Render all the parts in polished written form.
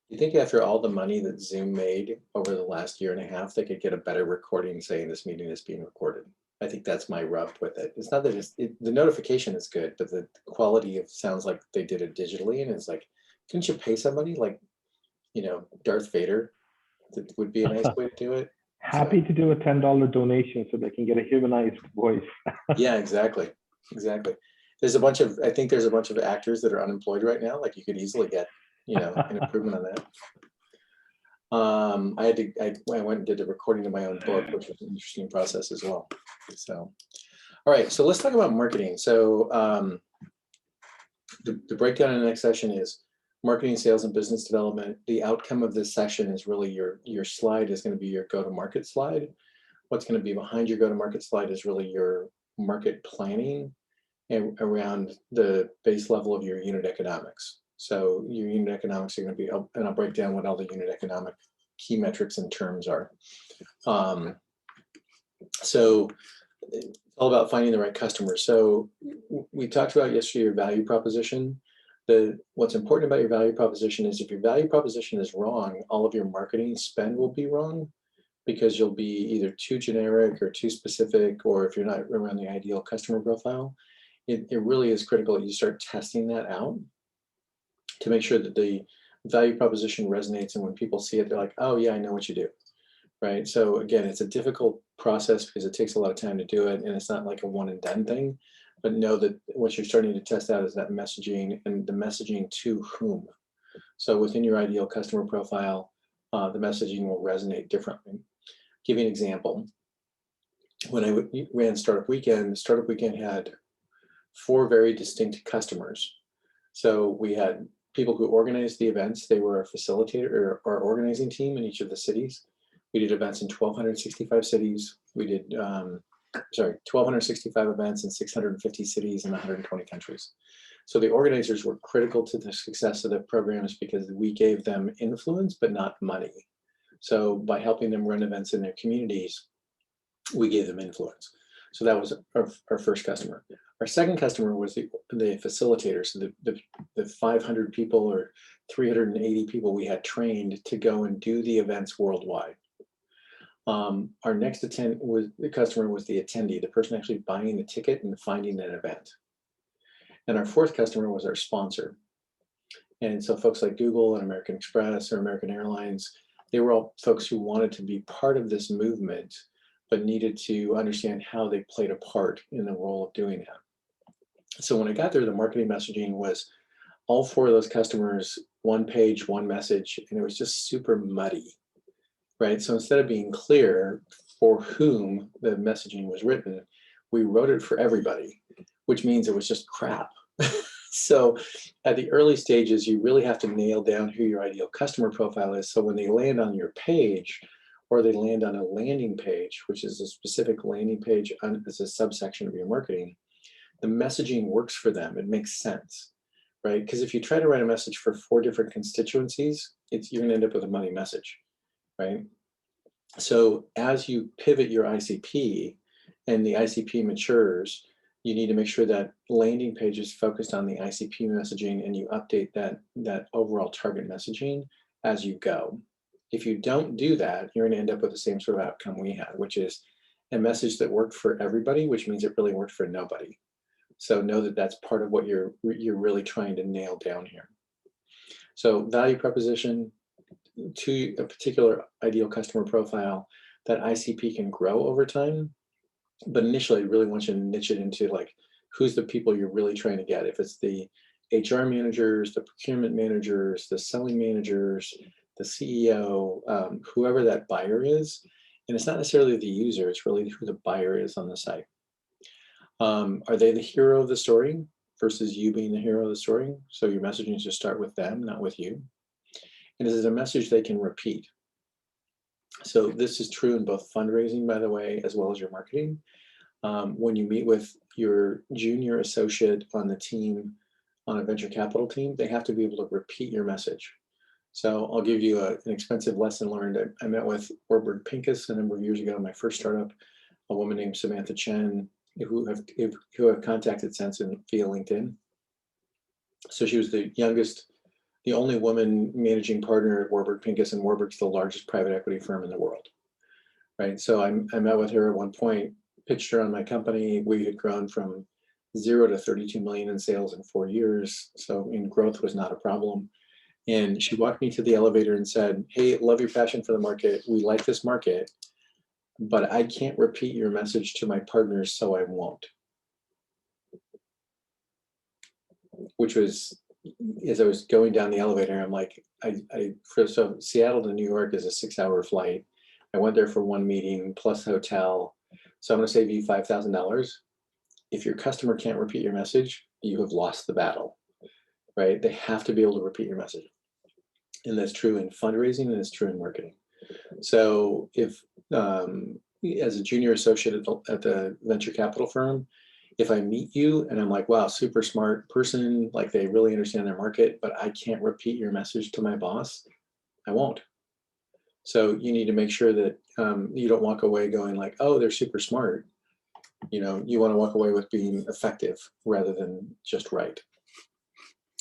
You think after all the money that Zoom made over the last year and a half, they could get a better recording saying this meeting is being recorded? I think that's my rub with it. It's not that the notification is good, but the quality of sounds like they did it digitally, and it's like, couldn't you pay somebody like, Darth Vader? That would be a nice way to do it. So Happy to do a $10 donation so they can get a humanized voice. yeah, exactly, exactly. I think there's a bunch of actors that are unemployed right now. Like you could easily get, an improvement on that. I went and did the recording of my own book, which was an interesting process as well. So, all right, so let's talk about marketing. So the breakdown in the next session is marketing, sales, and business development. The outcome of this session is really your slide is going to be your go-to-market slide. What's going to be behind your go-to-market slide is really your market planning and around the base level of your unit economics. So your unit economics are going to be, and I'll break down what all the unit economic key metrics and terms are. So it's all about finding the right customer. So we talked about yesterday your value proposition. What's important about your value proposition is if your value proposition is wrong, all of your marketing spend will be wrong because you'll be either too generic or too specific, or if you're not around the ideal customer profile. It really is critical that you start testing that out to make sure that the value proposition resonates, and when people see it, they're like, oh yeah, I know what you do, right? So again, it's a difficult process because it takes a lot of time to do it, and it's not like a one and done thing, but know that what you're starting to test out is that messaging, and the messaging to whom. So within your ideal customer profile, the messaging will resonate differently. Give you an example. When I ran Startup Weekend had 4 very distinct customers. So we had people who organized the events. They were a facilitator or organizing team in each of the cities. We did events in 1,265 cities. We did, 1,265 events in 650 cities in 120 countries. So the organizers were critical to the success of the programs because we gave them influence, but not money. So by helping them run events in their communities, we gave them influence. So that was our first customer. Our second customer was the facilitators, so the 500 people or 380 people we had trained to go and do the events worldwide. Our next customer was the attendee, the person actually buying the ticket and finding an event. And our fourth customer was our sponsor. And so folks like Google and American Express or American Airlines, they were all folks who wanted to be part of this movement, but needed to understand how they played a part in the role of doing that. So when I got there, the marketing messaging was all 4 of those customers, 1 page, 1 message, and it was just super muddy, right? So instead of being clear for whom the messaging was written, we wrote it for everybody, which means it was just crap. So at the early stages, you really have to nail down who your ideal customer profile is. So when they land on your page, or they land on a landing page, which is a specific landing page as a subsection of your marketing, the messaging works for them. It makes sense, right? Because if you try to write a message for 4 different constituencies, you're going to end up with a muddy message, right? So as you pivot your ICP and the ICP matures, you need to make sure that landing page is focused on the ICP messaging, and you update that overall target messaging as you go. If you don't do that, you're going to end up with the same sort of outcome we had, which is a message that worked for everybody, which means it really worked for nobody. So know that that's part of what you're really trying to nail down here. So value proposition to a particular ideal customer profile, that ICP can grow over time. But initially, I really want you to niche it into like, who's the people you're really trying to get? If it's the HR managers, the procurement managers, the selling managers, the CEO, whoever that buyer is. And it's not necessarily the user, it's really who the buyer is on the site. Are they the hero of the story versus you being the hero of the story? So your messaging should start with them, not with you. And is it a message they can repeat? So this is true in both fundraising, by the way, as well as your marketing. When you meet with your junior associate on the team, on a venture capital team, they have to be able to repeat your message. So I'll give you an expensive lesson learned. I met with Warburg Pincus a number of years ago in my first startup, a woman named Samantha Chen, who have contacted since via LinkedIn. So she was the youngest the only woman managing partner at Warburg Pincus, and Warburg's the largest private equity firm in the world, right? So I met with her at one point, pitched her on my company. We had grown from 0 to 32 million in sales in 4 years. So growth was not a problem. And she walked me to the elevator and said, "Hey, love your passion for the market. We like this market, but I can't repeat your message to my partners, so I won't." Which was, as I was going down the elevator, I'm like, so Seattle to New York is a 6-hour flight. I went there for one meeting plus hotel. So I'm going to save you $5,000. If your customer can't repeat your message, you have lost the battle, right? They have to be able to repeat your message. And that's true in fundraising, and it's true in marketing. So if, as a junior associate at the venture capital firm, if I meet you and I'm like, wow, super smart person, like they really understand their market, but I can't repeat your message to my boss, I won't. So you need to make sure that you don't walk away going like, oh, they're super smart. You want to walk away with being effective rather than just right.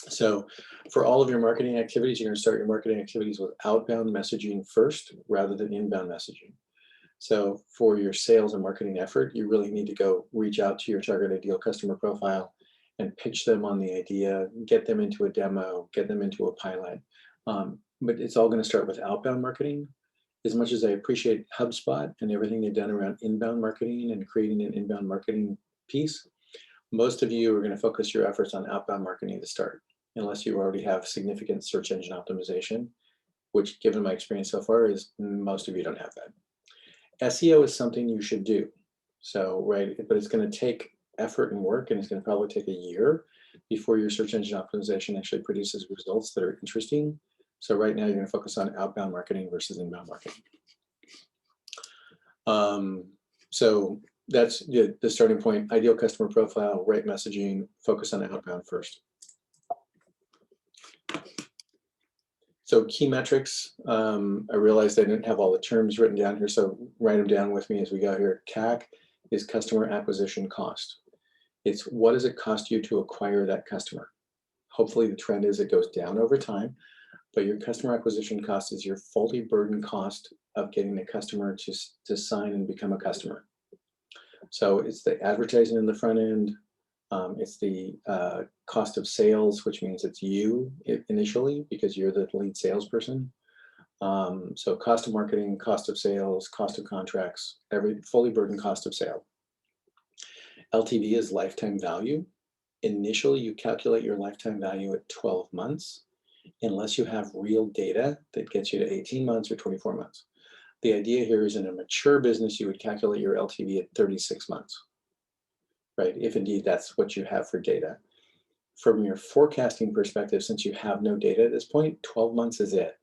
So for all of your marketing activities, you're going to start your marketing activities with outbound messaging first rather than inbound messaging. So for your sales and marketing effort, you really need to go reach out to your target ideal customer profile and pitch them on the idea, get them into a demo, get them into a pilot. But it's all going to start with outbound marketing. As much as I appreciate HubSpot and everything they've done around inbound marketing and creating an inbound marketing piece, most of you are going to focus your efforts on outbound marketing to start, unless you already have significant search engine optimization, which, given my experience so far, is most of you don't have that. SEO is something you should do. So, right, but it's going to take effort and work, and it's going to probably take a year before your search engine optimization actually produces results that are interesting. So right now you're going to focus on outbound marketing versus inbound marketing. So that's the starting point. Ideal customer profile, right messaging, focus on outbound first. So key metrics, I realized I didn't have all the terms written down here, so write them down with me as we go here. CAC is customer acquisition cost. It's what does it cost you to acquire that customer? Hopefully the trend is it goes down over time, but your customer acquisition cost is your fully burdened cost of getting a customer to sign and become a customer. So it's the advertising in the front end, it's the cost of sales, which means it's you initially because you're the lead salesperson. So cost of marketing, cost of sales, cost of contracts, every fully burdened cost of sale. LTV is lifetime value. Initially, you calculate your lifetime value at 12 months, unless you have real data that gets you to 18 months or 24 months. The idea here is in a mature business, you would calculate your LTV at 36 months, right? If indeed that's what you have for data. From your forecasting perspective, since you have no data at this point, 12 months is it,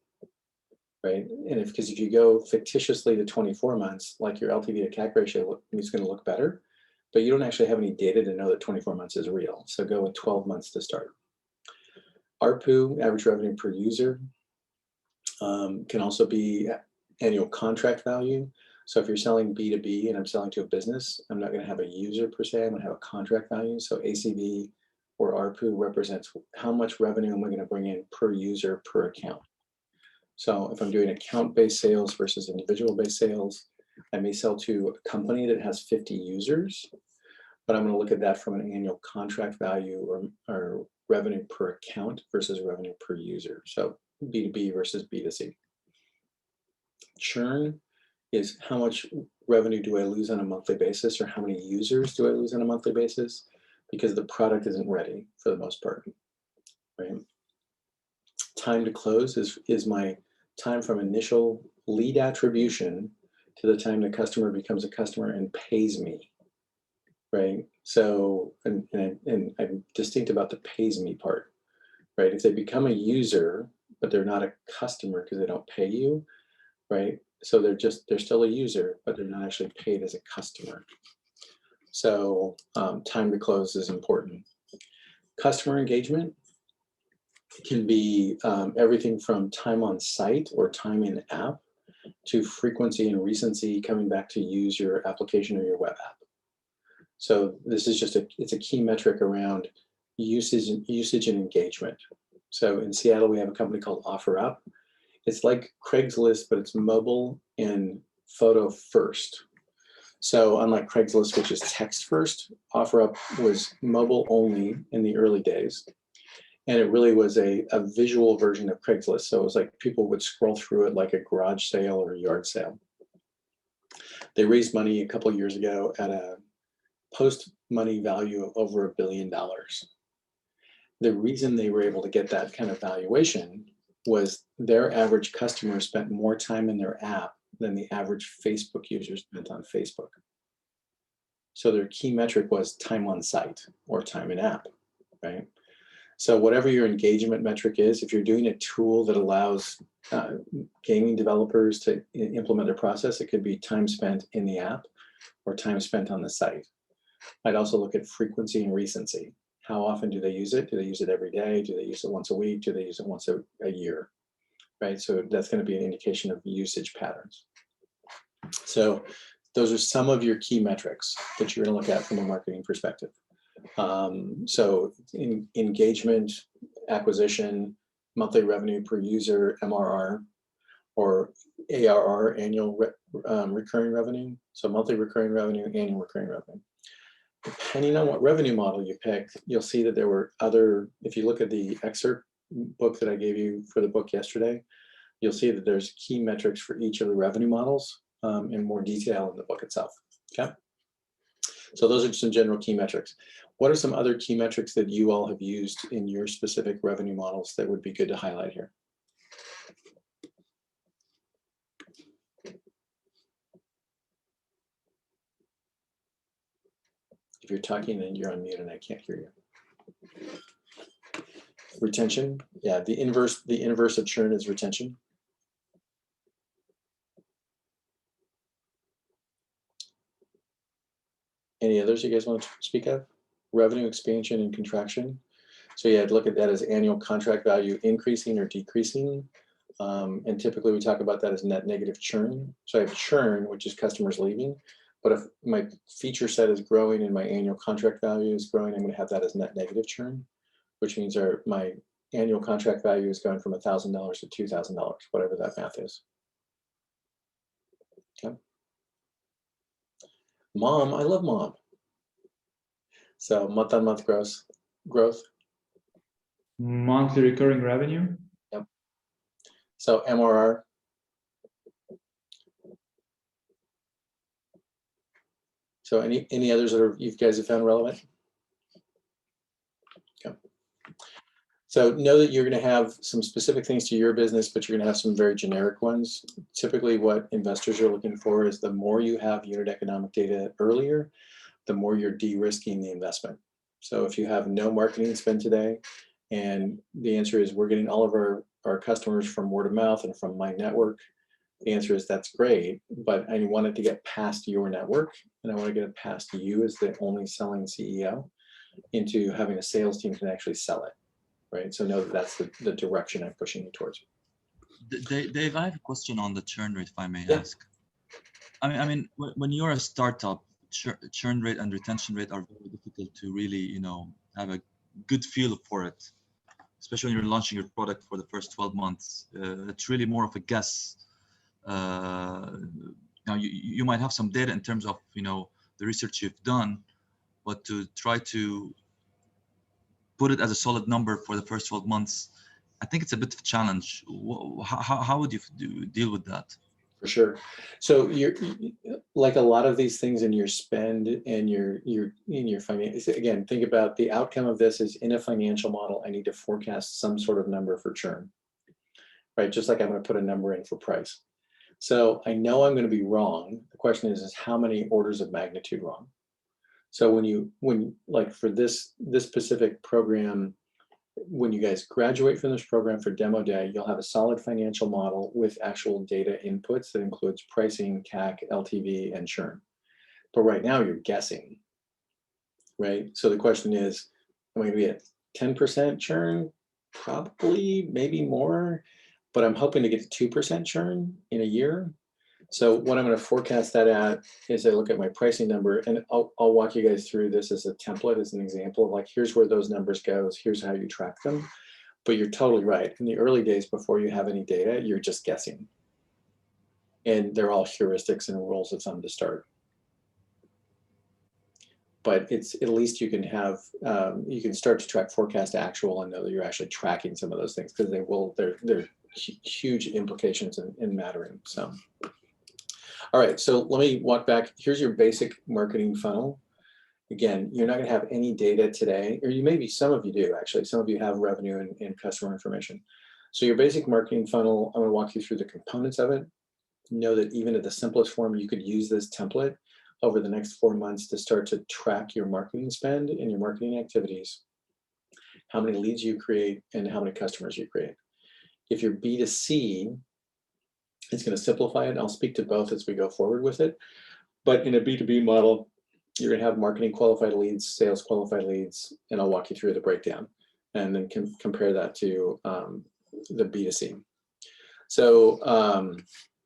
right? And because if you go fictitiously to 24 months, like your LTV to CAC ratio is going to look better, but you don't actually have any data to know that 24 months is real. So go with 12 months to start. ARPU, average revenue per user, can also be annual contract value. So if you're selling B2B and I'm selling to a business, I'm not going to have a user per se, I'm going to have a contract value. So ACV or ARPU represents how much revenue am I going to bring in per user per account. So if I'm doing account-based sales versus individual-based sales, I may sell to a company that has 50 users, but I'm going to look at that from an annual contract value or revenue per account versus revenue per user. So B2B versus B2C. Churn is how much revenue do I lose on a monthly basis, or how many users do I lose on a monthly basis because the product isn't ready for the most part, right? Time to close is my time from initial lead attribution to the time the customer becomes a customer and pays me, right? So, and I'm distinct about the pays me part, right? If they become a user, but they're not a customer because they don't pay you, right? So they're still a user, but they're not actually paid as a customer. So time to close is important. Customer engagement can be everything from time on site or time in app to frequency and recency coming back to use your application or your web app. So this is just it's a key metric around usage and engagement. So in Seattle, we have a company called OfferUp. It's like Craigslist, but it's mobile and photo first. So unlike Craigslist, which is text first, OfferUp was mobile only in the early days. And it really was a visual version of Craigslist. So it was like people would scroll through it like a garage sale or a yard sale. They raised money a couple of years ago at a post-money value of over $1 billion. The reason they were able to get that kind of valuation was their average customer spent more time in their app than the average Facebook user spent on Facebook. So their key metric was time on site or time in app, right? So whatever your engagement metric is, if you're doing a tool that allows gaming developers to implement a process, it could be time spent in the app or time spent on the site. I'd also look at frequency and recency. How often do they use it? Do they use it every day? Do they use it once a week? Do they use it once a year? Right? So that's going to be an indication of usage patterns. So those are some of your key metrics that you're going to look at from a marketing perspective. So engagement, acquisition, monthly revenue per user, MRR, or ARR, annual recurring revenue. So monthly recurring revenue, annual recurring revenue. Depending on what revenue model you pick, you'll see that there were other, if you look at the excerpt book that I gave you for the book yesterday, you'll see that there's key metrics for each of the revenue models in more detail in the book itself, okay? So those are some general key metrics. What are some other key metrics that you all have used in your specific revenue models that would be good to highlight here? If you're talking and you're on mute and I can't hear you. Retention, yeah, the inverse of churn is retention. Any others you guys want to speak of? Revenue expansion and contraction. So yeah, I'd look at that as annual contract value increasing or decreasing. And typically we talk about that as net negative churn. So I have churn, which is customers leaving. But if my feature set is growing and my annual contract value is growing, I'm going to have that as net negative churn, which means my annual contract value is going from $1,000 to $2,000, whatever that math is. Okay. Mom, I love mom. So month-on-month growth. Monthly recurring revenue. Yep. So MRR. So any others that you guys have found relevant? Okay. So know that you're going to have some specific things to your business, but you're going to have some very generic ones. Typically what investors are looking for is the more you have unit economic data earlier, the more you're de-risking the investment. So if you have no marketing spend today, and the answer is we're getting all of our customers from word of mouth and from my network, the answer is that's great, but I want it to get past your network, and I want to get it past you as the only selling CEO into having a sales team can actually sell it, right? So know that that's the direction I'm pushing you towards. Dave, I have a question on the churn rate, if I may Yeah. ask. I mean, when you're a startup, churn rate and retention rate are very difficult to really, have a good feel for it, especially when you're launching your product for the first 12 months. It's really more of a guess. Now you might have some data in terms of, the research you've done, but to try to put it as a solid number for the first 12 months, I think it's a bit of a challenge. How would you deal with that? For sure. So you're like a lot of these things in your spend and your in your finance. Again, think about the outcome of this is in a financial model. I need to forecast some sort of number for churn, right? Just like I'm going to put a number in for price. So I know I'm going to be wrong. The question is how many orders of magnitude wrong? So when like for this specific program, when you guys graduate from this program for demo day, you'll have a solid financial model with actual data inputs that includes pricing, CAC, LTV, and churn. But right now you're guessing, right? So the question is, am I going to be at 10% churn? Probably, maybe more, but I'm hoping to get to 2% churn in a year. So what I'm going to forecast that at is I look at my pricing number, and I'll walk you guys through this as a template, as an example of like, here's where those numbers go, here's how you track them. But you're totally right. In the early days, before you have any data, you're just guessing. And they're all heuristics and rules of thumb to start. But it's at least you can have, you can start to track forecast actual and know that you're actually tracking some of those things, because they're huge implications in mattering. So, all right, so let me walk back. Here's your basic marketing funnel. Again, you're not going to have any data today, or you maybe some of you do actually. Some of you have revenue and customer information. So your basic marketing funnel, I'm going to walk you through the components of it. Know that even at the simplest form, you could use this template over the next 4 months to start to track your marketing spend and your marketing activities, how many leads you create and how many customers you create. If you're B2C, it's going to simplify it. I'll speak to both as we go forward with it. But in a B2B model, you're going to have marketing qualified leads, sales qualified leads, and I'll walk you through the breakdown and then compare that to the B2C. So,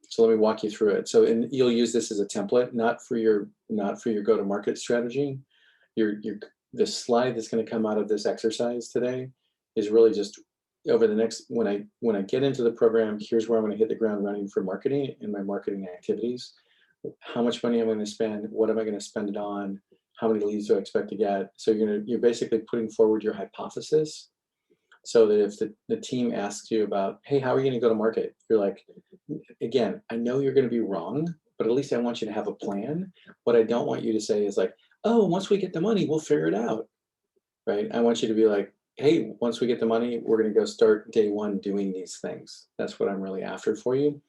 so let me walk you through it. So, and you'll use this as a template, not for your go-to-market strategy. The slide that's going to come out of this exercise today is really just over the next, when I get into the program, here's where I'm going to hit the ground running for marketing and my marketing activities. How much money I'm going to spend, what am I going to spend it on, how many leads do I expect to get. So you're basically putting forward your hypothesis, so that if the team asks you about, hey, how are you going to go to market? You're like, again, I know you're going to be wrong, but at least I want you to have a plan. What I don't want you to say is like, oh, once we get the money, we'll figure it out, right? I want you to be like, hey, once we get the money, we're going to go start day one doing these things. That's what I'm really after for you.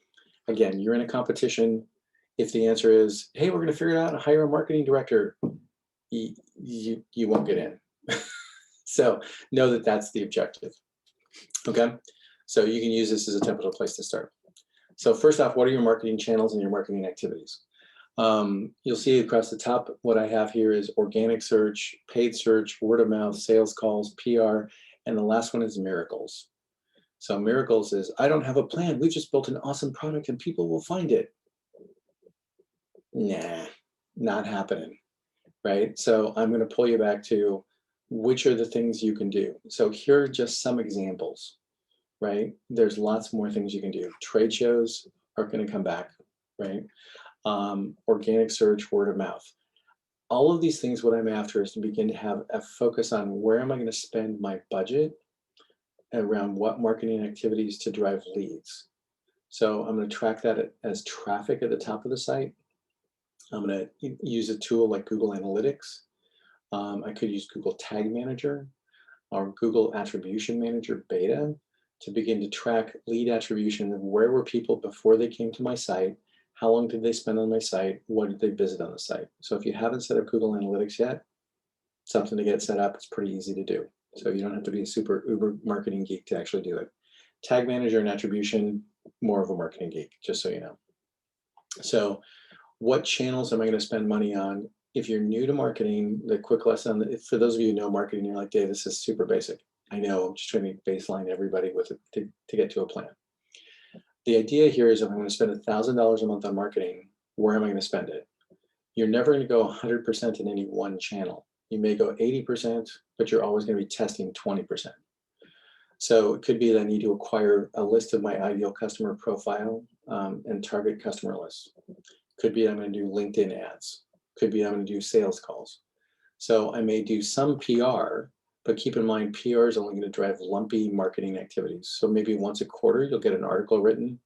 Again, you're in a competition. If the answer is, hey, we're going to figure it out and hire a marketing director, you won't get in. So know that that's the objective. Okay, so you can use this as a template place to start. So first off, what are your marketing channels and your marketing activities? You'll see across the top, what I have here is organic search, paid search, word of mouth, sales calls, PR, and the last one is miracles. So miracles is, I don't have a plan. We just built an awesome product and people will find it. Nah, not happening, right? So I'm going to pull you back to which are the things you can do. So here are just some examples, right? There's lots more things you can do. Trade shows are going to come back, right? Organic search, word of mouth. All of these things, what I'm after is to begin to have a focus on where am I going to spend my budget around what marketing activities to drive leads. So I'm going to track that as traffic at the top of the site. I'm going to use a tool like Google Analytics. I could use Google Tag Manager or Google Attribution Manager Beta to begin to track lead attribution of where were people before they came to my site, how long did they spend on my site, what did they visit on the site. So if you haven't set up Google Analytics yet, something to get set up, it's pretty easy to do. So you don't have to be a super uber marketing geek to actually do it. Tag Manager and Attribution, more of a marketing geek, just so you know. So what channels am I going to spend money on? If you're new to marketing, the quick lesson, for those of you who know marketing, you're like, Dave, this is super basic. I know, I'm just trying to baseline everybody with it to get to a plan. The idea here is if I'm going to spend $1,000 a month on marketing, where am I going to spend it? You're never going to go 100% in any one channel. You may go 80%, but you're always going to be testing 20%. So it could be that I need to acquire a list of my ideal customer profile and target customer lists. Could be I'm going to do LinkedIn ads. Could be I'm going to do sales calls. So I may do some PR, but keep in mind PR is only going to drive lumpy marketing activities. So maybe once a quarter, you'll get an article written,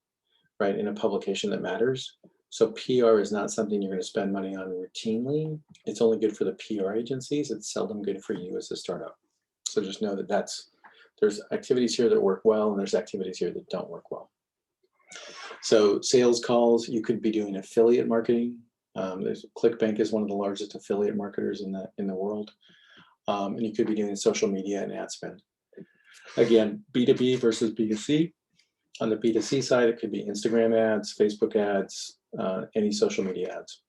right, in a publication that matters. So PR is not something you're going to spend money on routinely. It's only good for the PR agencies. It's seldom good for you as a startup. So just know that there's activities here that work well, and there's activities here that don't work well. So sales calls, you could be doing affiliate marketing. There's ClickBank is one of the largest affiliate marketers in the world. And you could be doing social media and ad spend. Again, B2B versus B2C. On the B2C side, it could be Instagram ads, Facebook ads, any social media ads,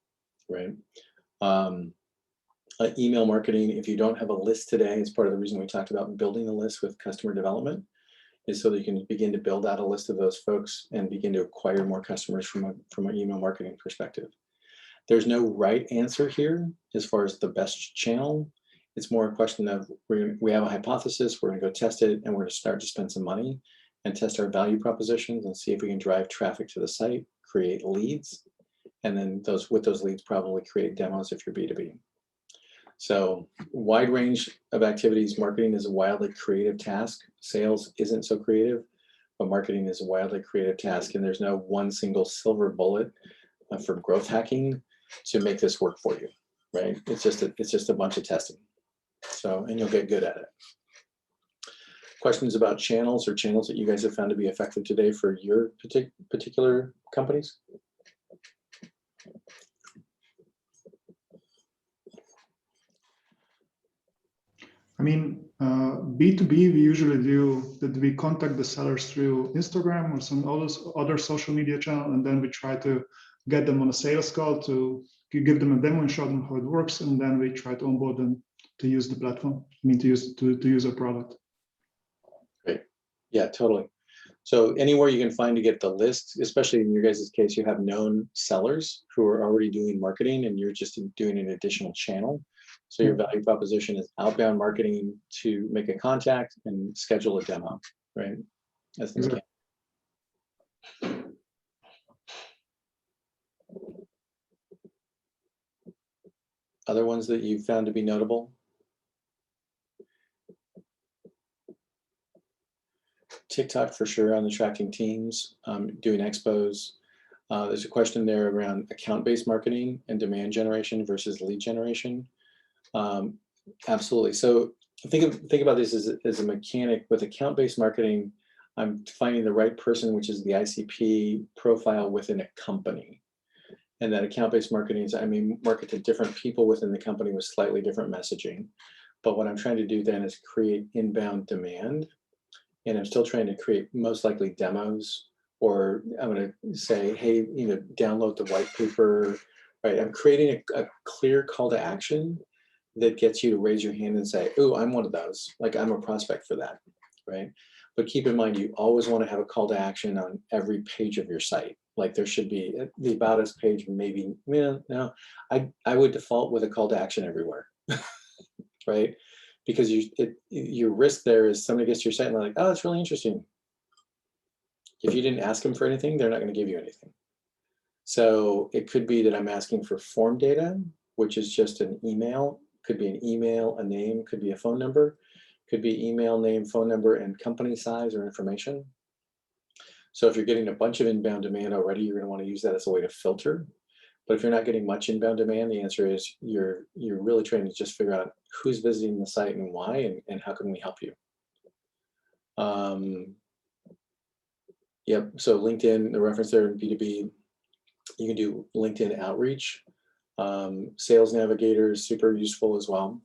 right? Email marketing, if you don't have a list today, it's part of the reason we talked about building a list with customer development, is so that you can begin to build out a list of those folks and begin to acquire more customers from an email marketing perspective. There's no right answer here as far as the best channel. It's more a question of we have a hypothesis, we're going to go test it, and we're going to start to spend some money and test our value propositions and see if we can drive traffic to the site, create leads, and then with those leads probably create demos if you're B2B. So wide range of activities. Marketing is a wildly creative task. Sales isn't so creative, but marketing is a wildly creative task, and there's no one single silver bullet for growth hacking to make this work for you, right? It's just a bunch of testing. So, and you'll get good at it. Questions about channels or channels that you guys have found to be effective today for your particular companies? I mean, B2B, we usually do that we contact the sellers through Instagram or some other social media channel, and then we try to get them on a sales call to give them a demo and show them how it works, and then we try to onboard them to use the platform, I mean, to use our product. Great. Yeah, totally. So anywhere you can find to get the list, especially in your guys' case, you have known sellers who are already doing marketing and you're just doing an additional channel. So your value proposition is outbound marketing to make a contact and schedule a demo, right? That's the mechanic. Other ones that you found to be notable? TikTok for sure on the tracking teams, doing expos. There's a question there around account-based marketing and demand generation versus lead generation. Absolutely. So think about this as a mechanic. With account-based marketing, I'm finding the right person, which is the ICP profile within a company. And that account-based marketing is, I mean, market to different people within the company with slightly different messaging. But what I'm trying to do then is create inbound demand. And I'm still trying to create most likely demos, or I'm going to say, hey, download the white paper, right? I'm creating a clear call to action that gets you to raise your hand and say, oh, I'm one of those. Like, I'm a prospect for that, right? But keep in mind, you always want to have a call to action on every page of your site. Like, there should be the About Us page, maybe, no, I would default with a call to action everywhere, right? Because your risk there is somebody gets to your site and they're like, oh, it's really interesting. If you didn't ask them for anything, they're not going to give you anything. So it could be that I'm asking for form data, which is just an email. Could be an email, a name, could be a phone number, could be email, name, phone number, and company size or information. So if you're getting a bunch of inbound demand already, you're going to want to use that as a way to filter. But if you're not getting much inbound demand, the answer is you're really trying to just figure out who's visiting the site and why, and how can we help you. Yep, so LinkedIn, the reference there in B2B, you can do LinkedIn outreach. Sales Navigator is super useful as well.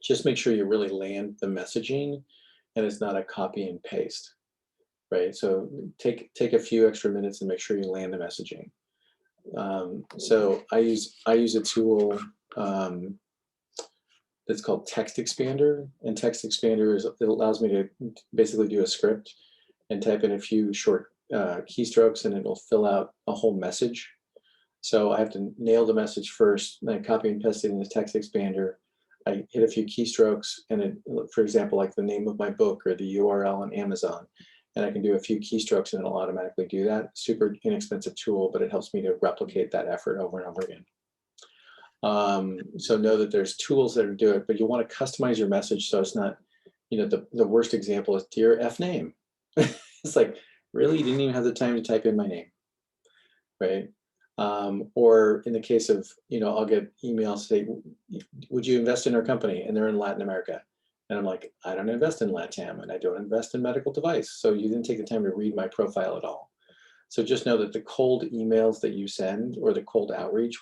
Just make sure you really land the messaging and it's not a copy and paste, right? So take a few extra minutes and make sure you land the messaging. So I use a tool that's called Text Expander, and Text Expander it allows me to basically do a script and type in a few short keystrokes, and it'll fill out a whole message. So I have to nail the message first, then I copy and paste it in the Text Expander. I hit a few keystrokes, and it, for example, like the name of my book or the URL on Amazon, and I can do a few keystrokes and it'll automatically do that. Super inexpensive tool, but it helps me to replicate that effort over and over again. So know that there's tools that do it, but you want to customize your message so it's not, the worst example is dear F name. It's like, really, you didn't even have the time to type in my name, right? Or in the case of, I'll get emails say, would you invest in our company? And they're in Latin America. And I'm like, I don't invest in LATAM and I don't invest in medical device. So you didn't take the time to read my profile at all. So just know that the cold emails that you send or the cold outreach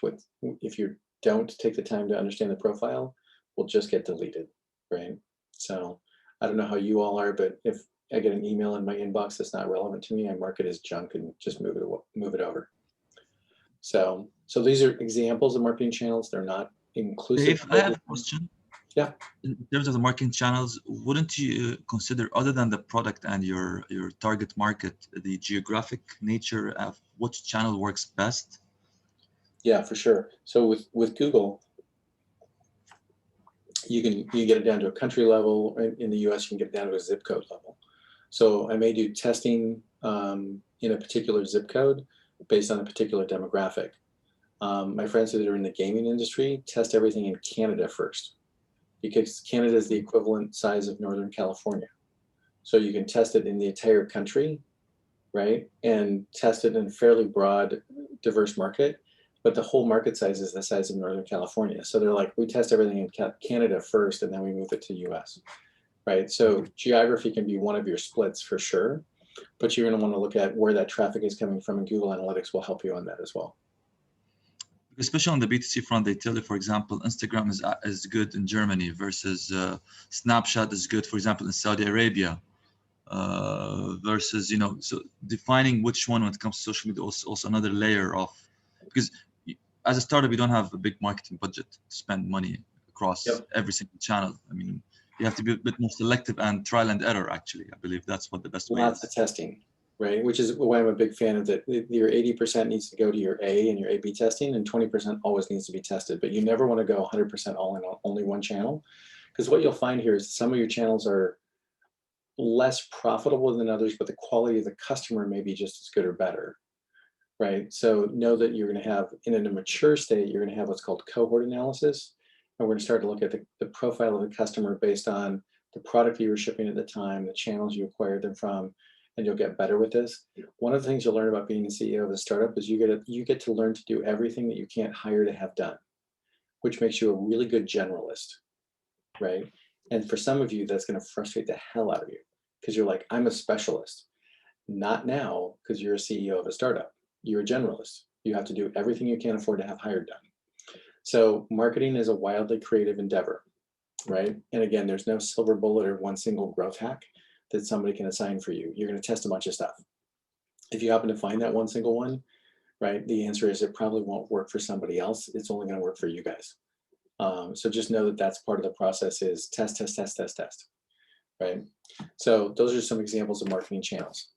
if you don't take the time to understand the profile, will just get deleted, right? So I don't know how you all are, but if I get an email in my inbox that's not relevant to me, I mark it as junk and just move it over. So these are examples of marketing channels. They're not inclusive. Dave, I have a question. Yeah. In terms of the marketing channels, wouldn't you consider, other than the product and your target market, the geographic nature of which channel works best? Yeah, for sure. So with Google, You get it down to a country level. In the US, you can get it down to a zip code level. So I may do testing in a particular zip code based on a particular demographic. My friends that are in the gaming industry test everything in Canada first, because Canada is the equivalent size of Northern California. So you can test it in the entire country, right? And test it in a fairly broad, diverse market. But the whole market size is the size of Northern California. So they're like, we test everything in Canada first, and then we move it to US, right? So geography can be one of your splits for sure, but you're going to want to look at where that traffic is coming from, and Google Analytics will help you on that as well. Especially on the B2C front, they tell you, for example, Instagram is good in Germany versus Snapchat is good, for example, in Saudi Arabia. Versus, so defining which one when it comes to social media also another layer of, because as a startup, you don't have a big marketing budget to spend money across every single channel. I mean, you have to be a bit more selective and trial and error, actually. I believe that's what the best way is. Lots of testing, right? Which is why I'm a big fan of that. Your 80% needs to go to your A and your A/B testing, and 20% always needs to be tested. But you never want to go 100% all in on only one channel, because what you'll find here is some of your channels are less profitable than others, but the quality of the customer may be just as good or better, right? So know that you're going to have, in a mature state, you're going to have what's called cohort analysis. And we're going to start to look at the profile of the customer based on the product you were shipping at the time, the channels you acquired them from, and you'll get better with this. One of the things you'll learn about being a CEO of a startup is you get to learn to do everything that you can't hire to have done, which makes you a really good generalist, right? And for some of you, that's going to frustrate the hell out of you, because you're like, I'm a specialist. Not now, because you're a CEO of a startup. You're a generalist. You have to do everything you can't afford to have hired done. So marketing is a wildly creative endeavor, right? And again, there's no silver bullet or one single growth hack that somebody can assign for you. You're going to test a bunch of stuff. If you happen to find that one single one, right, the answer is it probably won't work for somebody else. It's only going to work for you guys. So just know that that's part of the process, is test, test, test, test, test, right? So those are some examples of marketing channels.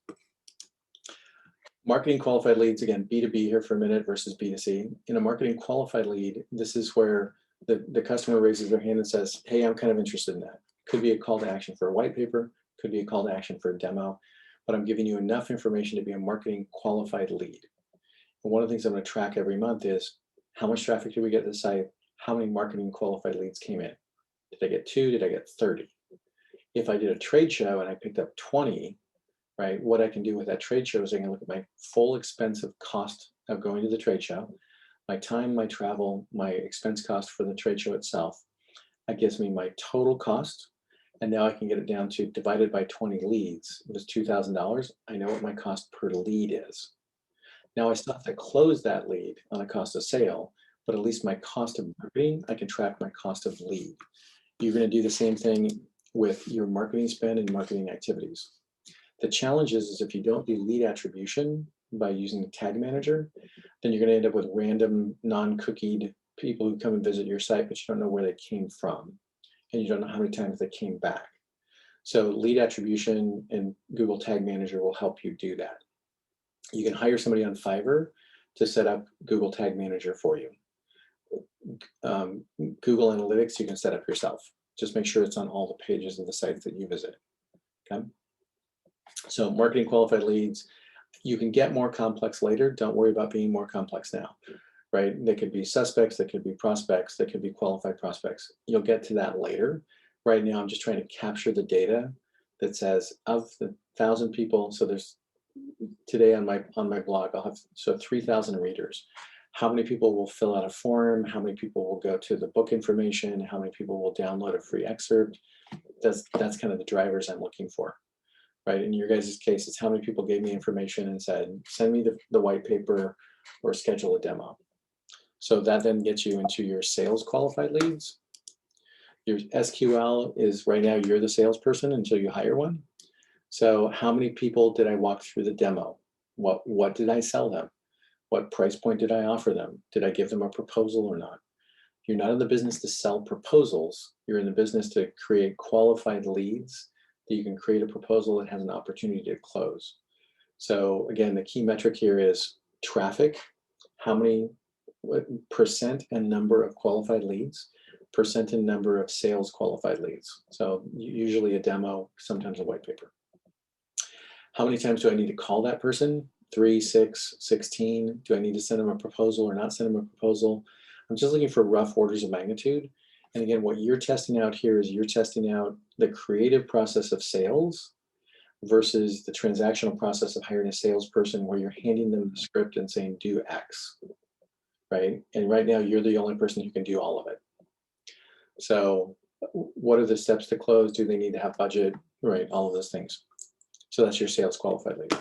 Marketing qualified leads, again, B2B here for a minute versus B2C. In a marketing qualified lead, this is where the customer raises their hand and says, hey, I'm kind of interested in that. Could be a call to action for a white paper, could be a call to action for a demo, but I'm giving you enough information to be a marketing qualified lead. And one of the things I'm going to track every month is how much traffic did we get to the site? How many marketing qualified leads came in? Did I get 2? Did I get 30? If I did a trade show and I picked up 20, right, what I can do with that trade show is I can look at my full expensive cost of going to the trade show, my time, my travel, my expense cost for the trade show itself. That gives me my total cost. And now I can get it down to, divided by 20 leads, it was $2,000. I know what my cost per lead is. Now I still have to close that lead on a cost of sale, but at least my cost of marketing, I can track my cost of lead. You're going to do the same thing with your marketing spend and marketing activities. The challenge is if you don't do lead attribution by using the tag manager, then you're going to end up with random non-cookied people who come and visit your site, but you don't know where they came from, and you don't know how many times they came back. So lead attribution and Google Tag Manager will help you do that. You can hire somebody on Fiverr to set up Google Tag Manager for you. Google Analytics you can set up yourself. Just make sure it's on all the pages of the sites that you visit. Okay. So marketing qualified leads, you can get more complex later. Don't worry about being more complex now, right? They could be suspects, they could be prospects, they could be qualified prospects. You'll get to that later. Right now, I'm just trying to capture the data that says of the 1,000 people. So there's today on my blog, I'll have 3,000 readers. How many people will fill out a form? How many people will go to the book information? How many people will download a free excerpt? That's kind of the drivers I'm looking for, right? In your guys' case, it's how many people gave me information and said, send me the white paper or schedule a demo. So that then gets you into your sales qualified leads. Your SQL is right now you're the salesperson until you hire one. So how many people did I walk through the demo? What did I sell them? What price point did I offer them? Did I give them a proposal or not? You're not in the business to sell proposals. You're in the business to create qualified leads that you can create a proposal that has an opportunity to close. So again, the key metric here is traffic. How many percent and number of qualified leads percent in number of sales qualified leads. So usually a demo, sometimes a white paper. How many times do I need to call that person? 3, 6, 16? Do I need to send them a proposal or not send them a proposal? I'm just looking for rough orders of magnitude. And again, what you're testing out here is you're testing out the creative process of sales versus the transactional process of hiring a salesperson where you're handing them the script and saying, do X, right? And right now you're the only person who can do all of it. So what are the steps to close? Do they need to have budget? Right, all of those things. So that's your sales qualified lead.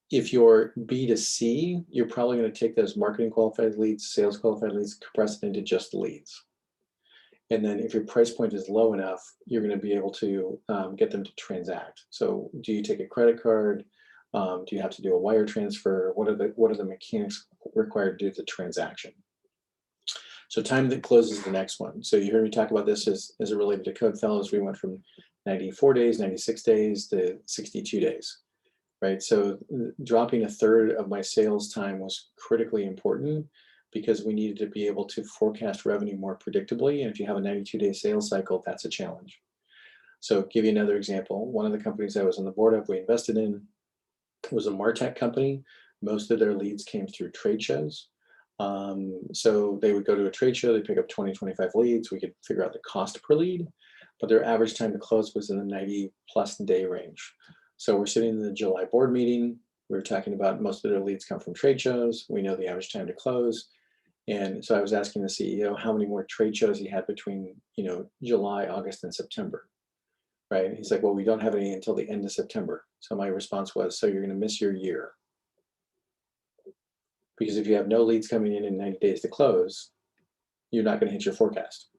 If you're B2C, you're probably going to take those marketing qualified leads, sales qualified leads, compress it into just leads. And then if your price point is low enough, you're going to be able to get them to transact. So do you take a credit card? Do you have to do a wire transfer? What are the mechanics required to do the transaction? So time that closes the next one. So you heard me talk about this as it related to Code Fellows. We went from 94 days, 96 days to 62 days, right? So dropping a third of my sales time was critically important because we needed to be able to forecast revenue more predictably. And if you have a 92-day sales cycle, that's a challenge. So give you another example. One of the companies I was on the board of, we invested in, was a MarTech company. Most of their leads came through trade shows. So they would go to a trade show, they pick up 20, 25 leads. We could figure out the cost per lead, but their average time to close was in the 90+ day range. So we're sitting in the July board meeting. We were talking about most of their leads come from trade shows. We know the average time to close. And so I was asking the CEO how many more trade shows he had between, July, August, and September, right? And he's like, well, we don't have any until the end of September. So my response was, so you're going to miss your year. Because if you have no leads coming in 90 days to close, you're not going to hit your forecast.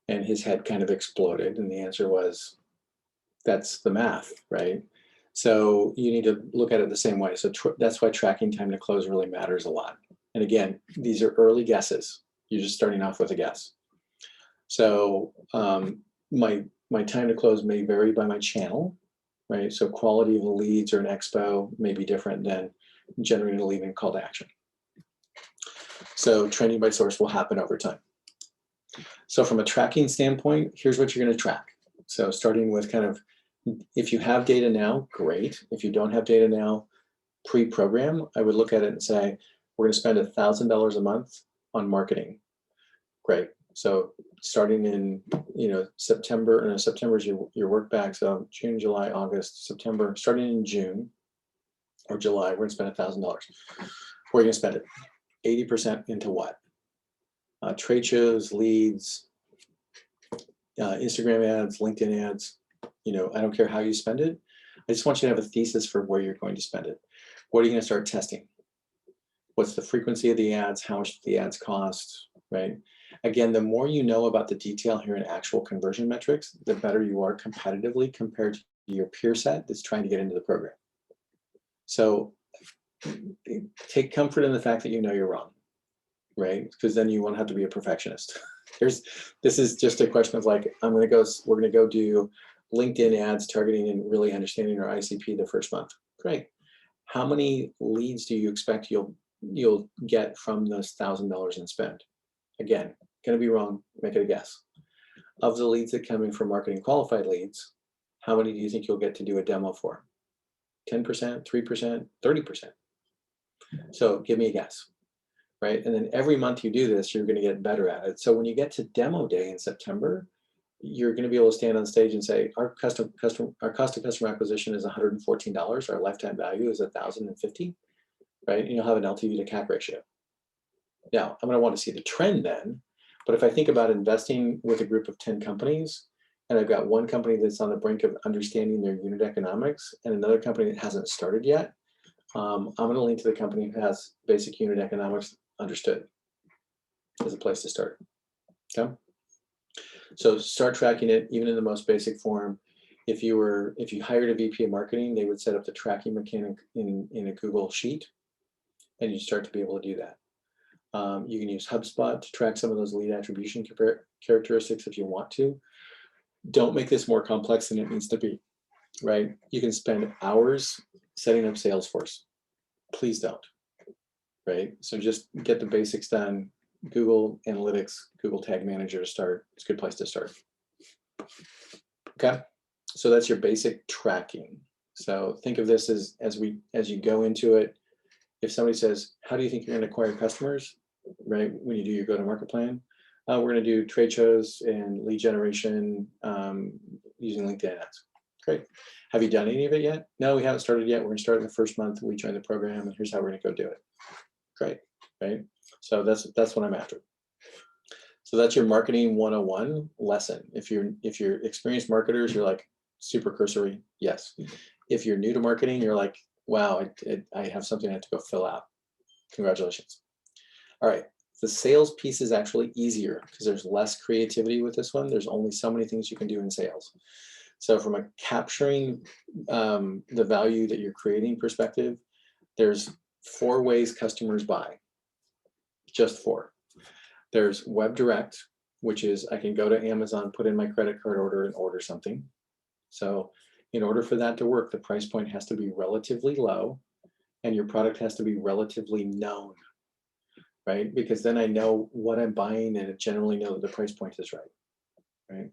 And his head kind of exploded. And the answer was, that's the math, right? So you need to look at it the same way. So that's why tracking time to close really matters a lot. And again, these are early guesses. You're just starting off with a guess. So my time to close may vary by my channel, right? So quality of the leads or an expo may be different than generating a lead and call to action. So trending by source will happen over time. So from a tracking standpoint, here's what you're going to track. So starting with kind of, if you have data now, great. If you don't have data now, pre-program, I would look at it and say, we're going to spend $1,000 a month on marketing. Great. So starting in, September, and September is your work back. So June, July, August, September, starting in June or July, we're going to spend $1,000. Where are you going to spend it? 80% into what? Trade shows, leads, Instagram ads, LinkedIn ads. I don't care how you spend it. I just want you to have a thesis for where you're going to spend it. What are you going to start testing? What's the frequency of the ads? How much do the ads cost, right? Again, the more you know about the detail here in actual conversion metrics, the better you are competitively compared to your peer set that's trying to get into the program. So take comfort in the fact that you're wrong, right? Because then you won't have to be a perfectionist. This is just a question of like, we're going to go do LinkedIn ads targeting and really understanding our ICP the first month. Great. How many leads do you expect you'll get from those $1,000 in spend? Again, going to be wrong, make it a guess. Of the leads that come in from marketing qualified leads, how many do you think you'll get to do a demo for? 10%, 3%, 30%. So give me a guess, right? And then every month you do this, you're going to get better at it. So when you get to demo day in September, you're going to be able to stand on stage and say, our cost of customer acquisition is $114. Our lifetime value is $1,050, right? And you'll have an LTV to CAC ratio. Now, I'm going to want to see the trend then, but if I think about investing with a group of 10 companies, and I've got one company that's on the brink of understanding their unit economics and another company that hasn't started yet, I'm going to lean to the company who has basic unit economics understood as a place to start. Okay. So start tracking it even in the most basic form. If you hired a VP of marketing, they would set up the tracking mechanic in a Google sheet, and you start to be able to do that. You can use HubSpot to track some of those lead attribution characteristics if you want to. Don't make this more complex than it needs to be, right? You can spend hours setting up Salesforce. Please don't, right? So just get the basics done, Google Analytics, Google Tag Manager to start. It's a good place to start. Okay, so that's your basic tracking. So think of this as you go into it. If somebody says, how do you think you're going to acquire customers, right? When you do your go-to-market plan, we're going to do trade shows and lead generation using LinkedIn ads. Great. Have you done any of it yet? No, we haven't started yet. We're going to start in the first month. We join the program, and here's how we're going to go do it. Great, right? So that's what I'm after. So that's your marketing 101 lesson. If you're experienced marketers, you're like super cursory. Yes. If you're new to marketing, you're like, wow, I have something I have to go fill out. Congratulations. All right. The sales piece is actually easier because there's less creativity with this one. There's only so many things you can do in sales. So from a capturing the value that you're creating perspective, there's 4 ways customers buy. Just 4. There's web direct, which is I can go to Amazon, put in my credit card order, and order something. So in order for that to work, the price point has to be relatively low and your product has to be relatively known, right? Because then I know what I'm buying and I generally know that the price point is right?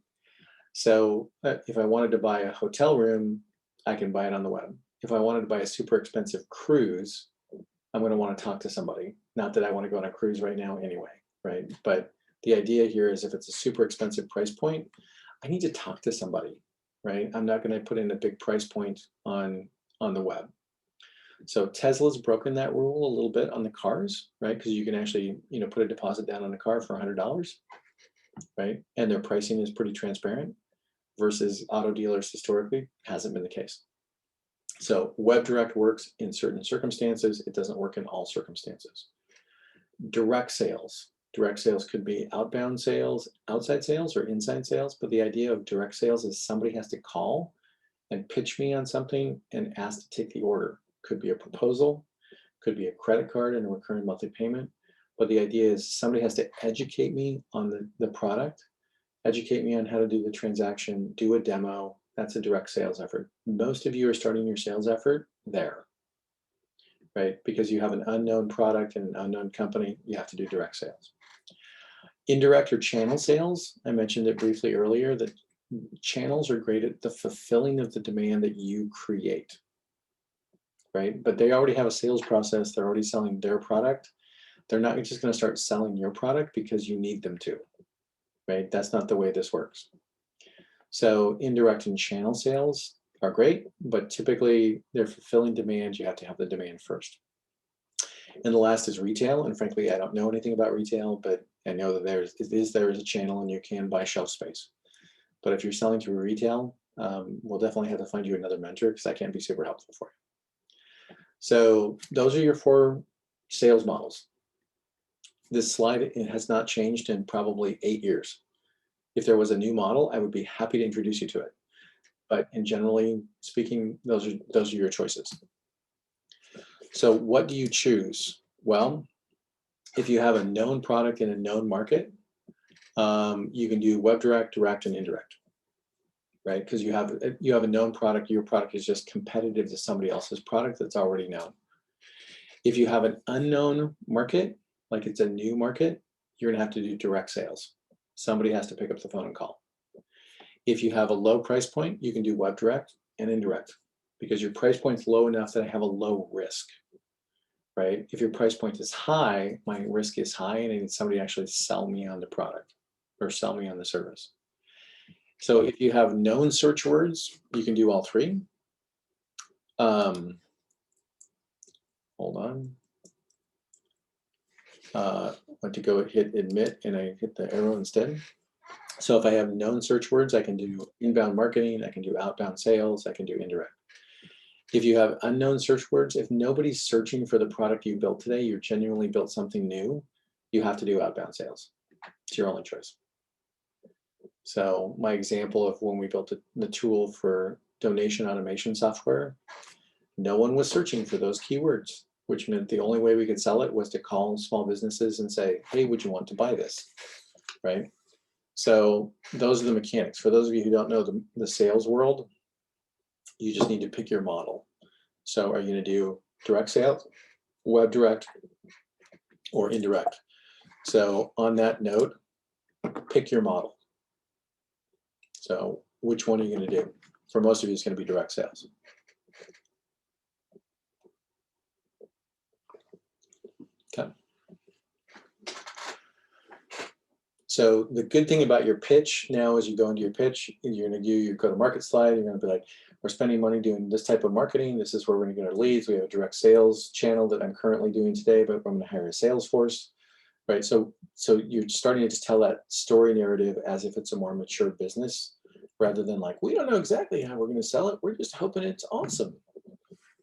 So if I wanted to buy a hotel room, I can buy it on the web. If I wanted to buy a super expensive cruise, I'm going to want to talk to somebody. Not that I want to go on a cruise right now anyway, right? But the idea here is if it's a super expensive price point, I need to talk to somebody, right? I'm not going to put in a big price point on the web. So Tesla's broken that rule a little bit on the cars, right? Because you can actually, put a deposit down on a car for $100, right? And their pricing is pretty transparent versus auto dealers historically hasn't been the case. So web direct works in certain circumstances. It doesn't work in all circumstances. Direct sales. Direct sales could be outbound sales, outside sales, or inside sales. But the idea of direct sales is somebody has to call and pitch me on something and ask to take the order. Could be a proposal, could be a credit card and a recurring monthly payment. But the idea is somebody has to educate me on the product, educate me on how to do the transaction, do a demo. That's a direct sales effort. Most of you are starting your sales effort there, right? Because you have an unknown product and an unknown company, you have to do direct sales. Indirect or channel sales, I mentioned it briefly earlier, that channels are great at the fulfilling of the demand that you create, right? But they already have a sales process. They're already selling their product. They're not just going to start selling your product because you need them to, right? That's not the way this works. So indirect and channel sales are great, but typically they're fulfilling demand. You have to have the demand first. And the last is retail. And frankly, I don't know anything about retail, but I know that there is a channel and you can buy shelf space. But if you're selling through retail, we'll definitely have to find you another mentor because I can't be super helpful for you. So those are your 4 sales models. This slide, it has not changed in probably 8 years. If there was a new model, I would be happy to introduce you to it. But in generally speaking, those are your choices. So what do you choose? Well, if you have a known product in a known market, you can do web direct, direct, and indirect, right? Because you have a known product, your product is just competitive to somebody else's product that's already known. If you have an unknown market, like it's a new market, you're gonna have to do direct sales. Somebody has to pick up the phone and call. If you have a low price point, you can do web direct and indirect because your price point's low enough that I have a low risk, right? If your price point is high, my risk is high and I need somebody to actually sell me on the product or sell me on the service. So if you have known search words, you can do all 3. Hold on. I went to go hit admit and I hit the arrow instead. So if I have known search words, I can do inbound marketing, I can do outbound sales, I can do indirect. If you have unknown search words, if nobody's searching for the product you built today, you genuinely built something new, you have to do outbound sales. It's your only choice. So my example of when we built the tool for donation automation software, no one was searching for those keywords, which meant the only way we could sell it was to call small businesses and say, hey, would you want to buy this, right? So those are the mechanics. For those of you who don't know the sales world, you just need to pick your model. So are you going to do direct sales, web direct, or indirect? So on that note, pick your model. So which one are you going to do? For most of you, it's going to be direct sales. Okay. So the good thing about your pitch now, as you go into your pitch, you're going to do your go-to-market slide. You're going to be like, we're spending money doing this type of marketing. This is where we're going to get our leads. We have a direct sales channel that I'm currently doing today, but I'm going to hire a sales force, right? So you're starting to just tell that story narrative as if it's a more mature business, rather than like, we don't know exactly how we're going to sell it. We're just hoping it's awesome,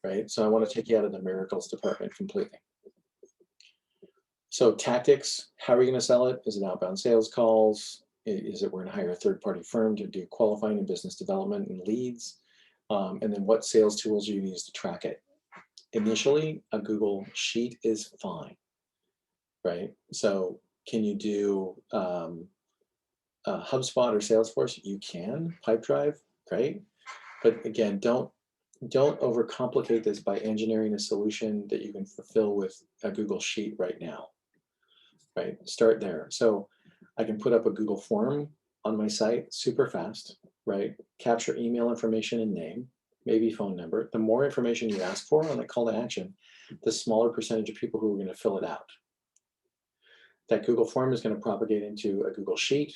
right? So I want to take you out of the miracles department completely. So tactics, how are we going to sell it? Is it outbound sales calls? Is it we're going to hire a third-party firm to do qualifying and business development and leads? And then what sales tools are you use to track it? Initially, a Google Sheet is fine, right? So can you do HubSpot or Salesforce? You can. Pipedrive, great. But again, don't overcomplicate this by engineering a solution that you can fulfill with a Google Sheet right now, right? Start there. So I can put up a Google form on my site super fast, right? Capture email information and name, maybe phone number. The more information you ask for on that call to action, the smaller percentage of people who are going to fill it out. That Google form is going to propagate into a Google Sheet.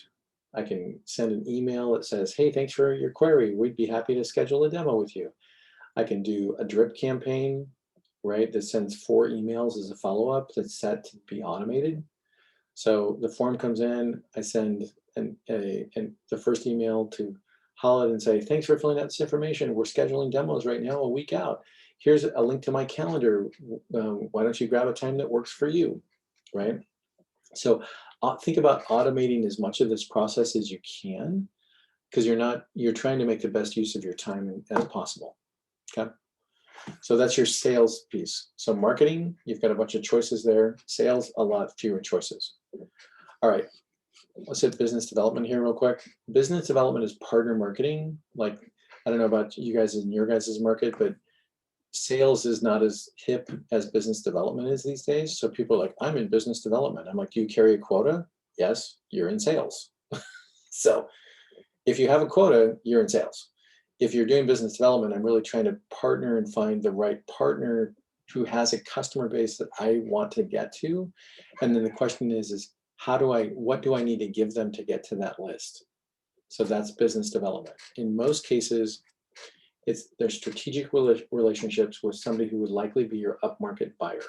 I can send an email that says, hey, thanks for your query. We'd be happy to schedule a demo with you. I can do a drip campaign, right, that sends 4 emails as a follow-up that's set to be automated. So the form comes in, I send the first email to Khaled and say, thanks for filling out this information. We're scheduling demos right now a week out. Here's a link to my calendar. Why don't you grab a time that works for you, right? So think about automating as much of this process as you can, because you're trying to make the best use of your time as possible. Okay, so that's your sales piece. So marketing, you've got a bunch of choices there. Sales, a lot fewer choices. All right, let's hit business development here real quick. Business development is partner marketing. Like, I don't know about you guys in your guys' market, but sales is not as hip as business development is these days. So people are like, I'm in business development. I'm like, do you carry a quota? Yes, you're in sales. So if you have a quota, you're in sales. If you're doing business development, I'm really trying to partner and find the right partner who has a customer base that I want to get to. And then the question is what do I need to give them to get to that list? So that's business development. In most cases, there's strategic relationships with somebody who would likely be your upmarket buyer.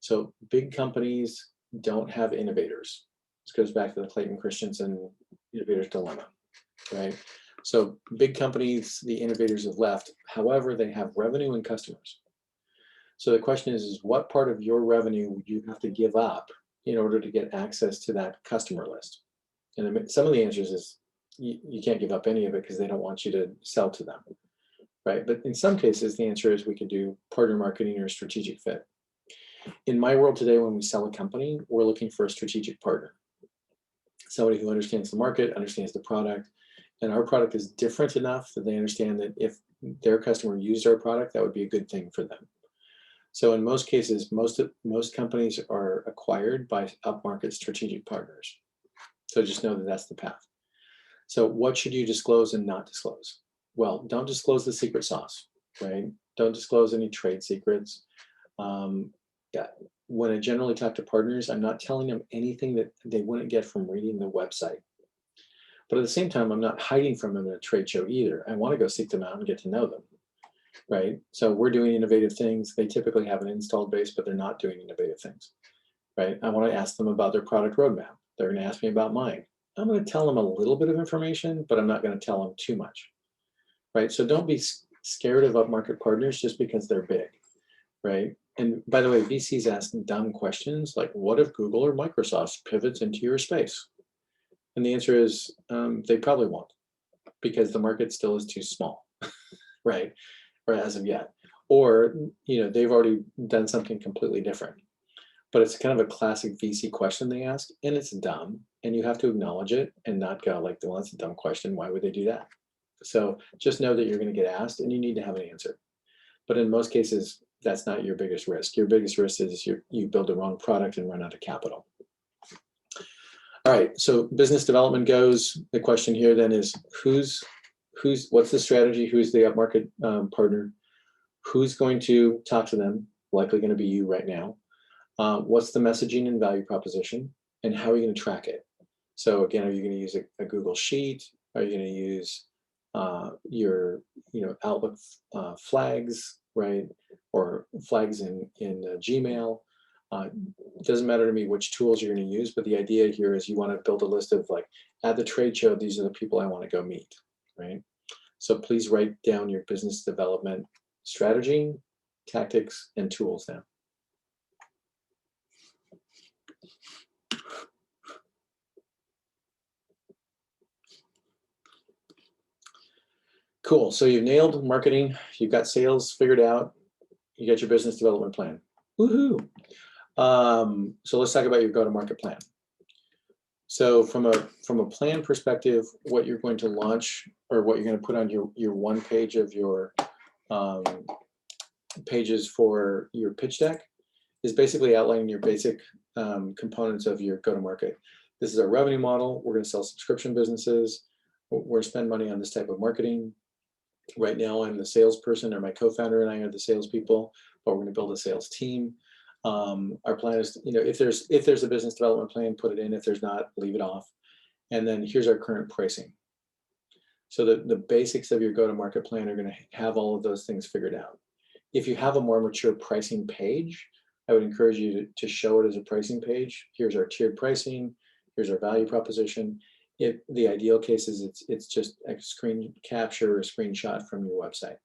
So big companies don't have innovators. This goes back to the Clayton Christensen innovator's dilemma, right? So big companies, the innovators have left. However, they have revenue and customers. So the question is what part of your revenue would you have to give up in order to get access to that customer list? And some of the answers is you can't give up any of it because they don't want you to sell to them, right? But in some cases, the answer is we could do partner marketing or strategic fit. In my world today, when we sell a company, we're looking for a strategic partner. Somebody who understands the market, understands the product, and our product is different enough that they understand that if their customer used our product, that would be a good thing for them. So in most cases, most companies are acquired by upmarket strategic partners. So just know that that's the path. So what should you disclose and not disclose? Well, don't disclose the secret sauce, right? Don't disclose any trade secrets. When I generally talk to partners, I'm not telling them anything that they wouldn't get from reading the website. But at the same time, I'm not hiding from them at a trade show either. I want to go seek them out and get to know them, right? So we're doing innovative things. They typically have an installed base, but they're not doing innovative things, right? I want to ask them about their product roadmap. They're going to ask me about mine. I'm going to tell them a little bit of information, but I'm not going to tell them too much, right? So don't be scared of upmarket partners just because they're big, right? And by the way, VCs ask dumb questions like, what if Google or Microsoft pivots into your space? And the answer is they probably won't, because the market still is too small, right? Or as of yet, or they've already done something completely different. But it's kind of a classic VC question they ask, and it's dumb, and you have to acknowledge it and not go like, well, that's a dumb question. Why would they do that? So just know that you're going to get asked, and you need to have an answer. But in most cases, that's not your biggest risk. Your biggest risk is you build the wrong product and run out of capital. All right, so business development goes, the question here then is what's the strategy? Who's the upmarket partner? Who's going to talk to them? Likely going to be you right now. What's the messaging and value proposition? And how are you going to track it? So again, are you going to use a Google Sheet? Are you going to use your Outlook flags, right? Or flags in Gmail? It doesn't matter to me which tools you're going to use, but the idea here is you want to build a list of like, at the trade show, these are the people I want to go meet, right? So please write down your business development strategy, tactics, and tools now. Cool, so you've nailed marketing, you've got sales figured out, you got your business development plan. Woohoo! So let's talk about your go-to-market plan. So from a plan perspective, what you're going to launch or what you're going to put on your one page of your pages for your pitch deck is basically outlining your basic components of your go-to-market. This is our revenue model. We're going to sell subscription businesses. We're spend money on this type of marketing. Right now, I'm the salesperson, or my co-founder and I are the salespeople, but we're going to build a sales team. Our plan is, if there's a business development plan, put it in. If there's not, leave it off. And then here's our current pricing. So the basics of your go-to-market plan are going to have all of those things figured out. If you have a more mature pricing page, I would encourage you to show it as a pricing page. Here's our tiered pricing. Here's our value proposition. The ideal case is it's just a screen capture or a screenshot from your website.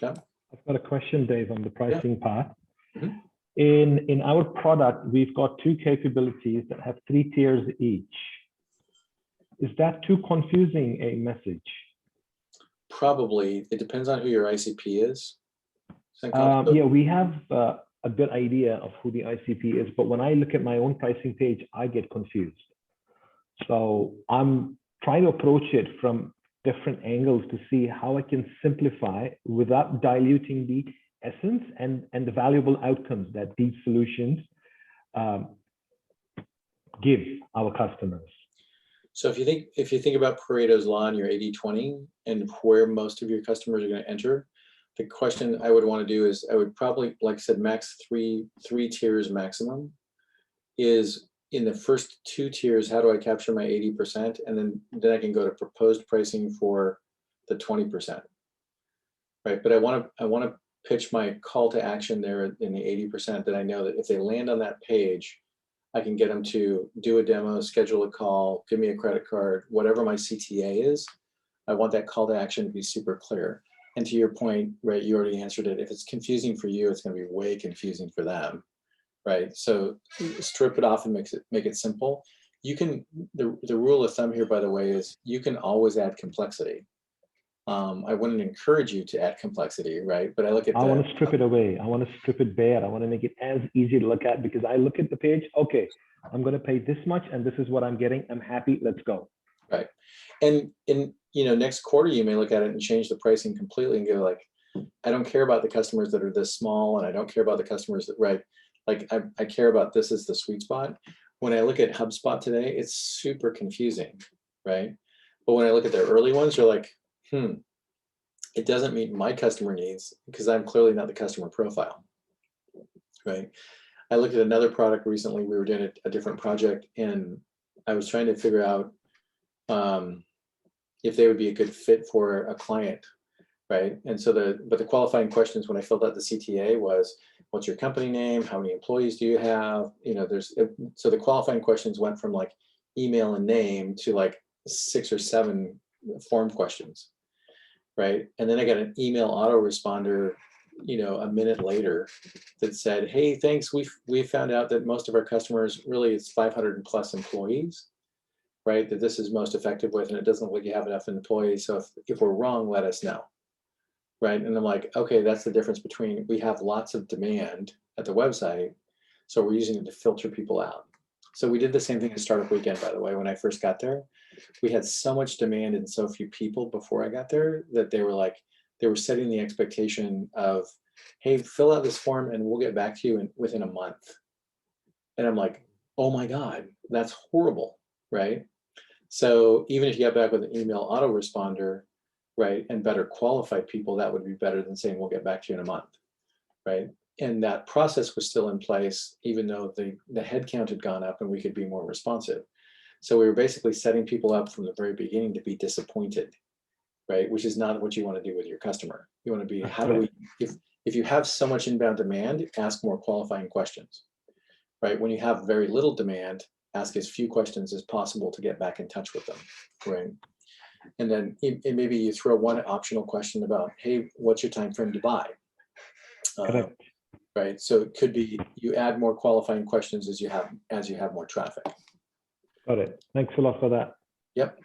Okay. I've got a question, Dave, on the pricing part. Mm-hmm. In our product, we've got 2 capabilities that have 3 tiers each. Is that too confusing a message? Probably. It depends on who your ICP is. Yeah, we have a good idea of who the ICP is, but when I look at my own pricing page, I get confused. So I'm trying to approach it from different angles to see how I can simplify without diluting the essence and the valuable outcomes that these solutions give our customers. So if you think about Pareto's law and your 80-20 and where most of your customers are going to enter, the question I would want to do is I would probably, like I said, max three tiers maximum is in the first 2 tiers, how do I capture my 80%? And then I can go to proposed pricing for the 20%, right? But I want to pitch my call to action there in the 80% that I know that if they land on that page, I can get them to do a demo, schedule a call, give me a credit card, whatever my CTA is. I want that call to action to be super clear. And to your point, right, you already answered it. If it's confusing for you, it's going to be way confusing for them. Right, so strip it off and make it simple. You can the rule of thumb here, by the way, is you can always add complexity. I wouldn't encourage you to add complexity, right? But I look at I want to strip it away. I want to strip it bare. I want to make it as easy to look at because I look at the page. Okay, I'm going to pay this much, and this is what I'm getting. I'm happy. Let's go. Right, and next quarter you may look at it and change the pricing completely and go like, I don't care about the customers that are this small, and I don't care about the customers that Like I care about this as the sweet spot. When I look at HubSpot today, it's super confusing, right? But when I look at their early ones, you're like, it doesn't meet my customer needs because I'm clearly not the customer profile, right? I looked at another product recently. We were doing a different project, and I was trying to figure out if they would be a good fit for a client, right? And so the qualifying questions when I filled out the CTA was, what's your company name? How many employees do you have? So the qualifying questions went from like email and name to like 6 or 7 form questions, right? And then I got an email autoresponder, a minute later that said, hey, thanks. We found out that most of our customers, really it's 500 plus employees, right? That this is most effective with, and it doesn't look like you have enough employees. So if we're wrong, let us know. Right. And I'm like, okay, that's the difference between we have lots of demand at the website. So we're using it to filter people out. So we did the same thing at Startup Weekend, by the way, when I first got there. We had so much demand and so few people before I got there that they were setting the expectation of, hey, fill out this form and we'll get back to you within a month. And I'm like, oh my God, that's horrible, right? So even if you get back with an email autoresponder, right, and better qualified people, that would be better than saying, we'll get back to you in a month, right? And that process was still in place, even though the headcount had gone up and we could be more responsive. So we were basically setting people up from the very beginning to be disappointed, right? Which is not what you want to do with your customer. You want to be, how do we, if you have so much inbound demand, ask more qualifying questions, right? When you have very little demand, ask as few questions as possible to get back in touch with them, right? And then maybe you throw one optional question about, hey, what's your time frame to buy? Correct. Right. So it could be you add more qualifying questions as you have more traffic. Got it. Thanks a lot for that. Yep.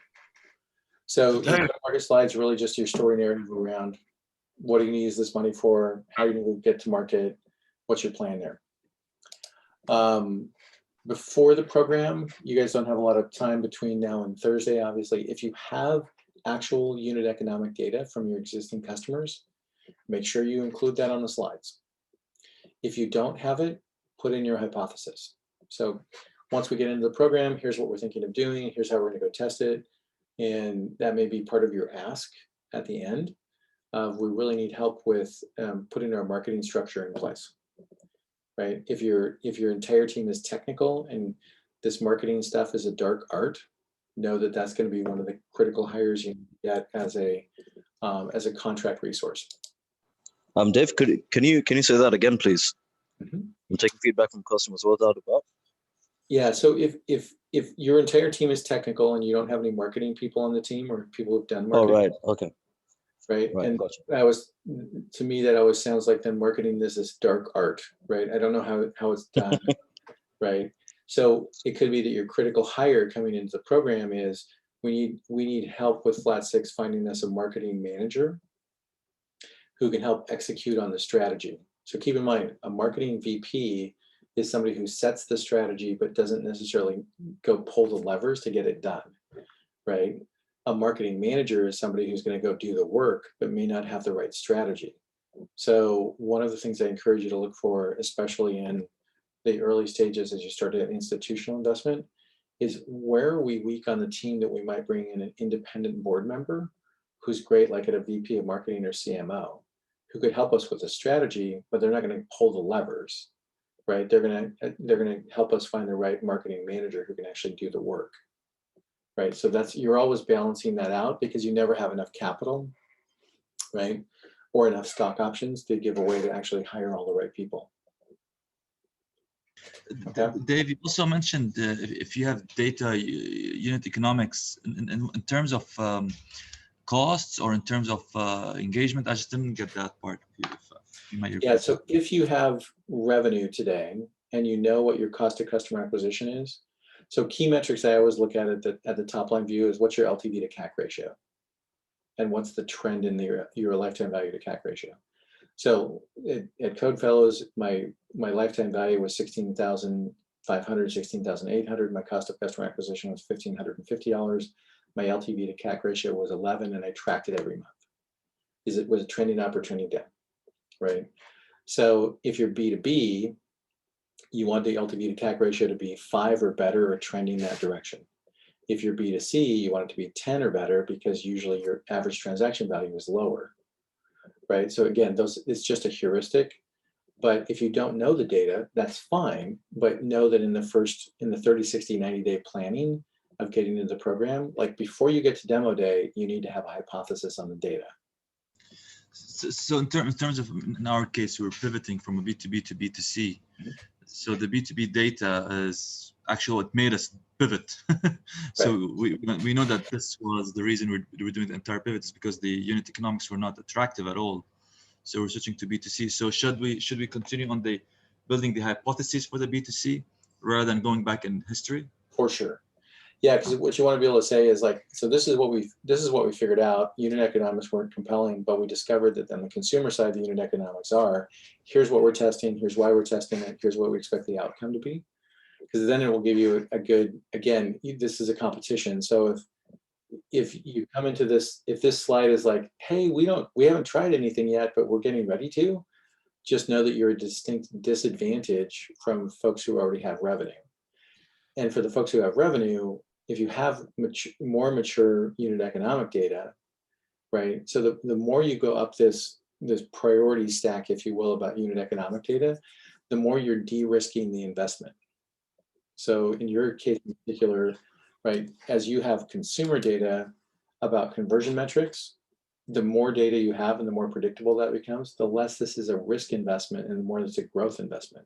So market slides really just your story narrative around what do you need to use this money for, how are you going to get to market, what's your plan there. Before the program, you guys don't have a lot of time between now and Thursday, obviously. If you have actual unit economic data from your existing customers, make sure you include that on the slides. If you don't have it, put in your hypothesis. So once we get into the program, here's what we're thinking of doing, here's how we're going to go test it. And that may be part of your ask at the end. We really need help with putting our marketing structure in place. Right? If your entire team is technical and this marketing stuff is a dark art, know that that's going to be one of the critical hires you get as a contract resource. Dave, can you say that again, please? Mm-hmm. I'm taking feedback from customers. What's that about? Yeah. So if your entire team is technical and you don't have any marketing people on the team or people who've done marketing. Oh, right. Okay. Right. And gotcha. to me, that always sounds like then marketing is this dark art, right? I don't know how it's done, right? So it could be that your critical hire coming into the program is we need help with Flat6 finding us a marketing manager who can help execute on the strategy. So keep in mind, a marketing VP is somebody who sets the strategy but doesn't necessarily go pull the levers to get it done, right? A marketing manager is somebody who's going to go do the work, but may not have the right strategy. So one of the things I encourage you to look for, especially in the early stages as you start an institutional investment, is where are we weak on the team that we might bring in an independent board member who's great, like at a VP of marketing or CMO, who could help us with the strategy, but they're not going to pull the levers, right? They're going to help us find the right marketing manager who can actually do the work. Right, so you're always balancing that out because you never have enough capital, right, or enough stock options to give away to actually hire all the right people. Okay. Dave, you also mentioned if you have data, unit economics in terms of costs or in terms of engagement. I just didn't get that part. Yeah, so if you have revenue today and you know what your cost of customer acquisition is, so key metrics I always look at the top line view is what's your LTV to CAC ratio, and what's the trend in your lifetime value to CAC ratio. So at Code Fellows, my lifetime value was $16,500, $16,800. My cost of customer acquisition was $1,550. My LTV to CAC ratio was 11, and I tracked it every month. Was it trending up or trending down, right? So if you're B2B, you want the LTV to CAC ratio to be 5 or better or trending that direction. If you're B2C, you want it to be 10 or better because usually your average transaction value is lower, right? So again, it's just a heuristic, but if you don't know the data, that's fine, but know that in the 30, 60, 90-day planning of getting into the program, like before you get to demo day, you need to have a hypothesis on the data. So in terms of, in our case, we're pivoting from a B2B to B2C. Mm-hmm. So the B2B data is actually what made us pivot. So right. we know that this was the reason we're doing the entire pivot is because the unit economics were not attractive at all. So we're switching to B2C. So should we continue on the building the hypothesis for the B2C rather than going back in history? For sure. Yeah, because what you want to be able to say is like, so this is what we figured out. Unit economics weren't compelling, but we discovered that on the consumer side, the unit economics are. Here's what we're testing. Here's why we're testing it. Here's what we expect the outcome to be. Because then it will give you a good. Again, this is a competition. So if you come into this, if this slide is like, hey, we haven't tried anything yet, but we're getting ready to, just know that you're a distinct disadvantage from folks who already have revenue. And for the folks who have revenue, if you have more mature unit economic data, right? So the more you go up this priority stack, if you will, about unit economic data, the more you're de-risking the investment. So in your case in particular, right, as you have consumer data about conversion metrics, the more data you have and the more predictable that becomes, the less this is a risk investment and the more it's a growth investment.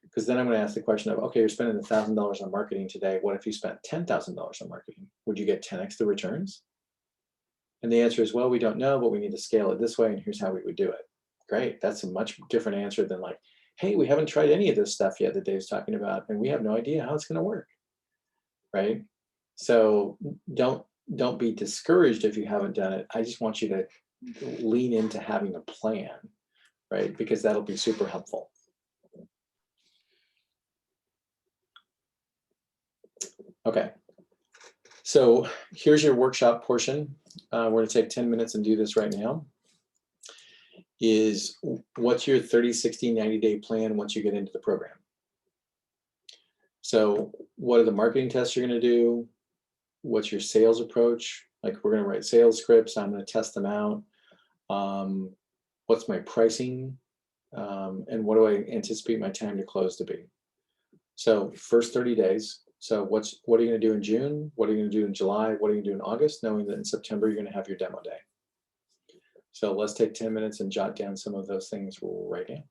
Because then I'm going to ask the question of, okay, you're spending $1,000 on marketing today. What if you spent $10,000 on marketing? Would you get 10x the returns? And the answer is, well, we don't know, but we need to scale it this way, and here's how we would do it. Great. That's a much different answer than like, hey, we haven't tried any of this stuff yet that Dave's talking about, and we have no idea how it's going to work. Right? So don't be discouraged if you haven't done it. I just want you to lean into having a plan, right? Because that'll be super helpful. Okay. So here's your workshop portion. We're going to take 10 minutes and do this right now. Is what's your 30, 60, 90-day plan once you get into the program? So what are the marketing tests you're going to do? What's your sales approach? Like, we're going to write sales scripts. I'm going to test them out. What's my pricing? And what do I anticipate my time to close to be? So first 30 days. So what are you going to do in June? What are you going to do in July? What are you going to do in August? Knowing that in September, you're going to have your demo day. So let's take 10 minutes and jot down some of those things right now.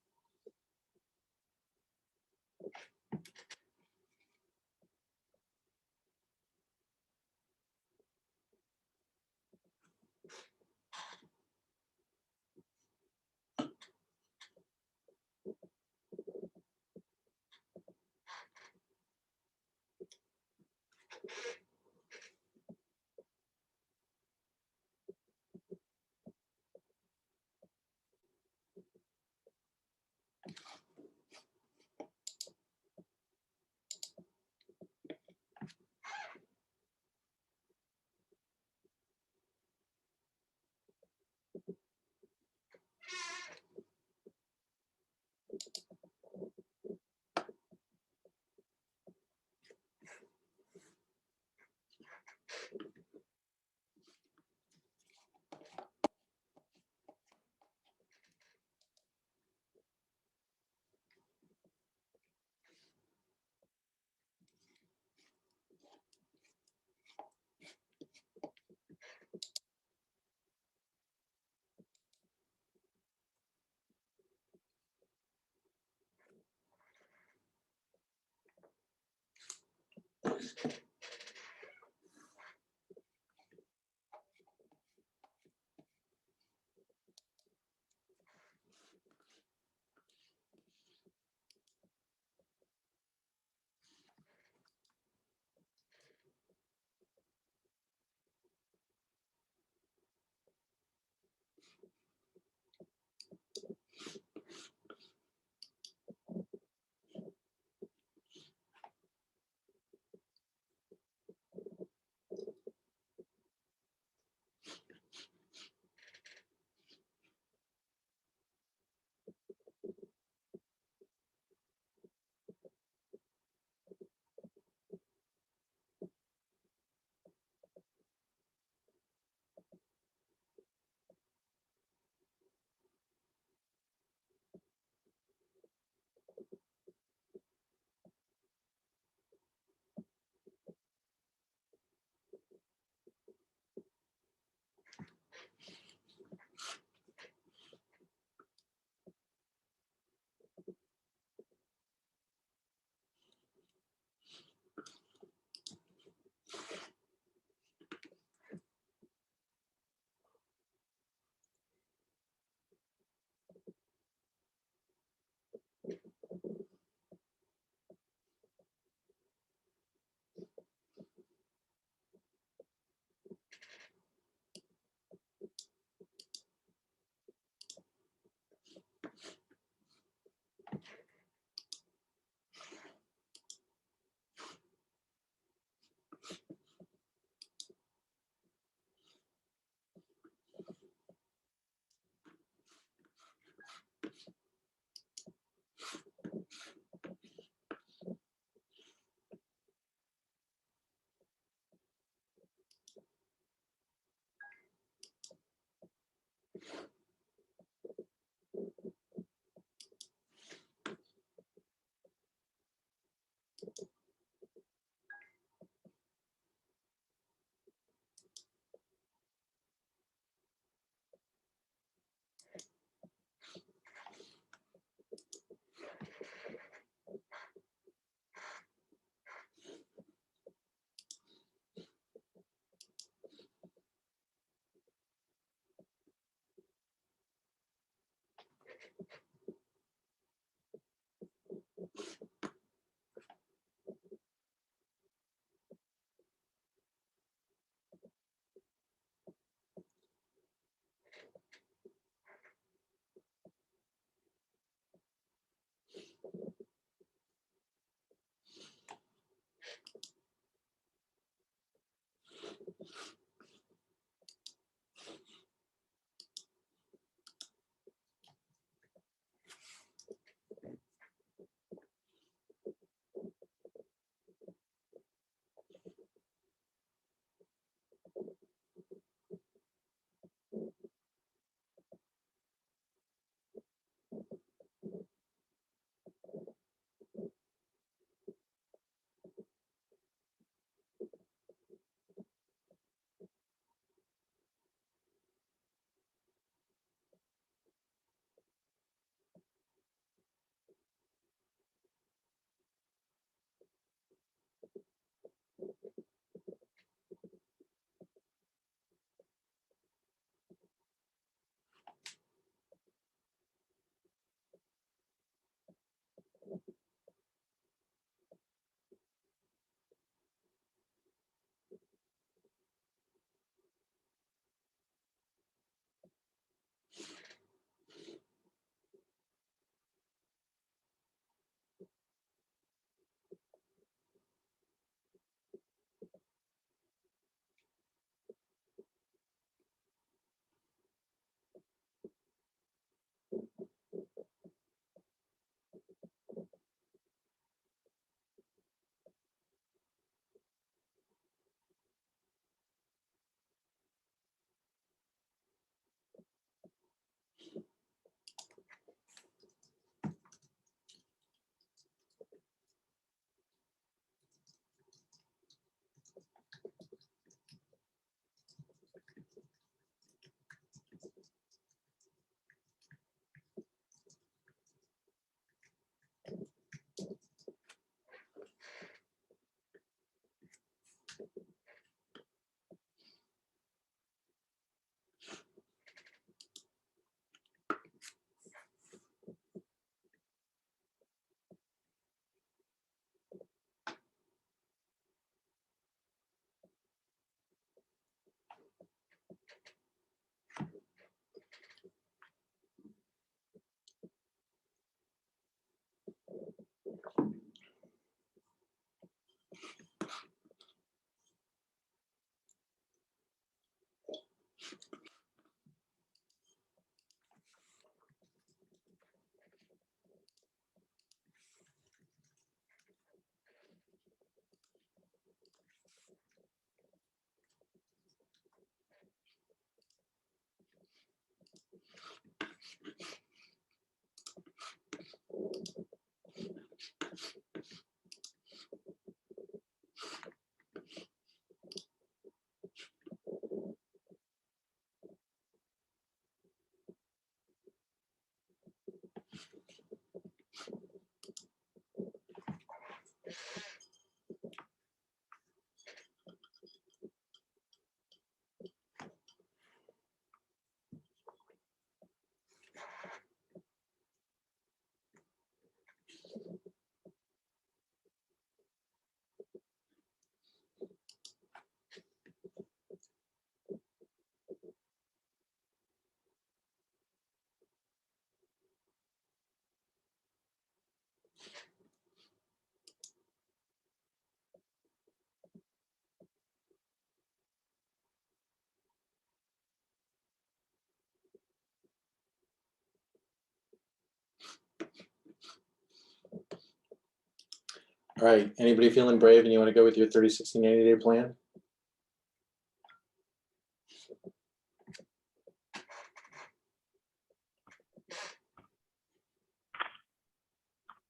All right, anybody feeling brave and you want to go with your 30, 60, 90-day plan?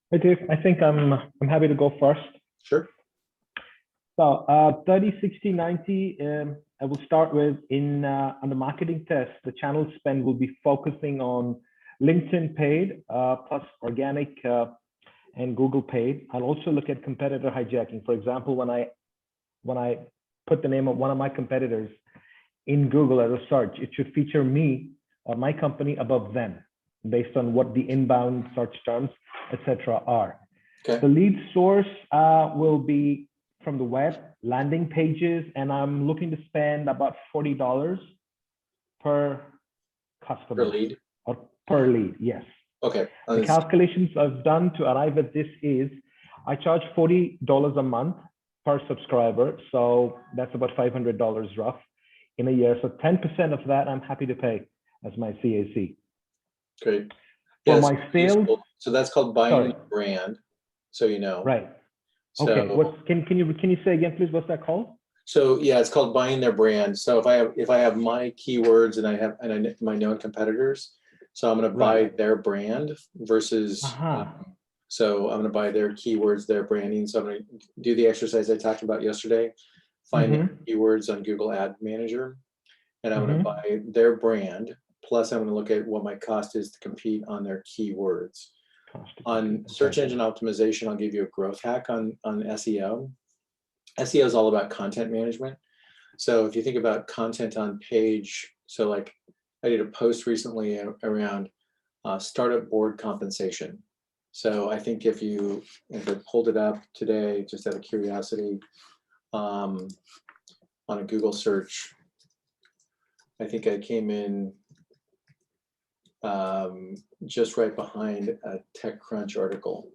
Hey, Dave, I think I'm happy to go first. Sure. So 30, 60, 90, I will start with on the marketing test, the channel spend will be focusing on LinkedIn paid plus organic and Google paid. I'll also look at competitor hijacking. For example, when I put the name of one of my competitors in Google as a search, it should feature me or my company above them based on what the inbound search terms, etc. are. Okay. The lead source will be from the web, landing pages, and I'm looking to spend about $40 per customer. Per lead? Or per lead, yes. Okay. The calculations I've done to arrive at this is, I charge $40 a month per subscriber, so that's about $500 rough in a year. So 10% of that I'm happy to pay as my CAC. Great. For Yes, my sales, so that's called buying the brand, so you know. right. So, Okay. Can you say again, please? What's that called? So yeah, it's called buying their brand. So if I have my keywords and I have my known competitors, so I'm going to buy their brand versus. So I'm going to buy their keywords, their branding. So I'm going to do the exercise I talked about yesterday. Find their keywords on Google Ad Manager, and I'm going to buy their brand. Plus, I'm going to look at what my cost is to compete on their keywords. On search engine optimization, I'll give you a growth hack on SEO. SEO is all about content management. So if you think about content on page, so like I did a post recently around startup board compensation. So I think if I pulled it up today, just out of curiosity, on a Google search, I think I came in just right behind a TechCrunch article.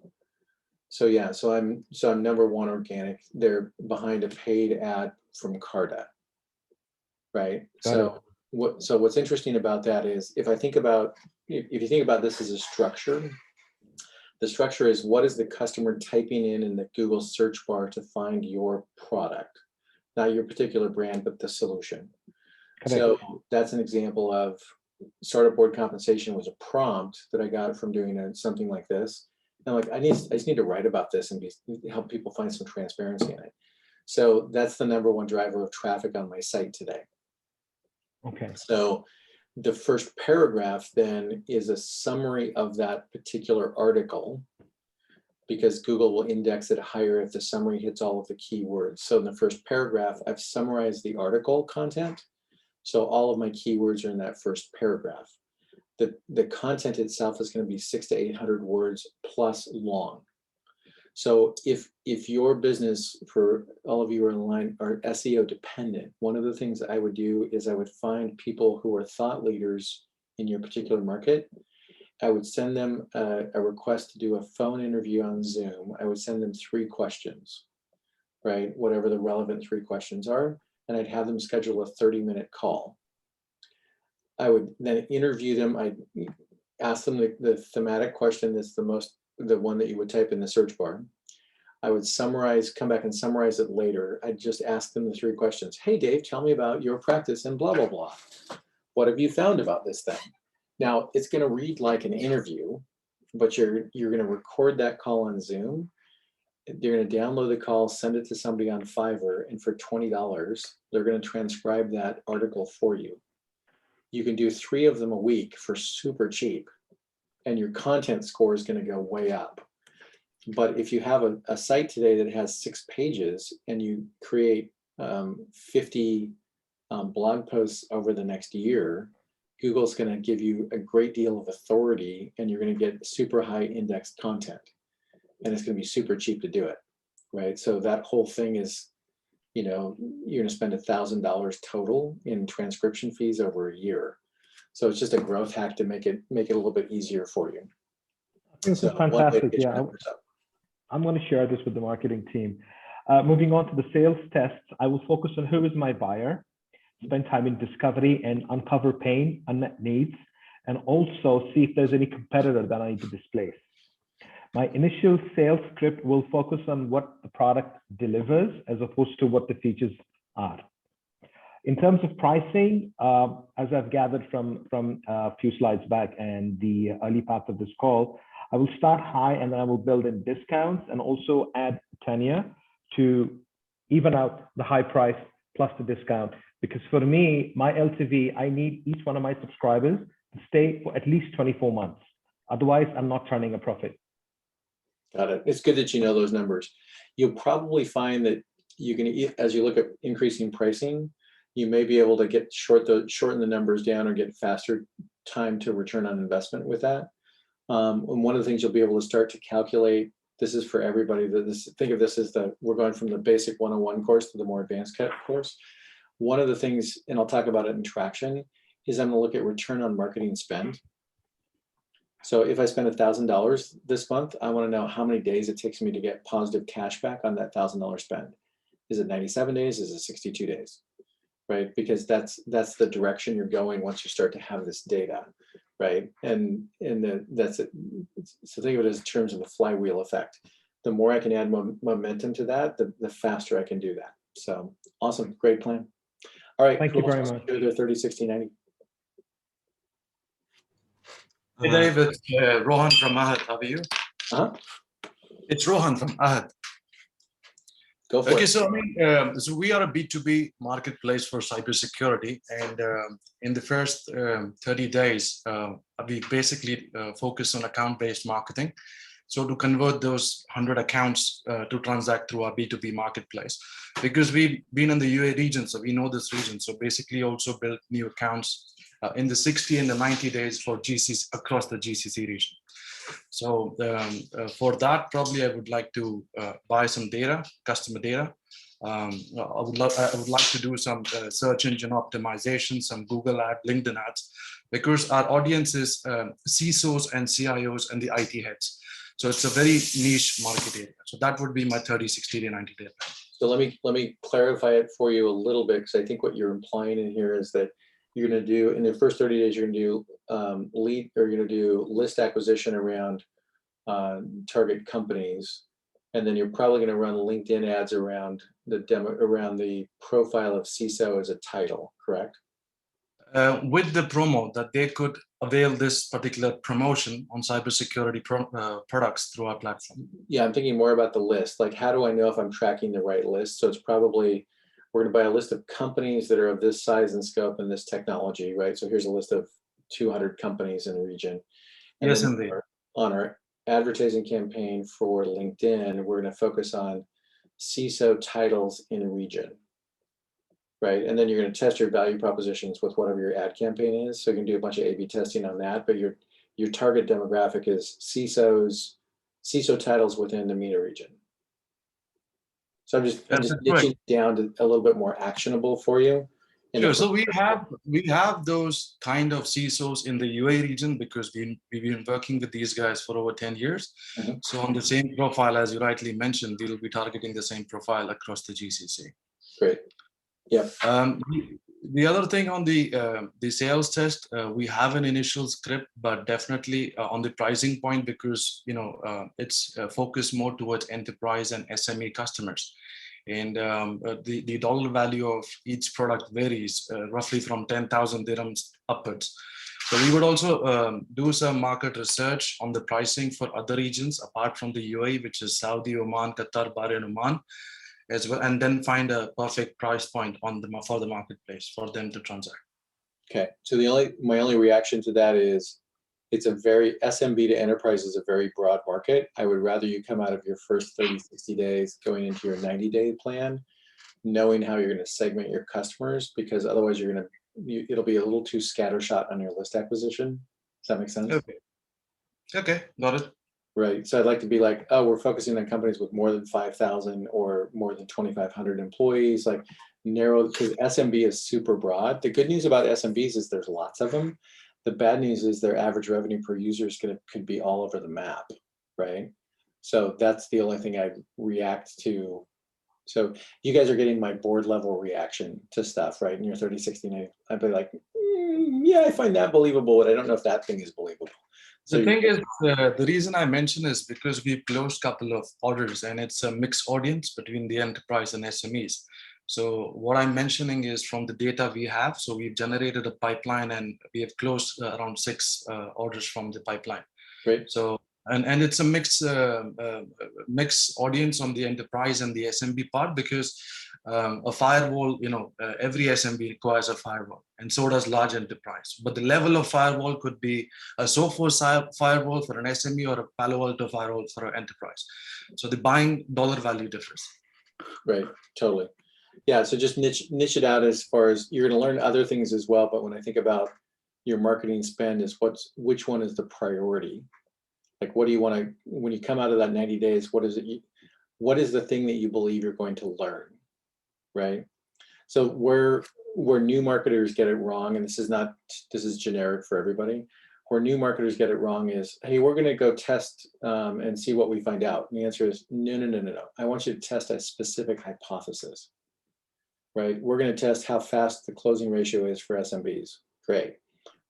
So yeah, so I'm number one organic. They're behind a paid ad from Carta, right? So what's interesting about that is if you think about this as a structure, the structure is what is the customer typing in the Google search bar to find your product, not your particular brand, but the solution. So that's an example of startup board compensation was a prompt that I got from doing something like this. And like, I just need to write about this and help people find some transparency in it. So that's the number one driver of traffic on my site today. Okay. So the first paragraph then is a summary of that particular article because Google will index it higher if the summary hits all of the keywords. So in the first paragraph, I've summarized the article content. So all of my keywords are in that first paragraph. The content itself is going to be 600 to 800 words plus long. So if your business, for all of you who are online, are SEO dependent, one of the things I would do is I would find people who are thought leaders in your particular market. I would send them a request to do a phone interview on Zoom. I would send them 3 questions, right? Whatever the relevant 3 questions are, and I'd have them schedule a 30-minute call. I would then interview them. I'd ask them the thematic question that's the one that you would type in the search bar. I would come back and summarize it later. I'd just ask them the 3 questions. Hey, Dave, tell me about your practice and blah, blah, blah. What have you found about this thing? Now, it's going to read like an interview, but you're going to record that call on Zoom. They're going to download the call, send it to somebody on Fiverr, and for $20, they're going to transcribe that article for you. You can do 3 of them a week for super cheap, and your content score is going to go way up. But if you have a site today that has 6 pages and you create 50 blog posts over the next year, Google's going to give you a great deal of authority, and you're going to get super high indexed content, and it's going to be super cheap to do it, right? So that whole thing is, you know, you're going to spend $1,000 total in transcription fees over a year. So it's just a growth hack to make it a little bit easier for you. I think this is fantastic. Yeah, I'm going to share this with the marketing team. Moving on to the sales tests, I will focus on who is my buyer, spend time in discovery and uncover pain, unmet needs, and also see if there's any competitor that I need to displace. My initial sales script will focus on what the product delivers as opposed to what the features are. In terms of pricing, as I've gathered from a few slides back and the early parts of this call, I will start high and then I will build in discounts and also add tenure to even out the high price plus the discount. Because for me, my LTV, I need each one of my subscribers to stay for at least 24 months. Otherwise, I'm not turning a profit. Got it. It's good that you know those numbers. You'll probably find that you can, as you look at increasing pricing, you may be able to shorten the numbers down or get faster time to return on investment with that. And one of the things you'll be able to start to calculate, this is for everybody, think of this as we're going from the basic 101 course to the more advanced course. One of the things, and I'll talk about it in traction, is I'm going to look at return on marketing spend. So if I spend $1,000 this month, I want to know how many days it takes me to get positive cash back on that $1,000 spend. Is it 97 days? Is it 62 days? Right? Because that's the direction you're going once you start to have this data, right? And that's it. So think of it as in terms of a flywheel effect. The more I can add momentum to that, the faster I can do that. So awesome, great plan. All right, Thank you very much. Do the 30, 60, 90. Hey Dave, it's Rohan from Ahad. How are you? It's Rohan from Ahad. Go for it. So I mean, so we are a B2B marketplace for cybersecurity, and in the first 30 days, we basically focus on account-based marketing. So to convert those 100 accounts to transact through our B2B marketplace, because we've been in the UAE region, so we know this region. So basically also build new accounts in the 60 and the 90 days for GCC across the GCC region. So for that, probably I would like to buy some data, customer data. I would like to do some search engine optimization, some Google ad, LinkedIn ads, because our audience is CISOs and CIOs and the IT heads. So it's a very niche market area. So that would be my 30, 60, 90 day plan. So let me clarify it for you a little bit, because I think what you're implying in here is that you're going to do, in the first 30 days, you're going to do you're going to do list acquisition around target companies, and then you're probably going to run LinkedIn ads around the profile of CISO as a title, correct? With the promo that they could avail this particular promotion on cybersecurity products through our platform. Yeah, I'm thinking more about the list. Like, how do I know if I'm tracking the right list? So it's probably, we're going to buy a list of companies that are of this size and scope and this technology, right? So here's a list of 200 companies in the region. And yes, indeed. On our advertising campaign for LinkedIn, we're going to focus on CISO titles in a region, right? And then you're going to test your value propositions with whatever your ad campaign is. So you can do a bunch of A/B testing on that, but your target demographic is CISO titles within the MENA region. So I'm just niching down to a little bit more actionable for you. Sure. So we have those kind of CISOs in the UAE region because we've been working with these guys for over 10 years. Mm-hmm. So on the same profile, as you rightly mentioned, we'll be targeting the same profile across the GCC. Great. Yeah. The other thing on the sales test, we have an initial script, but definitely on the pricing point, because it's focused more towards enterprise and SME customers. And the dollar value of each product varies roughly from 10,000 dirhams upwards. So we would also do some market research on the pricing for other regions apart from the UAE, which is Saudi, Oman, Qatar, Bahrain, Oman as well, and then find a perfect price point for the marketplace for them to transact. Okay, so my only reaction to that is it's a very SMB to enterprise is a very broad market. I would rather you come out of your first 30, 60 days going into your 90-day plan, knowing how you're going to segment your customers, because otherwise it'll be a little too scattershot on your list acquisition. Does that make sense? Okay, got it. Right. So I'd like to be like, oh, we're focusing on companies with more than 5,000 or more than 2,500 employees, like narrow, because SMB is super broad. The good news about SMBs is there's lots of them. The bad news is their average revenue per user could be all over the map, right? So that's the only thing I react to. So you guys are getting my board level reaction to stuff, right? In your 30, 60, 90, I'd be like, yeah, I find that believable, but I don't know if that thing is believable. So the thing is, the reason I mention is because we closed a couple of orders and it's a mixed audience between the enterprise and SMEs. So what I'm mentioning is from the data we have. So we've generated a pipeline and we have closed around 6 orders from the pipeline. Great. So and it's a mixed audience on the enterprise and the SMB part, because a firewall, every SMB requires a firewall, and so does large enterprise. But the level of firewall could be a Sophos firewall for an SME or a Palo Alto firewall for an enterprise. So the buying dollar value differs. Right, totally. Yeah, so just niche it out as far as you're going to learn other things as well. But when I think about your marketing spend, is which one is the priority? Like, what do you want to, when you come out of that 90 days, what is the thing that you believe you're going to learn, right? So where new marketers get it wrong, and this is generic for everybody, where new marketers get it wrong is, hey, we're going to go test and see what we find out. And the answer is no. I want you to test a specific hypothesis, right? We're going to test how fast the closing ratio is for SMBs. Great.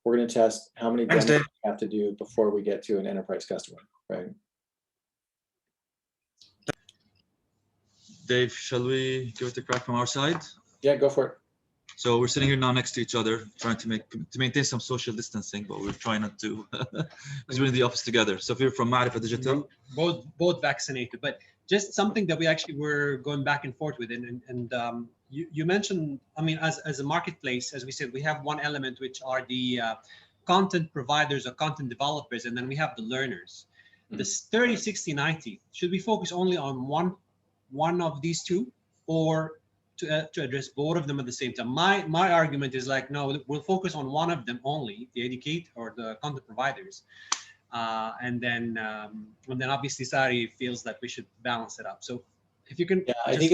We're going to test how many demos we have to do before we get to an enterprise customer, right? Dave, shall we give it a crack from our side? Yeah, go for it. So we're sitting here now next to each other, trying to maintain some social distancing, but we're trying not to because we're in the office together. So if you're from Ma'rifa Digital, both vaccinated, but just something that we actually were going back and forth with, and you mentioned, I mean, as a marketplace, as we said, we have one element which are the content providers or content developers, and then we have the learners. This 30, 60, 90, should we focus only on one of these two, or to address both of them at the same time? My argument is like, no, we'll focus on one of them only, the educate or the content providers, and then obviously Sari feels that we should balance it up. So if you can, yeah, I think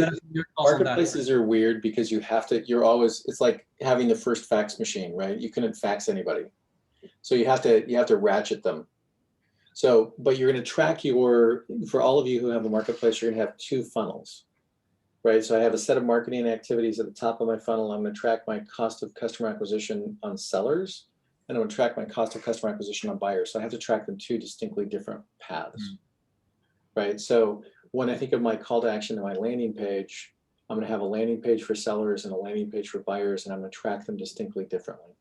marketplaces are weird because it's like having the first fax machine, right? You couldn't fax anybody, so you have to ratchet them. So, but you're going to track for all of you who have a marketplace, you're going to have 2 funnels, right? So I have a set of marketing activities at the top of my funnel. I'm going to track my cost of customer acquisition on sellers, and I'm going to track my cost of customer acquisition on buyers. So I have to track them 2 distinctly different paths, right? So when I think of my call to action to my landing page, I'm going to have a landing page for sellers and a landing page for buyers, and I'm going to track them distinctly differently.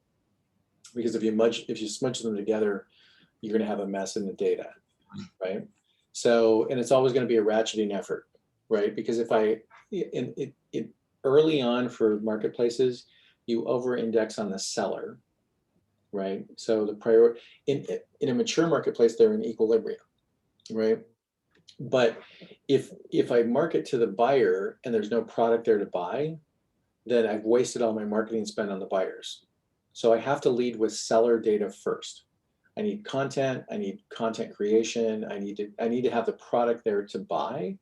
Because if you smudge them together, you're going to have a mess in the data, right? So, and it's always going to be a ratcheting effort, right? Because if early on for marketplaces, you over-index on the seller, right? So the priority in a mature marketplace, they're in equilibrium. right? But if I market to the buyer and there's no product there to buy, then I've wasted all my marketing spend on the buyers. So I have to lead with seller data first. I need content, I need content creation, I need to have the product there to buy,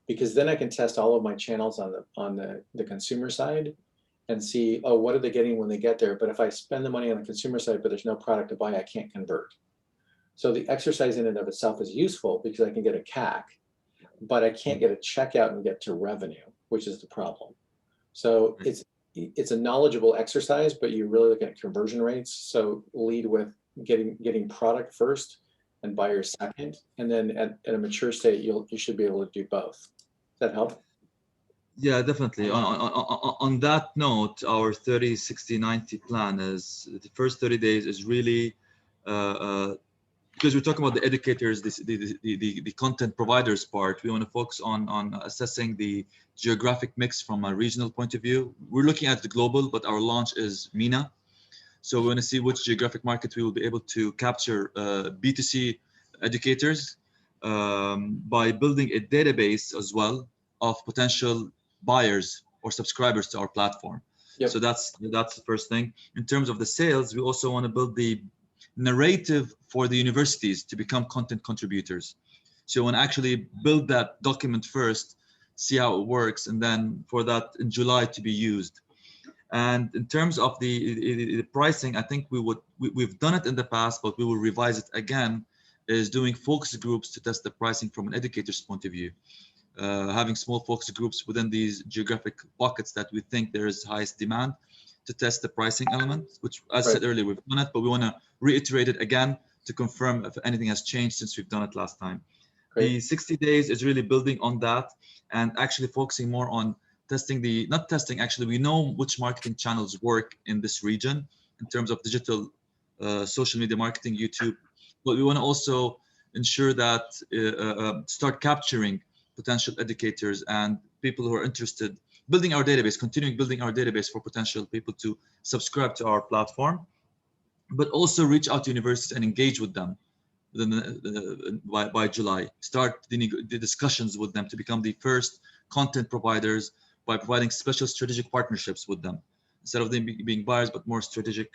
because then I can test all of my channels on the consumer side and see, oh, what are they getting when they get there? But if I spend the money on the consumer side, but there's no product to buy, I can't convert. So the exercise in and of itself is useful because I can get a CAC, but I can't get a checkout and get to revenue, which is the problem. So it's a knowledgeable exercise, but you're really looking at conversion rates. So lead with getting product first and buyers second, and then at a mature state, you should be able to do both. Does that help? Yeah, definitely. On that note, our 30, 60, 90 plan is the first 30 days is really because we're talking about the educators, the content providers part. We want to focus on assessing the geographic mix from a regional point of view. We're looking at the global, but our launch is MENA. So we want to see which geographic market we will be able to capture B2C educators by building a database as well of potential buyers or subscribers to our platform. Yep. So that's the first thing. In terms of the sales, we also want to build the narrative for the universities to become content contributors. So you want to actually build that document first, see how it works, and then for that in July to be used. And in terms of the pricing, I think we've done it in the past, but we will revise it again, is doing focus groups to test the pricing from an educator's point of view. Having small focus groups within these geographic pockets that we think there is highest demand to test the pricing element, which as I said earlier, we've done it, but we want to reiterate it again to confirm if anything has changed since we've done it last time. Great. The 60 days is really building on that and actually focusing more on testing actually, we know which marketing channels work in this region in terms of digital social media marketing, YouTube, but we want to also ensure that start capturing potential educators and people who are interested, building our database, continuing building our database for potential people to subscribe to our platform, but also reach out to universities and engage with them by July. Start the discussions with them to become the first content providers by providing special strategic partnerships with them, instead of them being buyers, but more strategic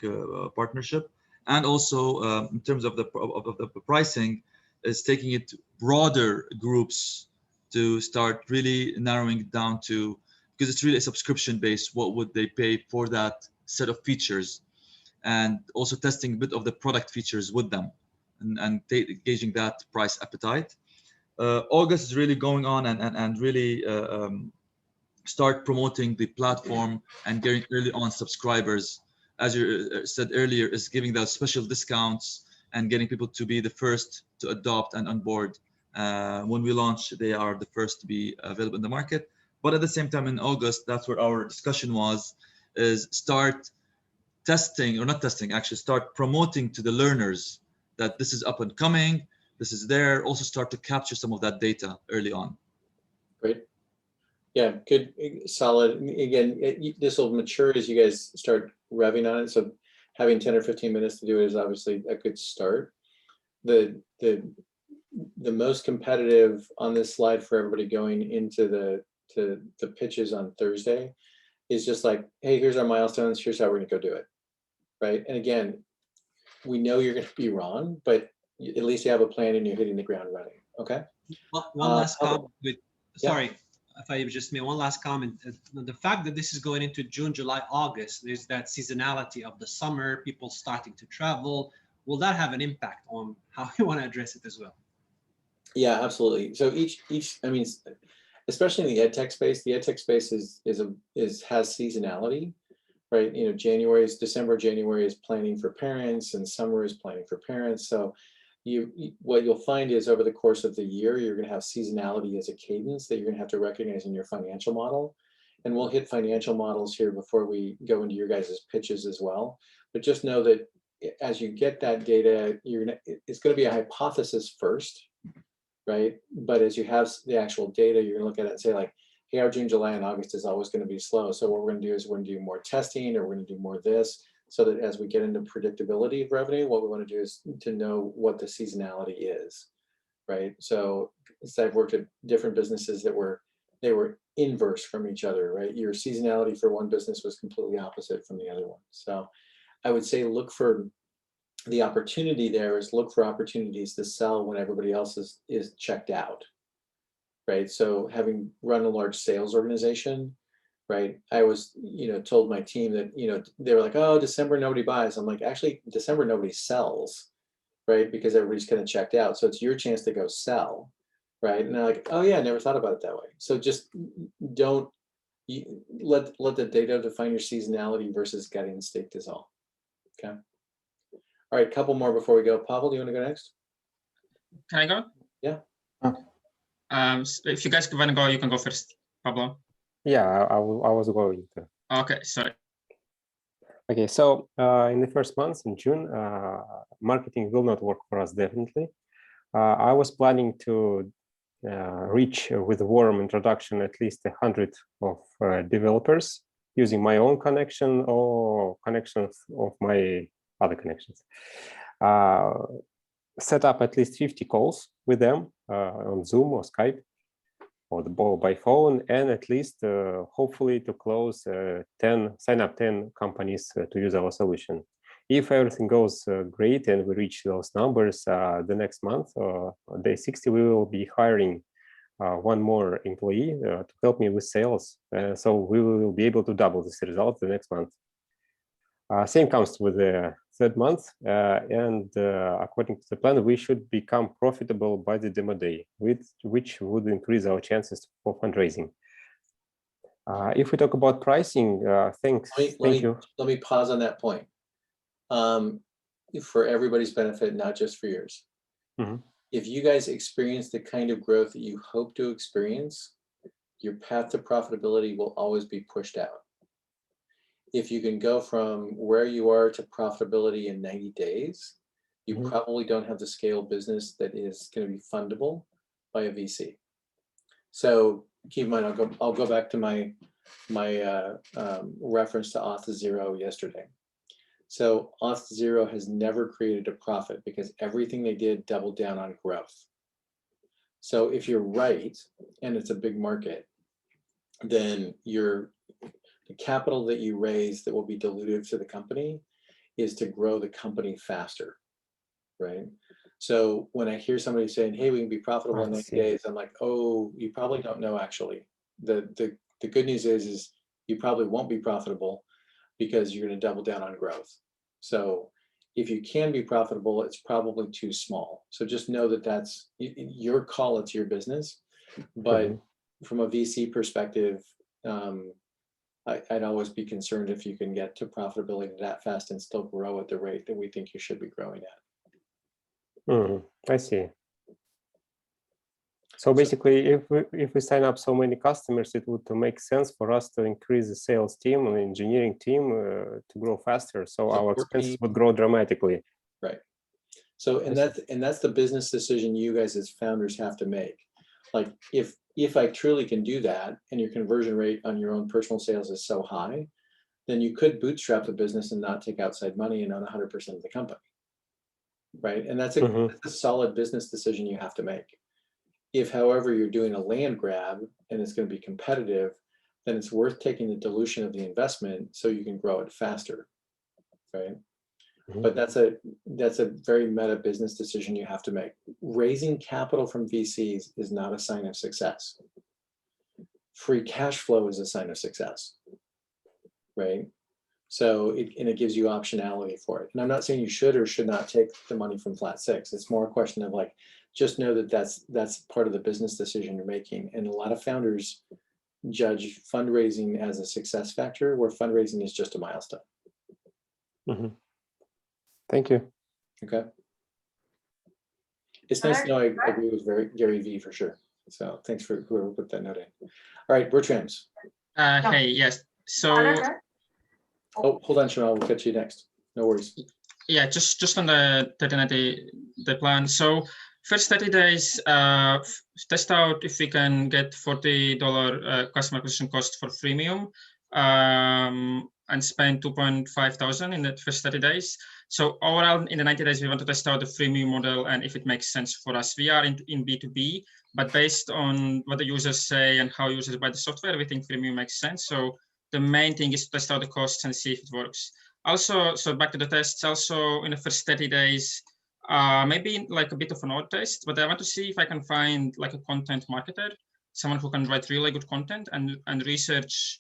partnership. And also in terms of the pricing, is taking it to broader groups to start really narrowing it down to, because it's really a subscription based, what would they pay for that set of features, and also testing a bit of the product features with them and gauging that price appetite. August is really going on and really start promoting the platform and getting early on subscribers. As you said earlier, is giving those special discounts and getting people to be the first to adopt and onboard. When we launch, they are the first to be available in the market. But at the same time in August, that's where our discussion was, is start testing, or not testing, actually start promoting to the learners that this is up and coming, this is there, also start to capture some of that data early on. Great. Yeah, good, solid. Again, this will mature as you guys start revving on it. So having 10 or 15 minutes to do it is obviously a good start. The most competitive on this slide for everybody going into the pitches on Thursday is just like, hey, here's our milestones, here's how we're gonna go do it, right? And again, we know you're gonna be wrong, but at least you have a plan and you're hitting the ground running, okay? One last comment with, sorry, if I just made one last comment. The fact that this is going into June, July, August, there's that seasonality of the summer, people starting to travel. Will that have an impact on how you want to address it as well? Yeah, absolutely. So each, I mean, especially in the ed tech space, the ed tech space has seasonality, right? You know, December, January is planning for parents, and summer is planning for parents. So what you'll find is over the course of the year, you're going to have seasonality as a cadence that you're going to have to recognize in your financial model. And we'll hit financial models here before we go into your guys' pitches as well. But just know that as you get that data, it's going to be a hypothesis first, right? But as you have the actual data, you're going to look at it and say like, hey, our June, July, and August is always going to be slow. So what we're going to do is we're going to do more testing, or we're going to do more of this, so that as we get into predictability of revenue, what we want to do is to know what the seasonality is. right? So I've worked at different businesses that they were inverse from each other, right? Your seasonality for one business was completely opposite from the other one. So I would say look for the opportunity there is look for opportunities to sell when everybody else is checked out, right? So having run a large sales organization, right? I was, told my team that, they were like, oh, December, nobody buys. I'm like, actually, December, nobody sells, right? Because everybody's kind of checked out. So it's your chance to go sell, right? And they're like, oh yeah, I never thought about it that way. So just don't let the data define your seasonality versus getting instinct is all. Okay. All right, a couple more before we go. Pavel, do you want to go next? Can I go? Yeah. If you guys want to go, you can go first, Pablo. Yeah, I was going to. Okay, sorry. Okay, so in the first month in June, marketing will not work for us definitely. I was planning to reach with a warm introduction at least 100 of developers using my own connection or connections of my other connections. Set up at least 50 calls with them on Zoom or Skype or by phone, and at least hopefully to close sign up 10 companies to use our solution. If everything goes great and we reach those numbers the next month, day 60, we will be hiring one more employee to help me with sales. So we will be able to double this result the next month. Same comes with the third month, and according to the plan, we should become profitable by the demo day, which would increase our chances for fundraising. If we talk about pricing, thank you. Let me pause on that point. For everybody's benefit, not just for yours. Mm-hmm. If you guys experience the kind of growth that you hope to experience, your path to profitability will always be pushed out. If you can go from where you are to profitability in 90 days, you Mm-hmm. probably don't have the scale business that is going to be fundable by a VC. So keep in mind, I'll go back to my reference to Auth0 yesterday. So Auth0 has never created a profit because everything they did doubled down on growth. So if you're right, and it's a big market, then the capital that you raise that will be dilutive to the company is to grow the company faster, right? So when I hear somebody saying, hey, we can be profitable in 90 days, I'm like, oh, you probably don't know actually. The good news is you probably won't be profitable because you're going to double down on growth. So if you can be profitable, it's probably too small. So just know that that's your call, it's your business. But from a VC perspective, I'd always be concerned if you can get to profitability that fast and still grow at the rate that we think you should be growing at. I see. So basically, if we sign up so many customers, it would make sense for us to increase the sales team and engineering team to grow faster. So our expenses would grow dramatically. Right. So and that's the business decision you guys as founders have to make. Like if I truly can do that and your conversion rate on your own personal sales is so high, then you could bootstrap the business and not take outside money and own 100% of the company. Right. And that's a solid business decision you have to make. If, however, you're doing a land grab and it's going to be competitive, then it's worth taking the dilution of the investment so you can grow it faster. Right. But that's a very meta business decision you have to make. Raising capital from VCs is not a sign of success. Free cash flow is a sign of success, right? So it gives you optionality for it. And I'm not saying you should or should not take the money from Flat6. It's more a question of like, just know that that's part of the business decision you're making. And a lot of founders judge fundraising as a success factor, where fundraising is just a milestone. Thank you. Okay. It's nice to know I agree with Gary V for sure. So thanks for whoever put that note in. All right, Bertrams. Hey, yes. So. Oh, hold on, Shamal. We'll get to you next. No worries. Yeah, just on the 30-90 the plan. So first 30 days, test out if we can get $40 customer acquisition cost for freemium. and spend 2,500 in the first 30 days. So overall, in the 90 days, we want to test out the freemium model and if it makes sense for us. We are in B2B, but based on what the users say and how users buy the software, we think freemium makes sense. So the main thing is to test out the costs and see if it works. Also, so back to the tests, also in the first 30 days, maybe like a bit of an odd test, but I want to see if I can find like a content marketer, someone who can write really good content and research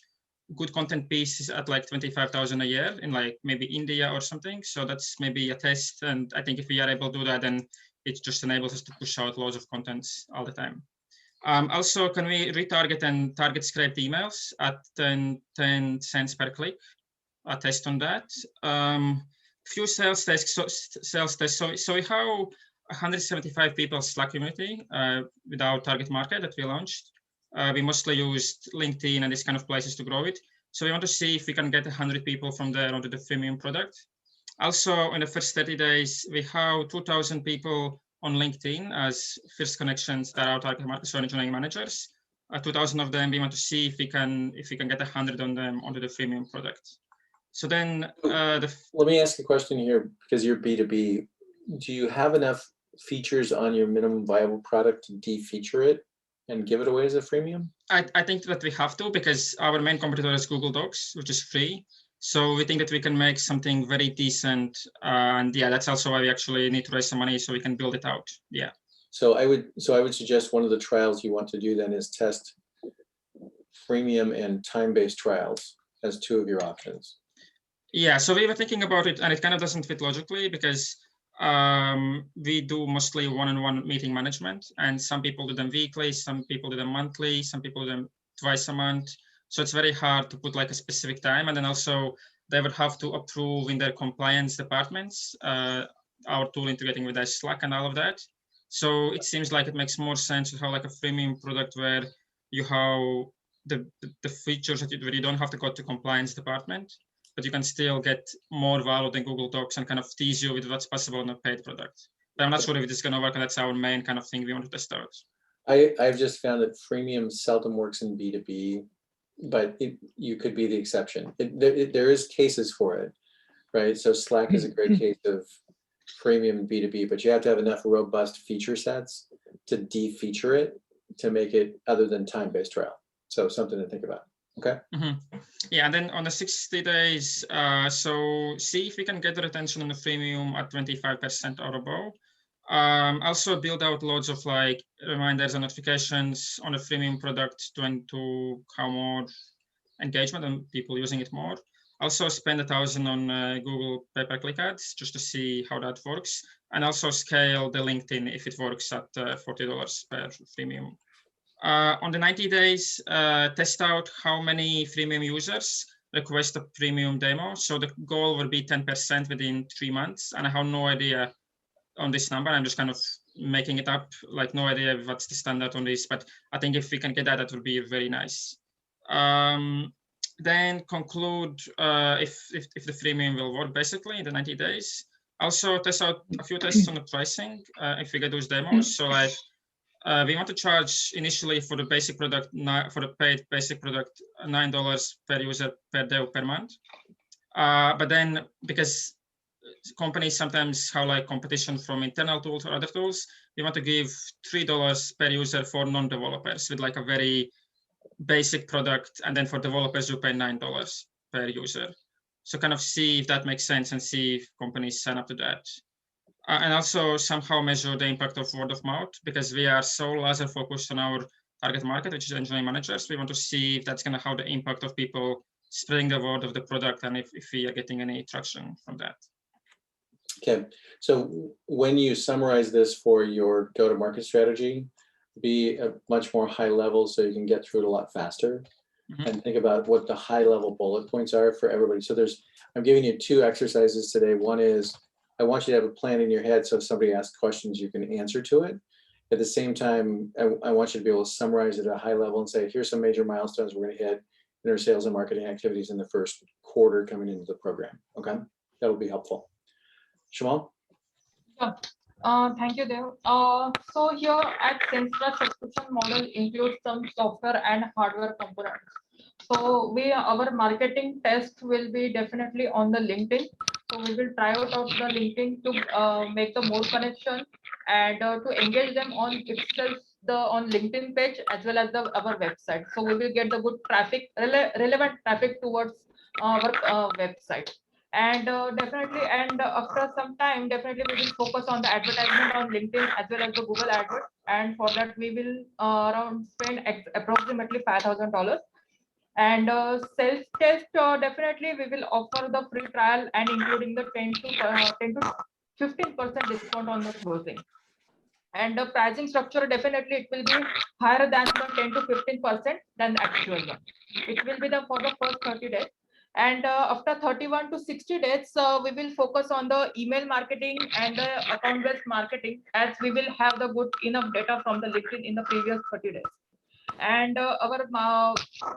good content pieces at like 25,000 a year in like maybe India or something. So that's maybe a test. And I think if we are able to do that, then it just enables us to push out loads of contents all the time. Also, can we retarget and target scraped emails at 10 cents per click? A test on that. Few sales tests. So we have 175 people Slack community with our target market that we launched. We mostly used LinkedIn and these kind of places to grow it. So we want to see if we can get 100 people from there onto the freemium product. Also, in the first 30 days, we have 2,000 people on LinkedIn as first connections that are our target market, so engineering managers. 2,000 of them, we want to see if we can get 100 on them onto the freemium product. So then, let me ask a question here, because you're B2B. Do you have enough features on your minimum viable product to de-feature it and give it away as a freemium? I think that we have to, because our main competitor is Google Docs, which is free. So we think that we can make something very decent. And yeah, that's also why we actually need to raise some money so we can build it out. Yeah. So I would suggest one of the trials you want to do then is test freemium and time-based trials as two of your options. Yeah, so we were thinking about it, and it kind of doesn't fit logically because we do mostly one-on-one meeting management, and some people do them weekly, some people do them monthly, some people do them twice a month. So it's very hard to put like a specific time, and then also they would have to approve in their compliance departments our tool integrating with their Slack and all of that. So it seems like it makes more sense to have like a freemium product where you have the features where you don't have to go to compliance department, but you can still get more value than Google Docs and kind of tease you with what's possible in a paid product. But I'm not sure if it's going to work, and that's our main kind of thing we want to test out. I've just found that freemium seldom works in B2B, but you could be the exception. There is cases for it, right? So Slack is a great case of freemium B2B, but you have to have enough robust feature sets to de-feature it to make it other than time-based trial. So something to think about. Okay. Mm-hmm. Yeah, and then on the 60 days, so see if we can get the retention on the freemium at 25% or above. Also build out loads of like reminders and notifications on the freemium product to have more engagement and people using it more. Also spend 1,000 on Google pay-per-click ads just to see how that works, and also scale the LinkedIn if it works at $40 per freemium. On the 90 days, test out how many freemium users request a premium demo. So the goal would be 10% within 3 months, and I have no idea on this number. I'm just kind of making it up, like no idea what's the standard on this, but I think if we can get that, that would be very nice. Then conclude if the freemium will work basically in the 90 days. Also test out a few tests on the pricing if we get those demos. So like we want to charge initially for the basic product, for the paid basic product, $9 per user per day per month. But then because companies sometimes have like competition from internal tools or other tools, we want to give $3 per user for non-developers with like a very basic product, and then for developers you pay $9 per user. So kind of see if that makes sense and see if companies sign up to that. And also somehow measure the impact of word of mouth, because we are so laser focused on our target market, which is engineering managers. We want to see if that's going to have the impact of people spreading the word of the product, and if we are getting any traction from that. Okay, so when you summarize this for your go-to-market strategy, be a much more high level so you can get through it a lot faster. Mm-hmm. And think about what the high level bullet points are for everybody. So I'm giving you 2 exercises today. One is, I want you to have a plan in your head so if somebody asks questions, you can answer to it. At the same time, I want you to be able to summarize it at a high level and say, here's some major milestones we're going to hit in our sales and marketing activities in the first quarter coming into the program. Okay, that'll be helpful. Shamal? Yeah. Thank you, Dev. So here at Senstra, subscription model includes some software and hardware components. So our marketing test will be definitely on the LinkedIn. So we will try out of the LinkedIn to make the more connection and to engage them on itself on LinkedIn page as well as our website. So we will get the good traffic, relevant traffic towards our website. And definitely, and after some time, definitely we will focus on the advertisement on LinkedIn as well as the Google AdWords. And for that, we will around spend approximately $5,000. And self test, definitely we will offer the free trial and including the 10 to 15% discount on the closing. And the pricing structure, definitely it will be higher than the 10 to 15% than the actual one. It will be for the first 30 days. And after 31 to 60 days, we will focus on the email marketing and the account-based marketing, as we will have the good enough data from the LinkedIn in the previous 30 days. And our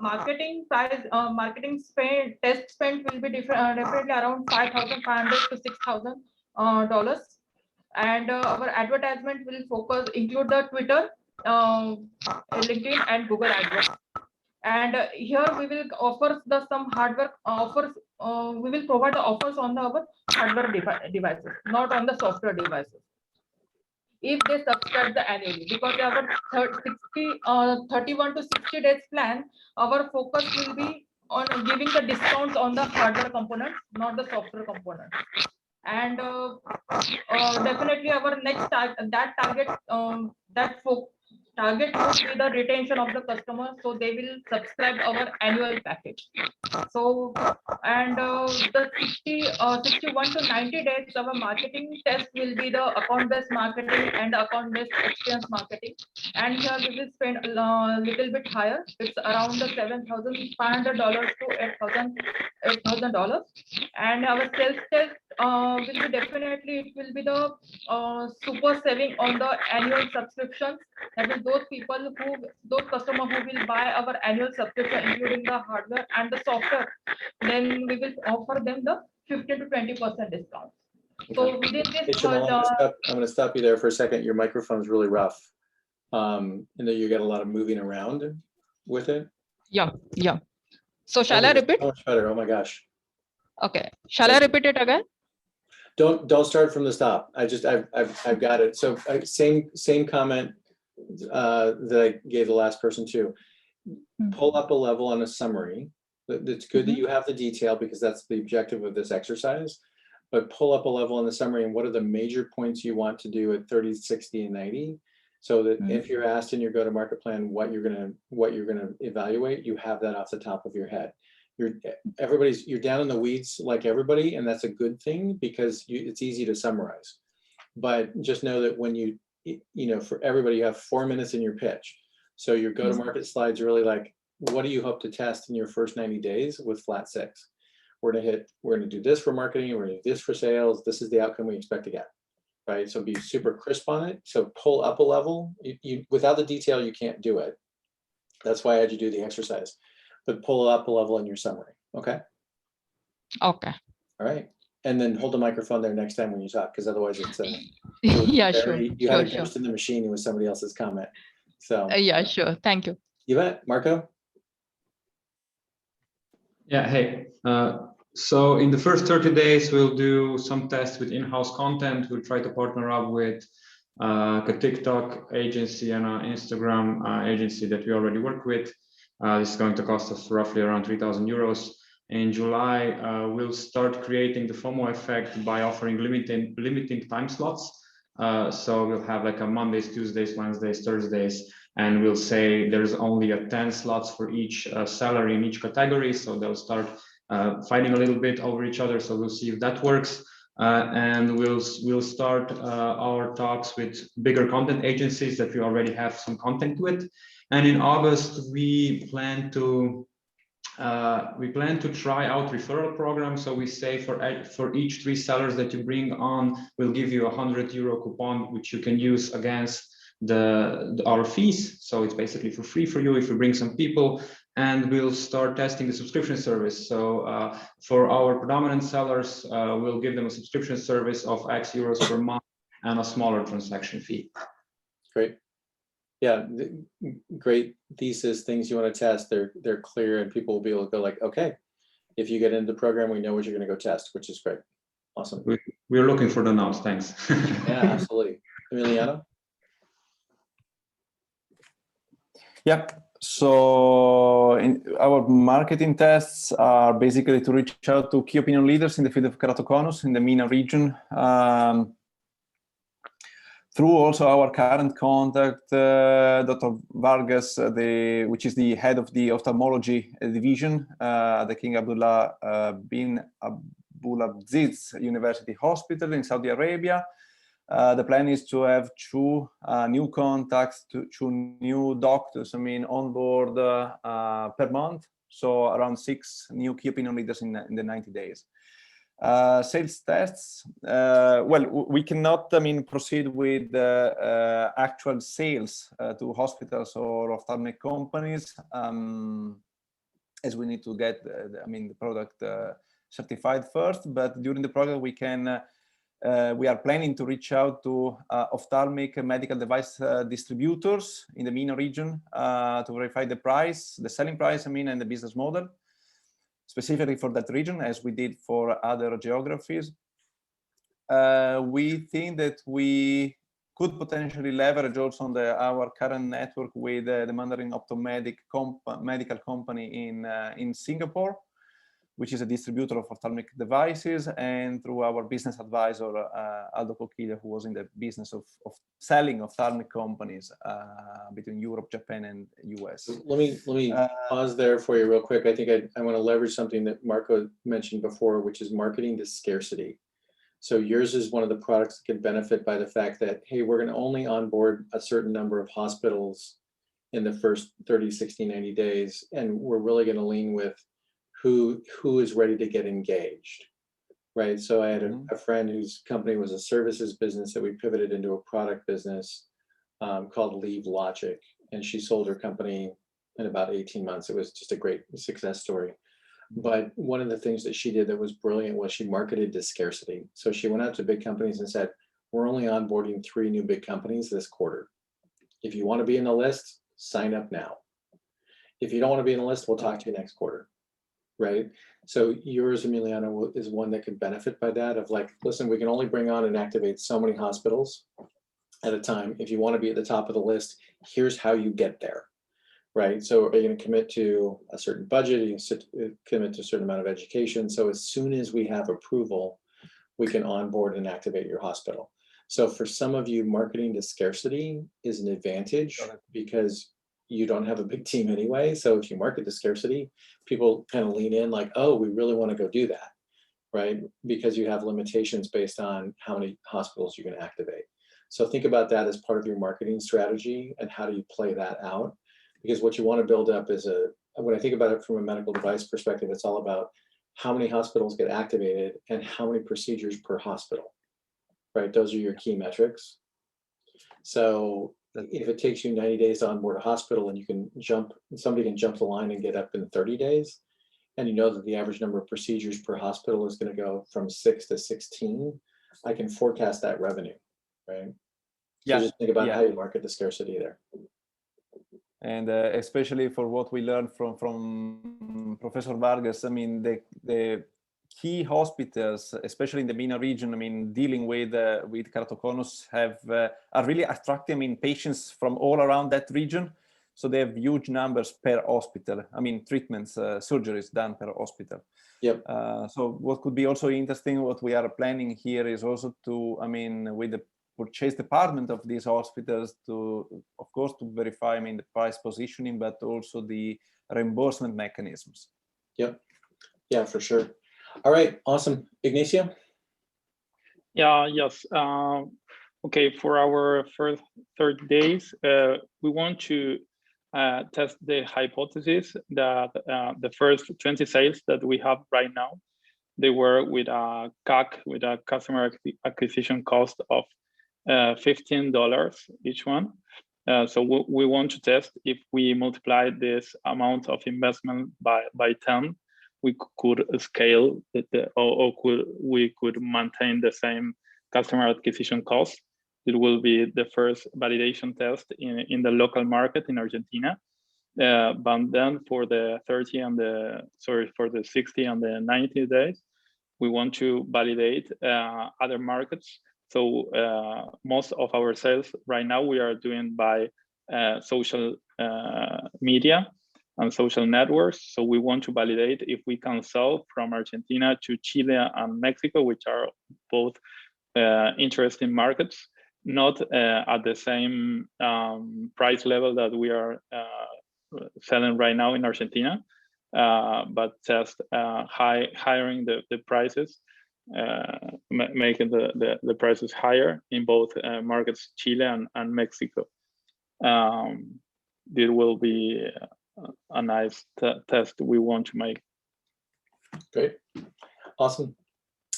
marketing price, marketing spend, test spend will be definitely around $5,500 to $6,000. And our advertisement will include the Twitter, LinkedIn, and Google AdWords. And here we will offer some hardware offers. We will provide the offers on our hardware devices, not on the software devices, if they subscribe the annually, because our 31 to 60 days plan, our focus will be on giving the discounts on the hardware components, not the software components. And definitely our next target would be the retention of the customer, so they will subscribe our annual package. So, and the 61 to 90 days, our marketing test will be the account-based marketing and account-based experience marketing. And here we will spend a little bit higher. It's around the $7,500 to $8,000. And our sales test will be definitely, it will be the super saving on the annual subscriptions. That is those customers who will buy our annual subscription, including the hardware and the software, then we will offer them the 15 to 20% discount. So within this, Hey, Shamal, I'm going to stop you there for a second. Your microphone's really rough. And then you get a lot of moving around with it. Yeah. So shall I repeat? So much better. Oh my gosh. Okay. Shall I repeat it again? Don't start from the stop. I've got it. So same comment that I gave the last person too. Pull up a level on a summary. It's good that you have the detail, because that's the objective of this exercise. But pull up a level on the summary, and what are the major points you want to do at 30, 60, and 90, so that if you're asked in your go-to-market plan what you're gonna evaluate, you have that off the top of your head. You're down in the weeds like everybody, and that's a good thing, because it's easy to summarize. But just know that when you for everybody, you have 4 minutes in your pitch. So your go-to-market slides are really like, what do you hope to test in your first 90 days with Flat6? We're gonna do this for marketing, we're gonna do this for sales, this is the outcome we expect to get, right? So be super crisp on it. So pull up a level. Without the detail, you can't do it. That's why I had you do the exercise. But pull up a level in your summary, okay? Okay. All right. And then hold the microphone there next time when you talk, because otherwise it's yeah, sure. You had a ghost in the machine with somebody else's comment. So yeah, sure. Thank you. You bet, Marco. Yeah, hey. So in the first 30 days, we'll do some tests with in-house content. We'll try to partner up with a TikTok agency and an Instagram agency that we already work with. This is going to cost us roughly around 3,000 euros. In July, we'll start creating the FOMO effect by offering limiting time slots. So we'll have like a Mondays, Tuesdays, Wednesdays, Thursdays, and we'll say there's only 10 slots for each seller in each category. So they'll start fighting a little bit over each other. So we'll see if that works. And we'll start our talks with bigger content agencies that we already have some content with. And in August, we plan to try out referral programs. So we say for each 3 sellers that you bring on, we'll give you a €100 coupon, which you can use against our fees. So it's basically for free for you if you bring some people. And we'll start testing the subscription service. So for our predominant sellers, we'll give them a subscription service of X euros per month and a smaller transaction fee. Great. Yeah, great thesis, things you want to test, they're clear, and people will be able to go like, okay, if you get into the program, we know what you're going to go test, which is great. Awesome. We're looking for the notes. Thanks. Yeah, absolutely. Emiliano? Yep. So our marketing tests are basically to reach out to key opinion leaders in the field of keratoconus in the MENA region. Through also our current contact, Dr. Vargas, which is the head of the ophthalmology division, the King Abdullah bin Abdulaziz University Hospital in Saudi Arabia. The plan is to have two new contacts, two new doctors, on board per month. So around 6 new key opinion leaders in the 90 days. Sales tests, well, we cannot, proceed with actual sales to hospitals or ophthalmic companies, as we need to get, the product certified first. But during the program, we are planning to reach out to ophthalmic medical device distributors in the MENA region to verify the price, the selling price, and the business model, specifically for that region, as we did for other geographies. We think that we could potentially leverage also on our current network with the Mandarin Optomedic medical company in Singapore, which is a distributor of ophthalmic devices, and through our business advisor, Aldo Coquilla, who was in the business of selling ophthalmic companies between Europe, Japan, and US. Let me pause there for you real quick. I think I want to leverage something that Marco mentioned before, which is marketing to scarcity. So yours is one of the products that can benefit by the fact that, hey, we're going to only onboard a certain number of hospitals in the first 30, 60, 90 days, and we're really going to lean with who is ready to get engaged, right? So I had a friend whose company was a services business that we pivoted into a product business called Leave Logic, and she sold her company in about 18 months. It was just a great success story. But one of the things that she did that was brilliant was she marketed to scarcity. So she went out to big companies and said, we're only onboarding 3 new big companies this quarter. If you want to be in the list, sign up now. If you don't want to be in the list, we'll talk to you next quarter. Right? So yours, Emiliano, is one that could benefit by that of like, listen, we can only bring on and activate so many hospitals at a time. If you want to be at the top of the list, here's how you get there, right? So are you going to commit to a certain budget? Are you going to commit to a certain amount of education? So as soon as we have approval, we can onboard and activate your hospital. So for some of you, marketing to scarcity is an advantage because you don't have a big team anyway. So if you market to scarcity, people kind of lean in like, oh, we really want to go do that, right? Because you have limitations based on how many hospitals you're going to activate. So think about that as part of your marketing strategy and how do you play that out? Because what you want to build up is when I think about it from a medical device perspective, it's all about how many hospitals get activated and how many procedures per hospital, right? Those are your key metrics. So if it takes you 90 days to onboard a hospital and you can somebody can jump the line and get up in 30 days, and you know that the average number of procedures per hospital is going to go from 6 to 16, I can forecast that revenue, right? So just think about how you market the scarcity there. And especially for what we learned from Professor Vargas, the key hospitals, especially in the MENA region, dealing with keratoconus are really attracting, patients from all around that region. So they have huge numbers per hospital. Treatments, surgeries done per hospital. Yep. So what could be also interesting, what we are planning here is also to, with the purchase department of these hospitals to, of course, to verify, the price positioning, but also the reimbursement mechanisms. Yep. Yeah, for sure. All right, awesome. Ignacio? Yes. Okay, for our first 30 days, we want to test the hypothesis that the first 20 sales that we have right now, they were with a CAC, with a customer acquisition cost of $15 each one. So we want to test if we multiply this amount of investment by 10, we could scale we could maintain the same customer acquisition cost. it will be the first validation test in the local market in Argentina. But then for the 30 and for the 60 and the 90 days, we want to validate other markets. So most of our sales right now we are doing by social media and social networks. So we want to validate if we can sell from Argentina to Chile and Mexico, which are both interesting markets, not at the same price level that we are selling right now in Argentina, but just hiring the prices, making the prices higher in both markets, Chile and Mexico. It will be a nice test we want to make. Great, awesome.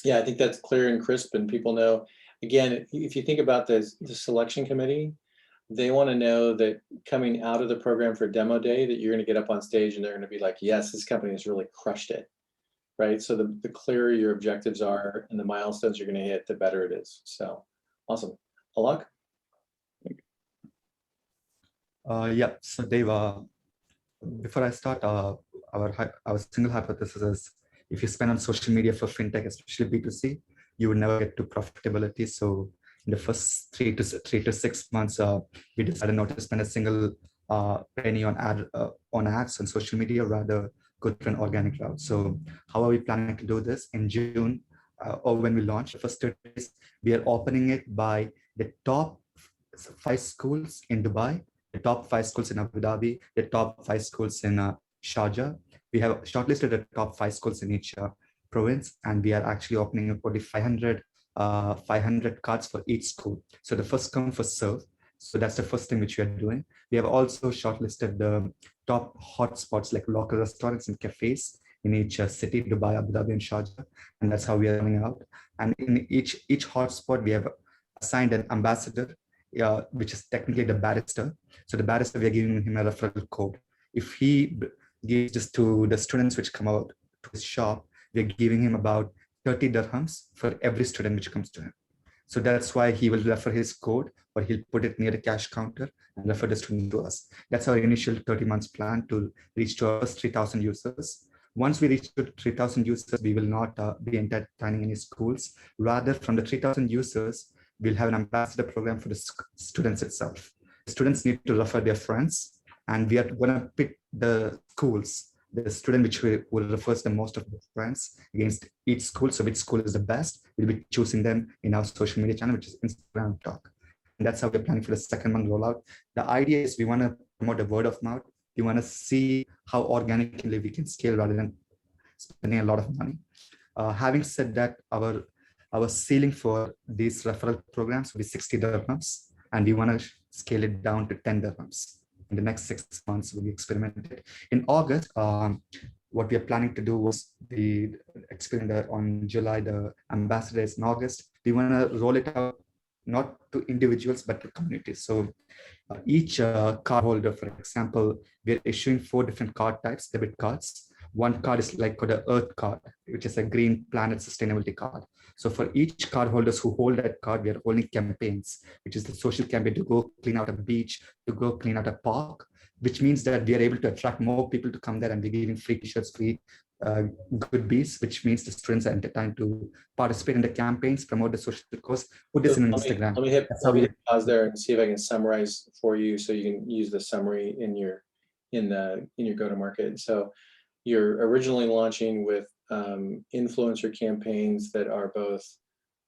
Yeah, I think that's clear and crisp, and people know. Again, if you think about the selection committee, they want to know that coming out of the program for demo day, that you're going to get up on stage and they're going to be like, yes, this company has really crushed it, right? So the clearer your objectives are and the milestones you're going to hit, the better it is. So awesome. Alok? Yeah, so Dave, before I start, our single hypothesis is if you spend on social media for fintech, especially B2C, you would never get to profitability. So in the first 3 to 6 months, we decided not to spend a single penny on ads on social media, rather go through an organic route. So how are we planning to do this? In June, or when we launch the first 30 days, we are opening it by the top 5 schools in Dubai, the top 5 schools in Abu Dhabi, the top 5 schools in Sharjah. We have shortlisted the top 5 schools in each province, and we are actually opening up only 500 cards for each school. So the first come, first serve. So that's the first thing which we are doing. We have also shortlisted the top hotspots like local restaurants and cafes in each city, Dubai, Abu Dhabi, and Sharjah. And that's how we are running out. And in each hotspot, we have assigned an ambassador, which is technically the barrister. So the barrister, we are giving him a referral code. If he gives this to the students which come out to his shop, we're giving him about 30 dirhams for every student which comes to him. So that's why he will refer his code, or he'll put it near the cash counter and refer the student to us. That's our initial 30 months plan to reach to our first 3,000 users. Once we reach to 3,000 users, we will not be entertaining any schools. Rather, from the 3,000 users, we'll have an ambassador program for the students itself. The students need to refer their friends, and we are going to pick the schools, the student which will refers the most of the friends against each school. So which school is the best, we'll be choosing them in our social media channel, which is Instagram Talk. And that's how we're planning for the second month rollout. The idea is we want to promote the word of mouth. We want to see how organically we can scale rather than spending a lot of money. Having said that, our ceiling for these referral programs will be 60 dirhams, and we want to scale it down to 10 dirhams. In the next 6 months, we'll be experimented. In August, what we are planning to do was the experiment on July, the ambassadors in August. We want to roll it out not to individuals, but to communities. So each card holder, for example, we're issuing 4 different card types, debit cards. One card is like called the Earth card, which is a green planet sustainability card. So for each card holders who hold that card, we are holding campaigns, which is the social campaign to go clean out a beach, to go clean out a park, which means that we are able to attract more people to come there, and we're giving free t-shirts, free goodies, which means the students are entertained to participate in the campaigns, promote the social cause, put this in Instagram. Let me hit pause there and see if I can summarize for you, so you can use the summary in your go-to-market. So you're originally launching with influencer campaigns that are both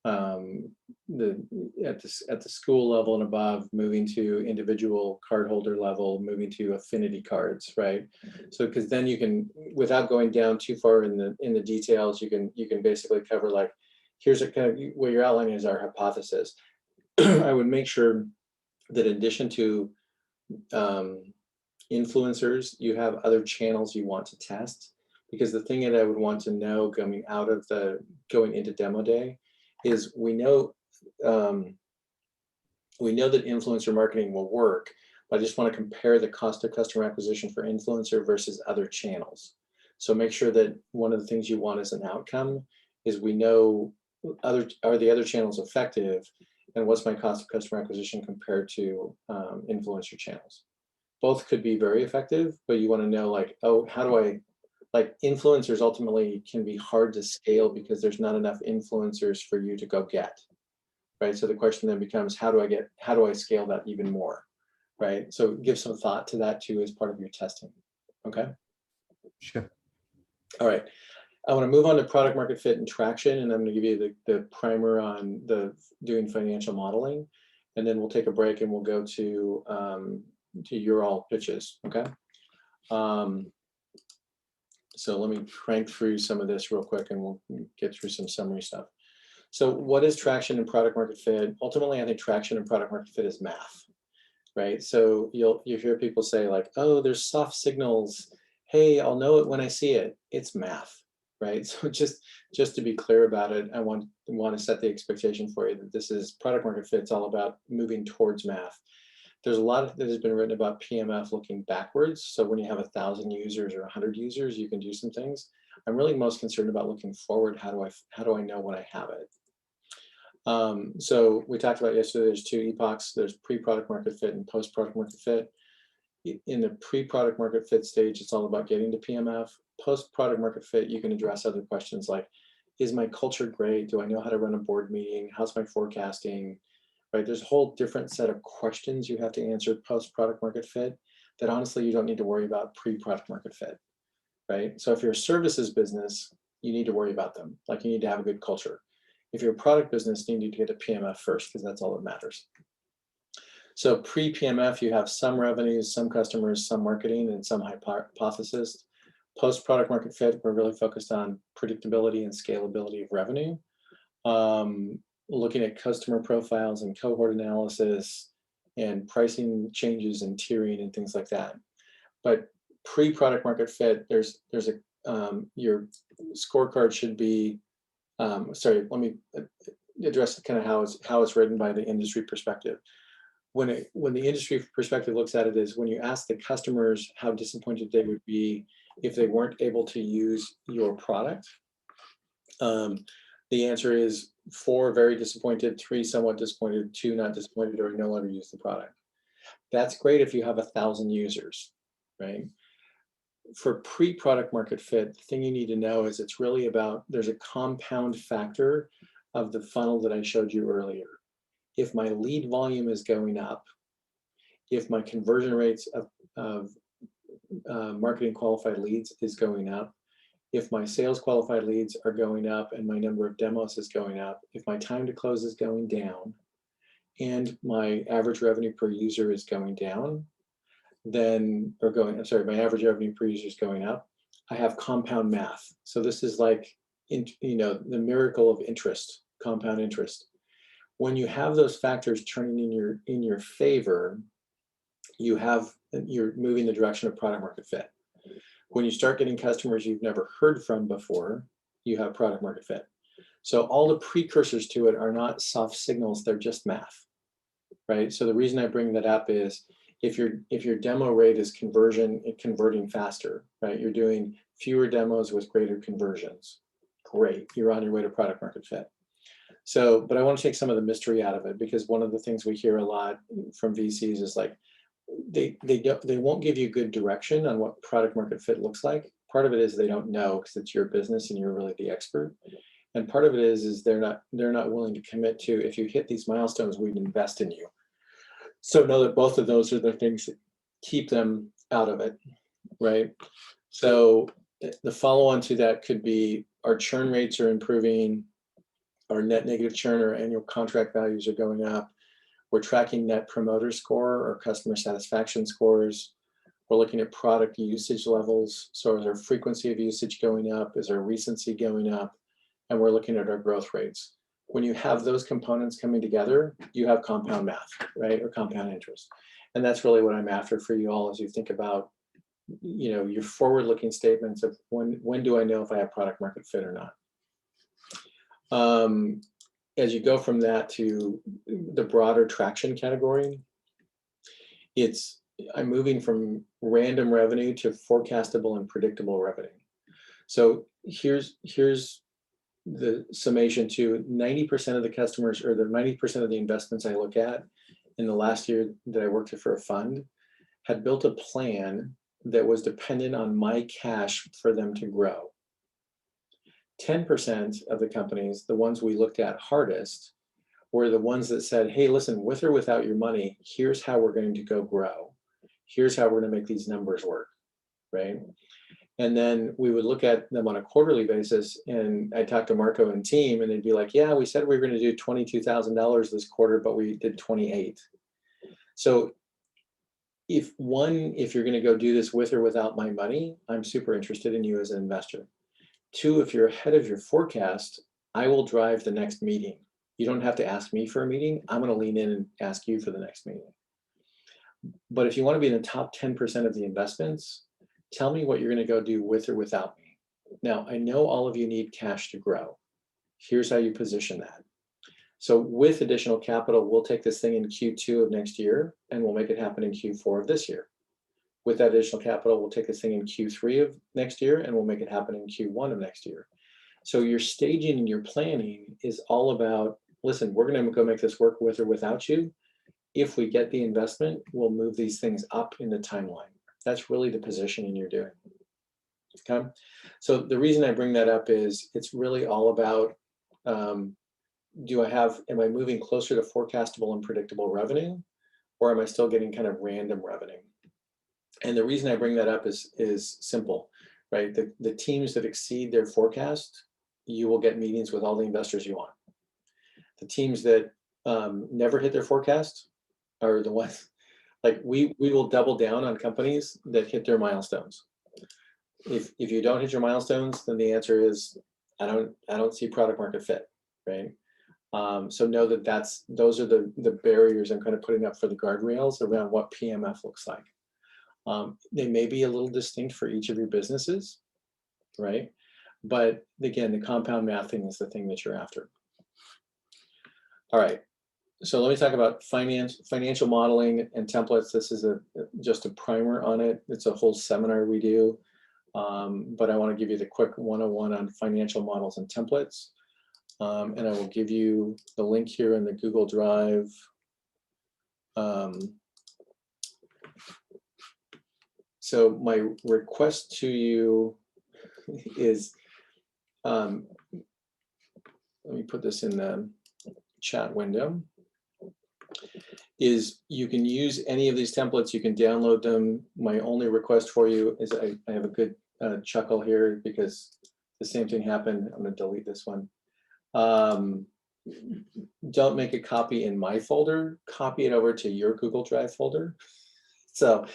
at the school level and above, moving to individual cardholder level, moving to affinity cards, right? So because then you can, without going down too far in the details, you can basically cover, like, here's a kind of what you're outlining is our hypothesis. I would make sure that in addition to influencers, you have other channels you want to test, because the thing that I would want to know going into demo day is we know that influencer marketing will work, but I just want to compare the cost of customer acquisition for influencer versus other channels. So make sure that one of the things you want as an outcome is we know are the other channels effective, and what's my cost of customer acquisition compared to influencer channels. Both could be very effective, but you want to know like, oh, how do I, like influencers ultimately can be hard to scale because there's not enough influencers for you to go get, right? So the question then becomes, how do I scale that even more, right? So give some thought to that too as part of your testing, okay? Sure. All right. I want to move on to product market fit and traction, and I'm going to give you the primer on the doing financial modeling, and then we'll take a break and we'll go to your all pitches, okay? So let me crank through some of this real quick and we'll get through some summary stuff. So what is traction and product market fit? Ultimately, I think traction and product market fit is math, right? So you hear people say like, oh, there's soft signals. Hey, I'll know it when I see it. It's math, right? So just to be clear about it, I want to set the expectation for you that this is product market fit. It's all about moving towards math. There's a lot that has been written about PMF looking backwards. So when you have 1,000 users or 100 users, you can do some things. I'm really most concerned about looking forward. How do I know when I have it? So we talked about yesterday, there's two epochs. There's pre-product market fit and post-product market fit. In the pre-product market fit stage, it's all about getting to PMF. Post-product market fit, you can address other questions like, is my culture great? Do I know how to run a board meeting? How's my forecasting? Right? There's a whole different set of questions you have to answer post-product market fit that honestly you don't need to worry about pre-product market fit, right? So if you're a services business, you need to worry about them. Like you need to have a good culture. If you're a product business, you need to get a PMF first because that's all that matters. So pre-PMF, you have some revenues, some customers, some marketing, and some hypothesis. Post-product market fit, we're really focused on predictability and scalability of revenue. Looking at customer profiles and cohort analysis and pricing changes and tiering and things like that. But pre-product market fit, there's a your scorecard should be sorry, let me address kind of how it's written by the industry perspective. When the industry perspective looks at it is when you ask the customers how disappointed they would be if they weren't able to use your product. The answer is 4 very disappointed, 3 somewhat disappointed, 2 not disappointed or no longer use the product. That's great if you have 1,000 users, right? For pre-product market fit, the thing you need to know is it's really about, there's a compound factor of the funnel that I showed you earlier. If my lead volume is going up, if my conversion rates of marketing qualified leads is going up, if my sales qualified leads are going up and my number of demos is going up, if my time to close is going down, and my average revenue per user is going down, then, my average revenue per user is going up, I have compound math. So this is like, the miracle of interest, compound interest. When you have those factors turning in your favor, you're moving the direction of product market fit. When you start getting customers you've never heard from before, you have product market fit. So all the precursors to it are not soft signals, they're just math, right? So the reason I bring that up is if your demo rate is converting faster, right? You're doing fewer demos with greater conversions. Great, you're on your way to product market fit. So, but I want to take some of the mystery out of it because one of the things we hear a lot from VCs is like, they won't give you good direction on what product market fit looks like. Part of it is they don't know because it's your business and you're really the expert. And part of it is they're not willing to commit to, if you hit these milestones, we'd invest in you. So know that both of those are the things that keep them out of it, right? So the follow-on to that could be our churn rates are improving, our net negative churn or annual contract values are going up. We're tracking net promoter score or customer satisfaction scores. We're looking at product usage levels. So is our frequency of usage going up? Is our recency going up? And we're looking at our growth rates. When you have those components coming together, you have compound math, right? Or compound interest. And that's really what I'm after for you all as you think about, your forward-looking statements of when do I know if I have product market fit or not? As you go from that to the broader traction category, I'm moving from random revenue to forecastable and predictable revenue. So here's the summation to 90% of the customers, or the 90% of the investments I look at in the last year that I worked for a fund, had built a plan that was dependent on my cash for them to grow. 10% of the companies, the ones we looked at hardest, were the ones that said, hey, listen, with or without your money, here's how we're going to go grow. Here's how we're going to make these numbers work, right? And then we would look at them on a quarterly basis, and I talked to Marco and team, and they'd be like, yeah, we said we were going to do $22,000 this quarter, but we did 28. So if you're going to go do this with or without my money, I'm super interested in you as an investor. 2, if you're ahead of your forecast, I will drive the next meeting. You don't have to ask me for a meeting. I'm going to lean in and ask you for the next meeting. But if you want to be in the top 10% of the investments, tell me what you're going to go do with or without me. Now, I know all of you need cash to grow. Here's how you position that. So with additional capital, we'll take this thing in Q2 of next year, and we'll make it happen in Q4 of this year. With that additional capital, we'll take this thing in Q3 of next year, and we'll make it happen in Q1 of next year. So your staging and your planning is all about, listen, we're going to go make this work with or without you. If we get the investment, we'll move these things up in the timeline. That's really the positioning you're doing. Okay. So the reason I bring that up is it's really all about, am I moving closer to forecastable and predictable revenue, or am I still getting kind of random revenue? And the reason I bring that up is simple, right? The teams that exceed their forecast, you will get meetings with all the investors you want. The teams that never hit their forecast are the ones, like we will double down on companies that hit their milestones. If you don't hit your milestones, then the answer is I don't see product market fit, right? So know that those are the barriers I'm kind of putting up for the guardrails around what PMF looks like. They may be a little distinct for each of your businesses, right? But again, the compound math thing is the thing that you're after. All right. So let me talk about financial modeling and templates. This is just a primer on it. It's a whole seminar we do, but I want to give you the quick 101 on financial models and templates. And I will give you the link here in the Google Drive. So my request to you is, let me put this in the chat window, is you can use any of these templates, you can download them. My only request for you is I have a good chuckle here because the same thing happened. I'm going to delete this one. Don't make a copy in my folder, copy it over to your Google Drive folder. So,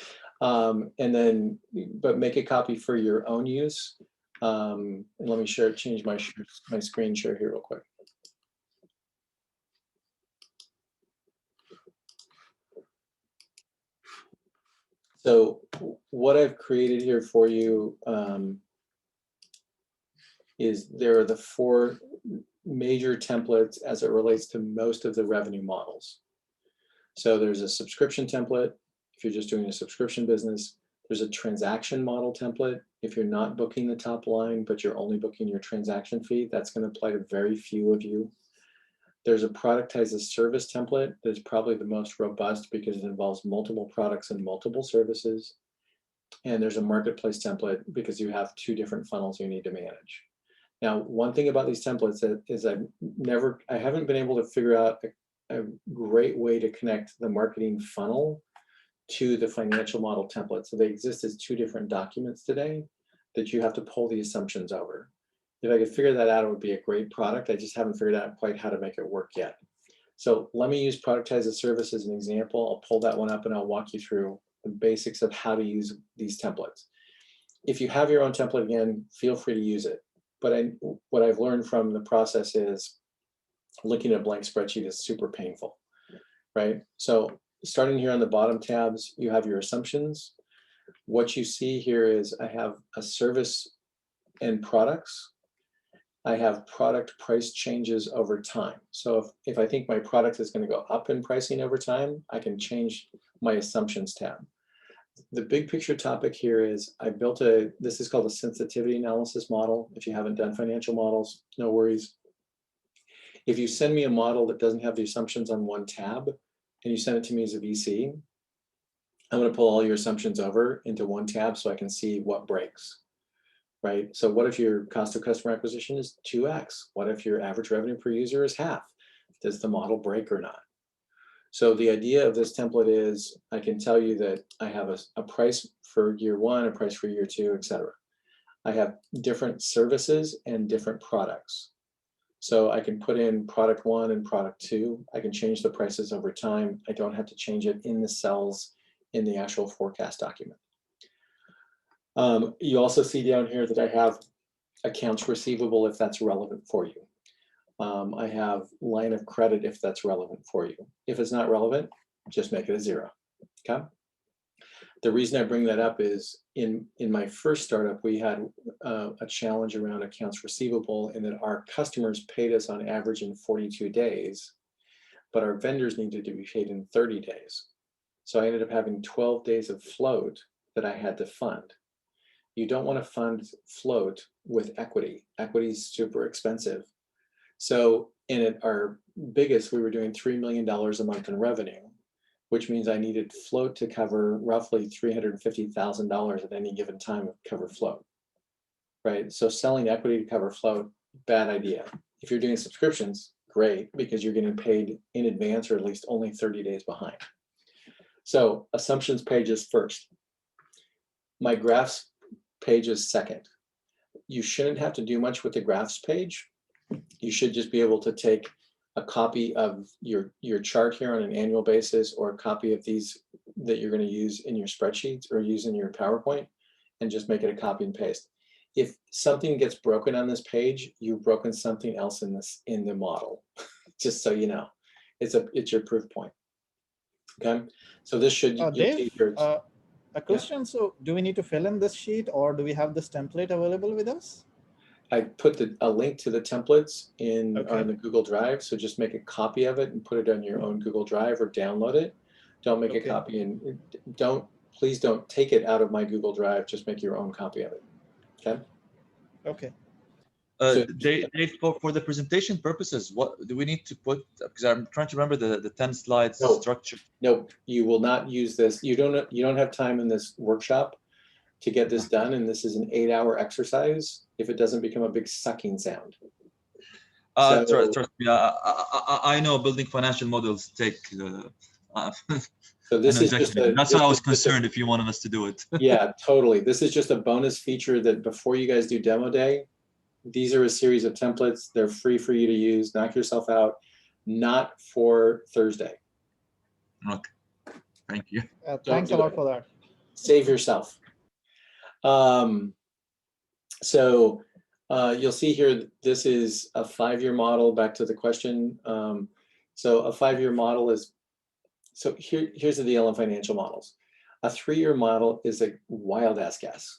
but make a copy for your own use. And let me change my screen share here real quick. So what I've created here for you is there are the 4 major templates as it relates to most of the revenue models. So there's a subscription template if you're just doing a subscription business. There's a transaction model template if you're not booking the top line, but you're only booking your transaction fee. That's going to apply to very few of you. There's a productize a service template that's probably the most robust because it involves multiple products and multiple services. And there's a marketplace template because you have 2 different funnels you need to manage. Now, one thing about these templates is I haven't been able to figure out a great way to connect the marketing funnel to the financial model template. So they exist as 2 different documents today that you have to pull the assumptions over. If I could figure that out, it would be a great product. I just haven't figured out quite how to make it work yet. So let me use productize a service as an example. I'll pull that one up and I'll walk you through the basics of how to use these templates. If you have your own template, again, feel free to use it. But what I've learned from the process is looking at a blank spreadsheet is super painful, right? So starting here on the bottom tabs, you have your assumptions. What you see here is I have a service and products. I have product price changes over time. So if I think my product is going to go up in pricing over time, I can change my assumptions tab. the big picture topic here is I built this is called a sensitivity analysis model. If you haven't done financial models, no worries. If you send me a model that doesn't have the assumptions on one tab and you send it to me as a VC, I'm going to pull all your assumptions over into one tab so I can see what breaks, right? So what if your cost of customer acquisition is 2x? What if your average revenue per user is half? Does the model break or not? So the idea of this template is I can tell you that I have a price for year one, a price for year two, etc. I have different services and different products. So I can put in product one and product two. I can change the prices over time. I don't have to change it in the cells in the actual forecast document. You also see down here that I have accounts receivable if that's relevant for you. I have line of credit if that's relevant for you. If it's not relevant, just make it a 0. Okay. The reason I bring that up is in my first startup, we had a challenge around accounts receivable in that our customers paid us on average in 42 days, but our vendors needed to be paid in 30 days. So I ended up having 12 days of float that I had to fund. You don't want to fund float with equity. Equity is super expensive. So in our biggest, we were doing $3 million a month in revenue, which means I needed float to cover roughly $350,000 at any given time to cover float, right? So selling equity to cover float, bad idea. If you're doing subscriptions, great, because you're getting paid in advance or at least only 30 days behind. So assumptions page is first. My graphs page is second. You shouldn't have to do much with the graphs page. You should just be able to take a copy of your chart here on an annual basis or a copy of these that you're going to use in your spreadsheets or use in your PowerPoint and just make it a copy and paste. If something gets broken on this page, you've broken something else in the model, just so you know. It's your proof point. Okay, so this should Dave, a question. Yeah. So do we need to fill in this sheet or do we have this template available with us? I put a link to the templates on the Google Drive. So just make a copy of it and put it on your own Google Drive or download it. Don't make a copy and please don't take it out of my Google Drive. Just make your own copy of it. Okay. Okay. So, Dave, for the presentation purposes, what do we need to put? Because I'm trying to remember the 10 slides structure. No, you will not use this. You don't have time in this workshop to get this done, and this is an 8-hour exercise if it doesn't become a big sucking sound. Trust me, I know building financial models take. So this is just that's why I was concerned if you wanted us to do it. Yeah, totally. This is just a bonus feature that before you guys do demo day, these are a series of templates. They're free for you to use. Knock yourself out. Not for Thursday. Okay. Thank you. Thanks a lot for that. Save yourself. So you'll see here, this is a 5-year model. Back to the question. So a 5-year model is, so here's the deal on financial models. A 3-year model is a wild ass guess.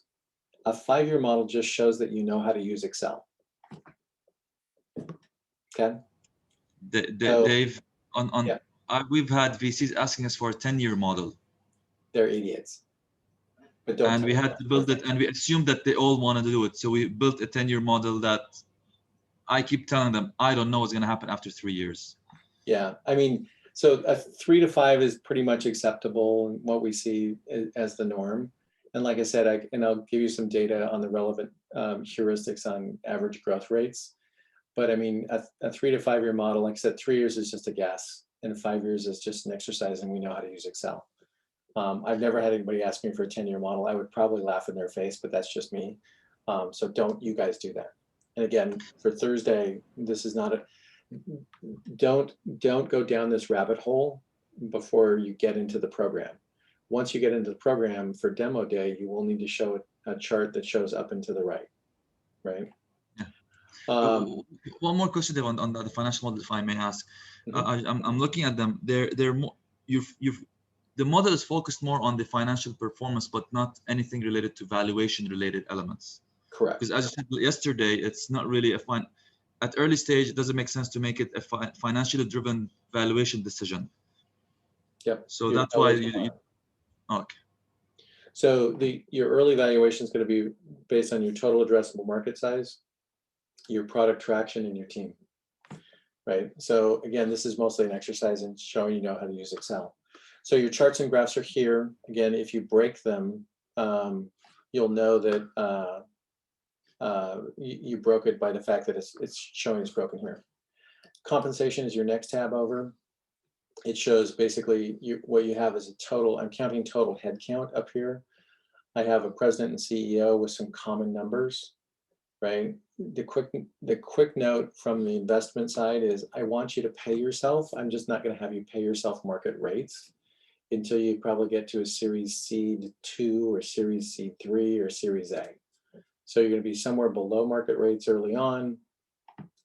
A 5-year model just shows that you know how to use Excel. Okay. Dave, we've had VCs asking us for a 10-year model. They're idiots. And we had to build it, and we assumed that they all wanted to do it. So we built a 10-year model that I keep telling them, I don't know what's going to happen after 3 years. Yeah, I mean, so a 3 to 5 is pretty much acceptable and what we see as the norm. And like I said, I'll give you some data on the relevant heuristics on average growth rates. But I mean, a 3 to 5 year model, like I said, 3 years is just a guess, and 5 years is just an exercise, and we know how to use Excel. I've never had anybody ask me for a 10-year model. I would probably laugh in their face, but that's just me. So don't you guys do that. And again, for Thursday, this is not don't go down this rabbit hole before you get into the program. Once you get into the program for demo day, you will need to show a chart that shows up and to the right, right? Yeah. One more question there on the financial model, if I may ask. I'm looking at them. They're more, the model is focused more on the financial performance, but not anything related to valuation related elements. Correct. Because as you said yesterday, it's not really at early stage, it doesn't make sense to make it a financially driven valuation decision. Yep. So that's why okay. So your early valuation is going to be based on your total addressable market size, your product traction, and your team, right? So again, this is mostly an exercise in showing you know how to use Excel. So your charts and graphs are here. Again, if you break them, you'll know that you broke it by the fact that it's showing it's broken here. Compensation is your next tab over. It shows basically what you have is a total. I'm counting total head count up here. I have a president and CEO with some common numbers, right? The quick note from the investment side is I want you to pay yourself. I'm just not going to have you pay yourself market rates until you probably get to a Series Seed 2 or Series Seed 3 or Series A. So you're going to be somewhere below market rates early on,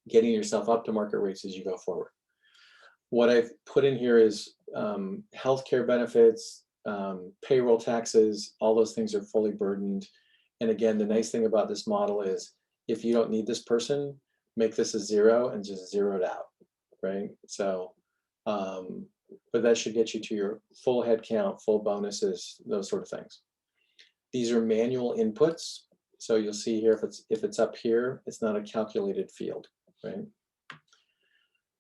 getting yourself up to market rates as you go forward. What I've put in here is healthcare benefits, payroll taxes, all those things are fully burdened. And again, the nice thing about this model is if you don't need this person, make this a 0 and just 0 it out, right? So, but that should get you to your full head count, full bonuses, those sort of things. These are manual inputs. So you'll see here if it's up here, it's not a calculated field, right?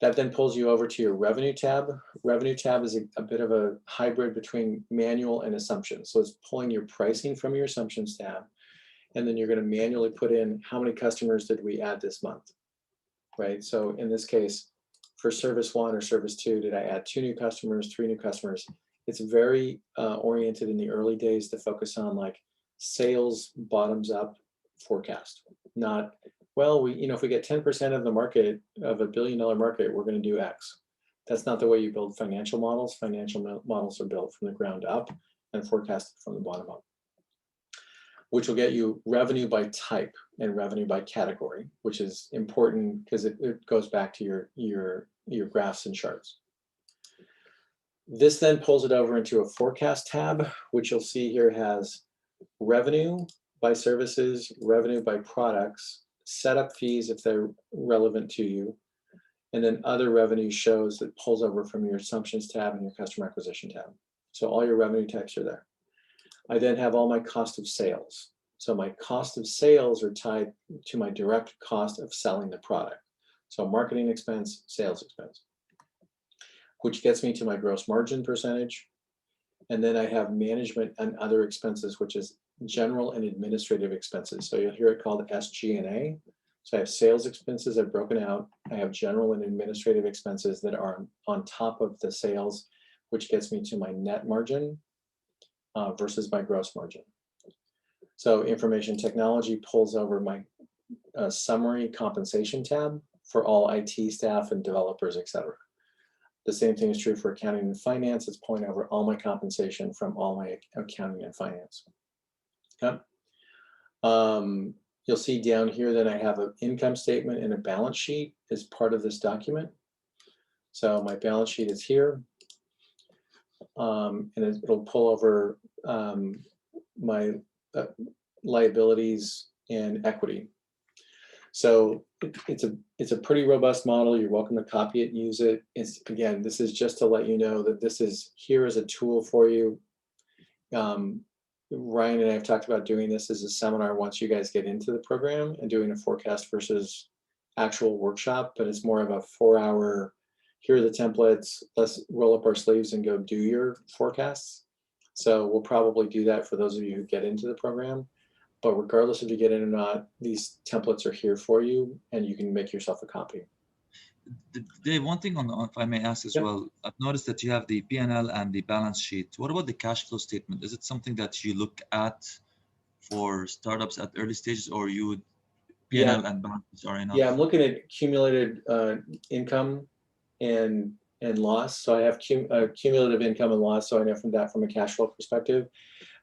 That then pulls you over to your revenue tab. Revenue tab is a bit of a hybrid between manual and assumptions. So it's pulling your pricing from your assumptions tab. And then you're going to manually put in how many customers did we add this month, right? So in this case, for service 1 or service 2, did I add 2 new customers, 3 new customers? It's very oriented in the early days to focus on like sales bottoms up forecast, not, well, if we get 10% of the market of $1 billion market, we're going to do X. That's not the way you build financial models. Financial models are built from the ground up and forecasted from the bottom up, which will get you revenue by type and revenue by category, which is important because it goes back to your graphs and charts. This then pulls it over into a forecast tab, which you'll see here has revenue by services, revenue by products, setup fees if they're relevant to you, and then other revenue shows that pulls over from your assumptions tab and your customer acquisition tab. So all your revenue types are there. I then have all my cost of sales. So my cost of sales are tied to my direct cost of selling the product. So marketing expense, sales expense, which gets me to my gross margin percentage. And then I have management and other expenses, which is general and administrative expenses. So you'll hear it called SG&A. So I have sales expenses that are broken out. I have general and administrative expenses that are on top of the sales, which gets me to my net margin versus my gross margin. So information technology pulls over my summary compensation tab for all IT staff and developers, etc. The same thing is true for accounting and finance. It's pulling over all my compensation from all my accounting and finance. Okay. You'll see down here that I have an income statement and a balance sheet as part of this document. So my balance sheet is here. And it'll pull over my liabilities and equity. So it's a pretty robust model. You're welcome to copy it and use it. Again, this is just to let you know that this is here as a tool for you. Ryan and I have talked about doing this as a seminar once you guys get into the program and doing a forecast versus actual workshop, but it's more of a 4-hour, here are the templates, let's roll up our sleeves and go do your forecasts. So we'll probably do that for those of you who get into the program. But regardless if you get in or not, these templates are here for you and you can make yourself a copy. Dave, one thing if I may ask as well, I've noticed that you have the P&L and the balance sheet. What about the cash flow statement? Is it something that you look at for startups at early stages, or you would P&L and balance sheets are enough? Yeah, I'm looking at accumulated income and loss. So I have cumulative income and loss, so I know from a cash flow perspective.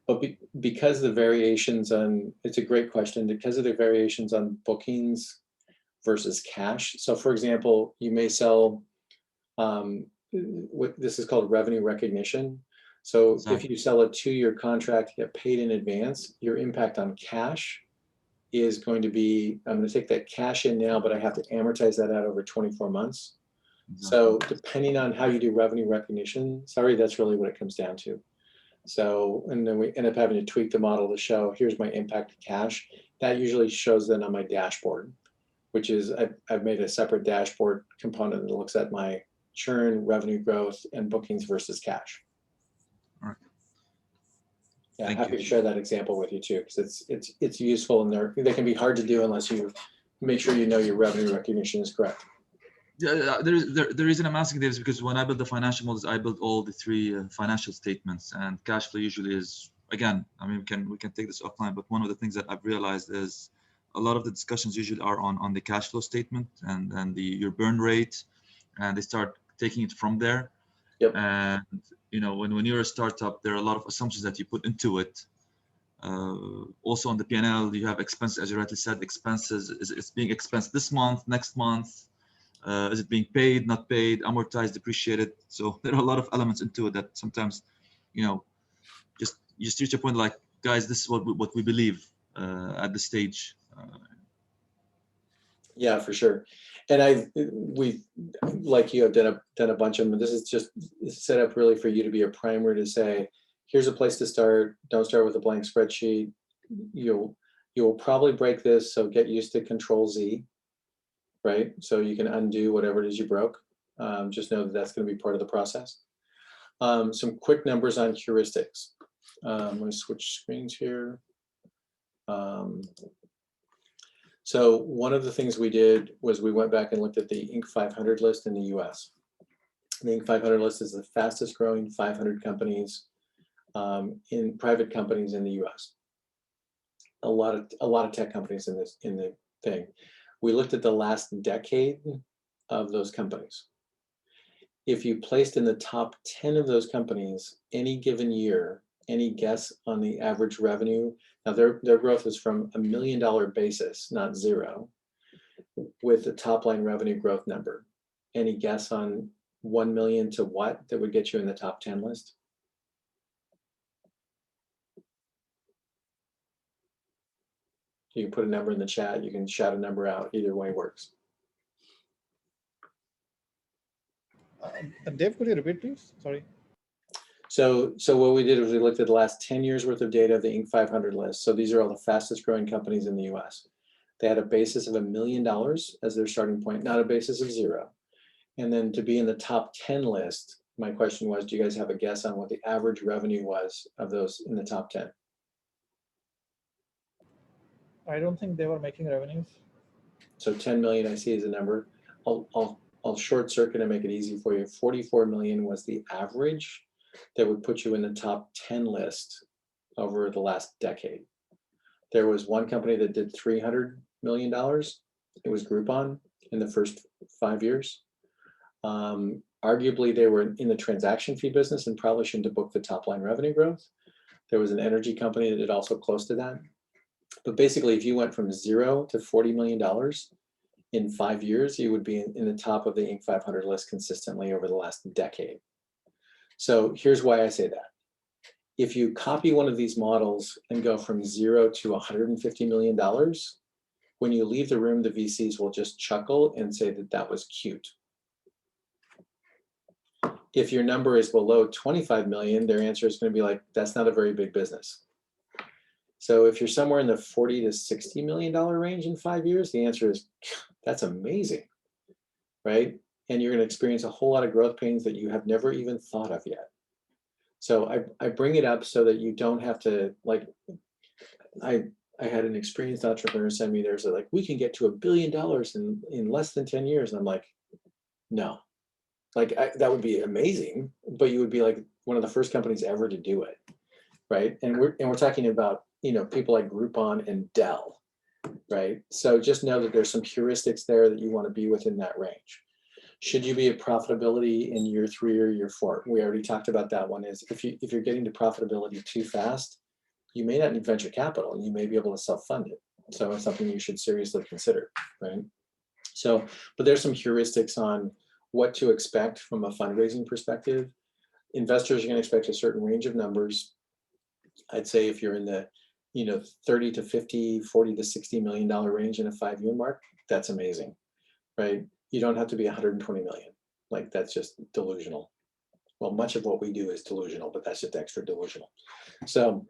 But because of the variations on, it's a great question, because of the variations on bookings versus cash. So for example, you may sell, this is called revenue recognition. So if you sell a 2-year contract, get paid in advance, your impact on cash is going to be, I'm going to take that cash in now, but I have to amortize that out over 24 months. So depending on how you do revenue recognition, sorry, that's really what it comes down to. So, and then we end up having to tweak the model to show, here's my impact to cash. That usually shows then on my dashboard, which is I've made a separate dashboard component that looks at my churn, revenue growth, and bookings versus cash. All right. Yeah, Thank happy you. to share that example with you too, because it's useful, and they can be hard to do unless you make sure you know your revenue recognition is correct. Yeah, the reason I'm asking this is because when I build the financial models, I build all the three financial statements, and cash flow usually is, again, I mean, we can take this offline, but one of the things that I've realized is a lot of the discussions usually are on the cash flow statement and your burn rate, and they start taking it from there. Yep. And when you're a startup, there are a lot of assumptions that you put into it. Also on the P&L, you have expenses, as you rightly said, expenses. It's being expensed this month, next month. Is it being paid, not paid, amortized, depreciated? So there are a lot of elements into it that sometimes, just reach a point like, guys, this is what we believe at this stage. Yeah, for sure. And we, like you, have done a bunch of them. This is just set up really for you to be a primer to say, here's a place to start. Don't start with a blank spreadsheet. You'll probably break this, so get used to Control Z, right? So you can undo whatever it is you broke. Just know that that's going to be part of the process. Some quick numbers on heuristics. I'm going to switch screens here. So one of the things we did was we went back and looked at the Inc. 500 list in the US. The Inc. 500 list is the fastest growing 500 companies in private companies in the US. A lot of tech companies in the thing. We looked at the last decade of those companies. If you placed in the top 10 of those companies any given year, any guess on the average revenue? Now their growth is from $1 million basis, not zero, with the top line revenue growth number. Any guess on 1 million to what that would get you in the top 10 list? You can put a number in the chat, you can shout a number out, either way works. Dave, could you repeat, please? Sorry. So what we did was we looked at the last 10 years worth of data of the Inc. 500 list. So these are all the fastest growing companies in the US. They had a basis of $1 million as their starting point, not a basis of zero. And then to be in the top 10 list, my question was, do you guys have a guess on what the average revenue was of those in the top 10? I don't think they were making revenues. So 10 million I see as a number. I'll short circuit and make it easy for you. 44 million was the average that would put you in the top 10 list over the last decade. There was one company that did $300 million. It was Groupon in the first 5 years. Arguably, they were in the transaction fee business and probably shouldn't have booked the top line revenue growth. There was an energy company that did also close to that. But basically, if you went from zero to $40 million in 5 years, you would be in the top of the Inc. 500 list consistently over the last decade. So here's why I say that. If you copy one of these models and go from zero to $150 million, when you leave the room, the VCs will just chuckle and say that that was cute. If your number is below 25 million, their answer is going to be like, that's not a very big business. So if you're somewhere in the 40 to 60 million dollar range in 5 years, the answer is, that's amazing, right? And you're going to experience a whole lot of growth pains that you have never even thought of yet. So I bring it up so that you don't have to, like, I had an experienced entrepreneur send me theirs, like, we can get to $1 billion in less than 10 years. And I'm like, no, like that would be amazing, but you would be like one of the first companies ever to do it, right? And we're talking about, you know, people like Groupon and Dell, right? So just know that there's some heuristics there that you want to be within that range. Should you be at profitability in year 3 or year 4? We already talked about that one. Is if you're getting to profitability too fast, you may not need venture capital. You may be able to self-fund it. So it's something you should seriously consider, right? So, but there's some heuristics on what to expect from a fundraising perspective. Investors are going to expect a certain range of numbers. I'd say if you're in the, you know, 30 to 50, 40 to $60 million range in a 5-year mark, that's amazing, right? You don't have to be 120 million. Like, that's just delusional. Well, much of what we do is delusional, but that's just extra delusional. So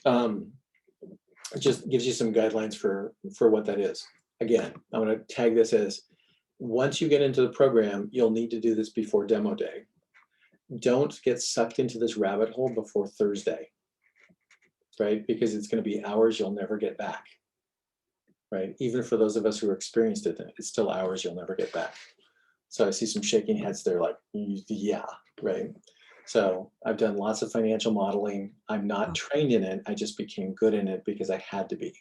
it just gives you some guidelines for what that is. Again, I'm going to tag this as, once you get into the program, you'll need to do this before demo day. Don't get sucked into this rabbit hole before Thursday, right? Because it's going to be hours you'll never get back, right? Even for those of us who are experienced it, it's still hours you'll never get back. So I see some shaking heads there like, yeah, right? So I've done lots of financial modeling. I'm not trained in it. I just became good in it because I had to be.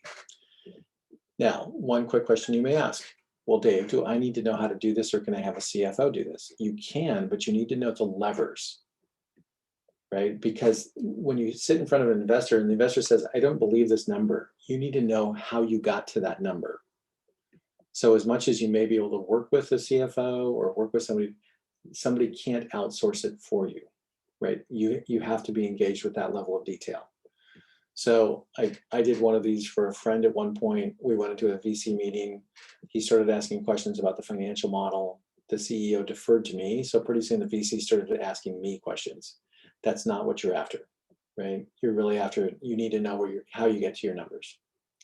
Now, one quick question you may ask, well, Dave, do I need to know how to do this, or can I have a CFO do this? You can, but you need to know the levers, right? Because when you sit in front of an investor and the investor says, I don't believe this number, you need to know how you got to that number. So as much as you may be able to work with a CFO or work with somebody can't outsource it for you, right? You have to be engaged with that level of detail. So I did one of these for a friend at one point. We went into a VC meeting. He started asking questions about the financial model. The CEO deferred to me. So pretty soon the VC started asking me questions. That's not what you're after, right? You're really after, you need to know how you get to your numbers.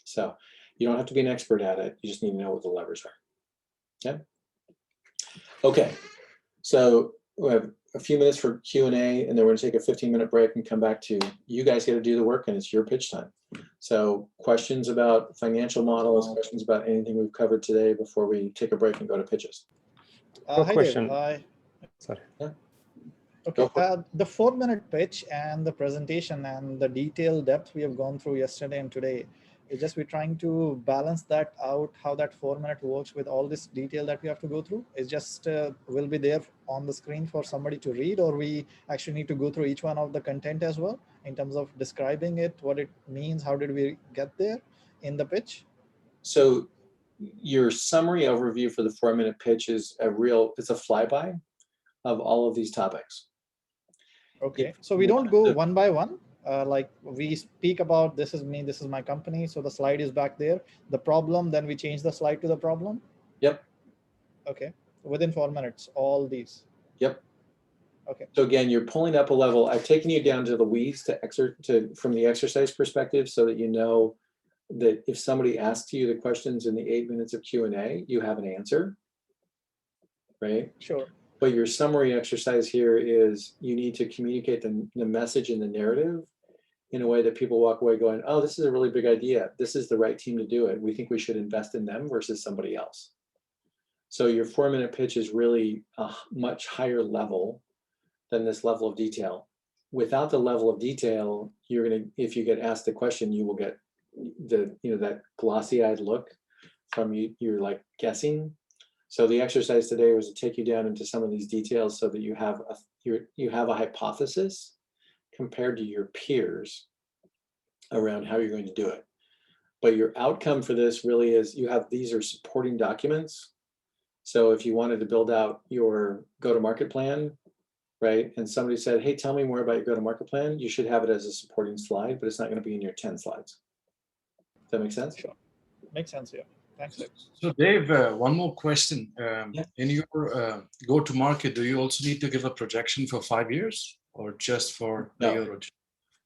So you don't have to be an expert at it. You just need to know what the levers are. Okay. Okay. So we have a few minutes for Q&A, and then we're going to take a 15-minute break and come back to you guys got to do the work, and it's your pitch time. So questions about financial models, questions about anything we've covered today before we take a break and go to pitches. Hi, question. Dave. Hi. Sorry. Yeah. Okay. The 4-minute pitch and the presentation and the detailed depth we have gone through yesterday and today, it's just we're trying to balance that out, how that 4-minute works with all this detail that we have to go through. It's just will be there on the screen for somebody to read, or we actually need to go through each one of the content as well in terms of describing it, what it means, how did we get there in the pitch? So your summary overview for the 4-minute pitch is it's a flyby of all of these topics. Okay, so we don't go one by one. Like we speak about, this is me, this is my company. So the slide is back there. The problem, then we change the slide to the problem. Yep. Okay, within 4 minutes, all these. Yep. Okay. So again, you're pulling up a level. I've taken you down to the weeds from the exercise perspective, so that you know that if somebody asks you the questions in the 8 minutes of Q&A, you have an answer, right? Sure. But your summary exercise here is you need to communicate the message and the narrative in a way that people walk away going, oh, this is a really big idea. This is the right team to do it. We think we should invest in them versus somebody else. So your 4-minute pitch is really a much higher level than this level of detail. Without the level of detail, if you get asked the question, you will get that glossy-eyed look from you're like guessing. So the exercise today was to take you down into some of these details so that you have a hypothesis compared to your peers around how you're going to do it. But your outcome for this really is these are supporting documents. So if you wanted to build out your go-to-market plan, right, and somebody said, hey, tell me more about your go-to-market plan, you should have it as a supporting slide, but it's not going to be in your 10 slides. Does that make sense? Sure. Makes sense, yeah. Thanks. So Dave, one more question. In your go-to-market, do you also need to give a projection for 5 years or just for a year or two?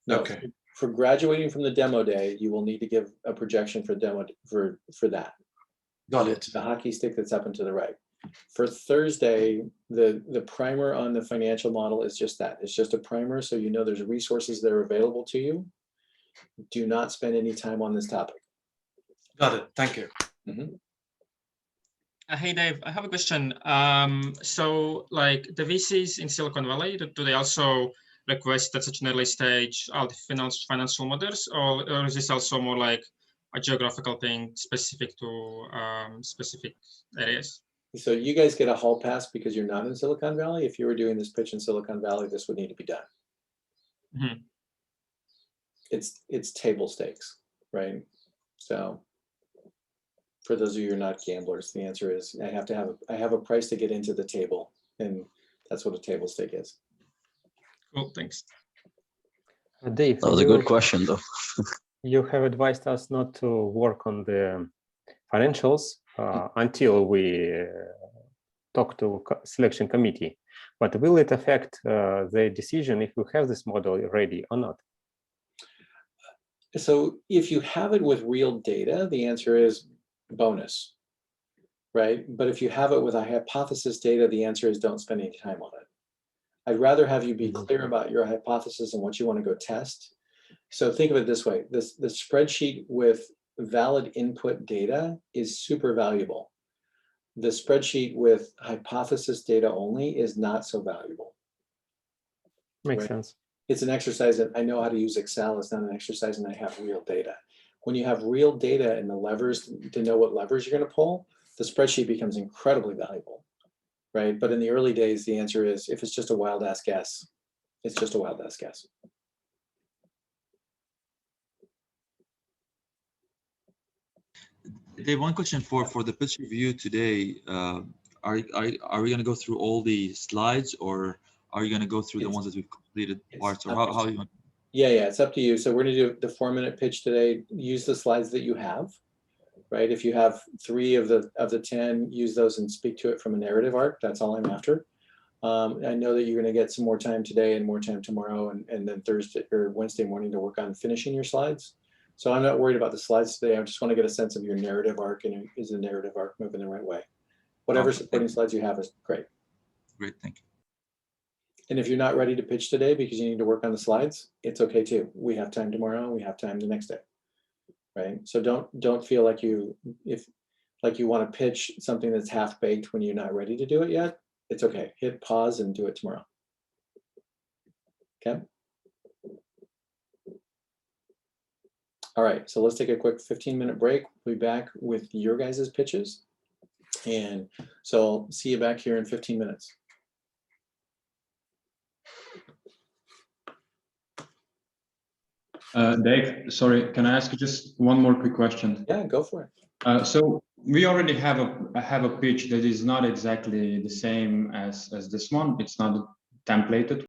No. Okay. For graduating from the demo day, you will need to give a projection for that. Got it. The hockey stick that's up and to the right. For Thursday, the primer on the financial model is just that. It's just a primer, so you know there's resources that are available to you. Do not spend any time on this topic. Got it. Thank you. Mm-hmm. Hey, Dave, I have a question. So like the VCs in Silicon Valley, do they also request at such an early stage all the financial models, or is this also more like a geographical thing specific to specific areas? So you guys get a hall pass because you're not in Silicon Valley. If you were doing this pitch in Silicon Valley, this would need to be done. Mm-hmm. It's table stakes, right? So for those of you who are not gamblers, the answer is I have a price to get into the table, and that's what a table stake is. Cool, thanks. That Dave, was a good question, though. You have advised us not to work on the financials until we talk to selection committee. But will it affect the decision if you have this model ready or not? So if you have it with real data, the answer is bonus, right? But if you have it with a hypothesis data, the answer is don't spend any time on it. I'd rather have you be clear about your hypothesis and what you want to go test. So think of it this way, the spreadsheet with valid input data is super valuable. The spreadsheet with hypothesis data only is not so valuable. Makes sense. It's an exercise that I know how to use Excel. It's not an exercise and I have real data. When you have real data and the levers to know what levers you're going to pull, the spreadsheet becomes incredibly valuable, right? But in the early days, the answer is if it's just a wild ass guess, it's just a wild ass guess. Dave, one question for the pitch review today. Are we going to go through all the slides, or are you going to go through the ones that we've completed parts, or how are you going? Yeah, it's up to you. So we're going to do the 4-minute pitch today. Use the slides that you have, right? If you have 3 of the 10, use those and speak to it from a narrative arc. That's all I'm after. I know that you're going to get some more time today and more time tomorrow, and then Thursday or Wednesday morning to work on finishing your slides. So I'm not worried about the slides today. I just want to get a sense of your narrative arc, and is the narrative arc moving the right way? Whatever supporting slides you have is great. Great, thank you. And if you're not ready to pitch today because you need to work on the slides, it's okay too. We have time tomorrow. We have time the next day, right? So don't feel like you want to pitch something that's half baked when you're not ready to do it yet. It's okay. Hit pause and do it tomorrow. Okay. All right, so let's take a quick 15-minute break. We'll be back with your guys' pitches. And so I'll see you back here in 15 minutes. Dave, sorry, can I ask you just one more quick question? Yeah, go for it. So we already have a pitch that is not exactly the same as this one. It's not templated.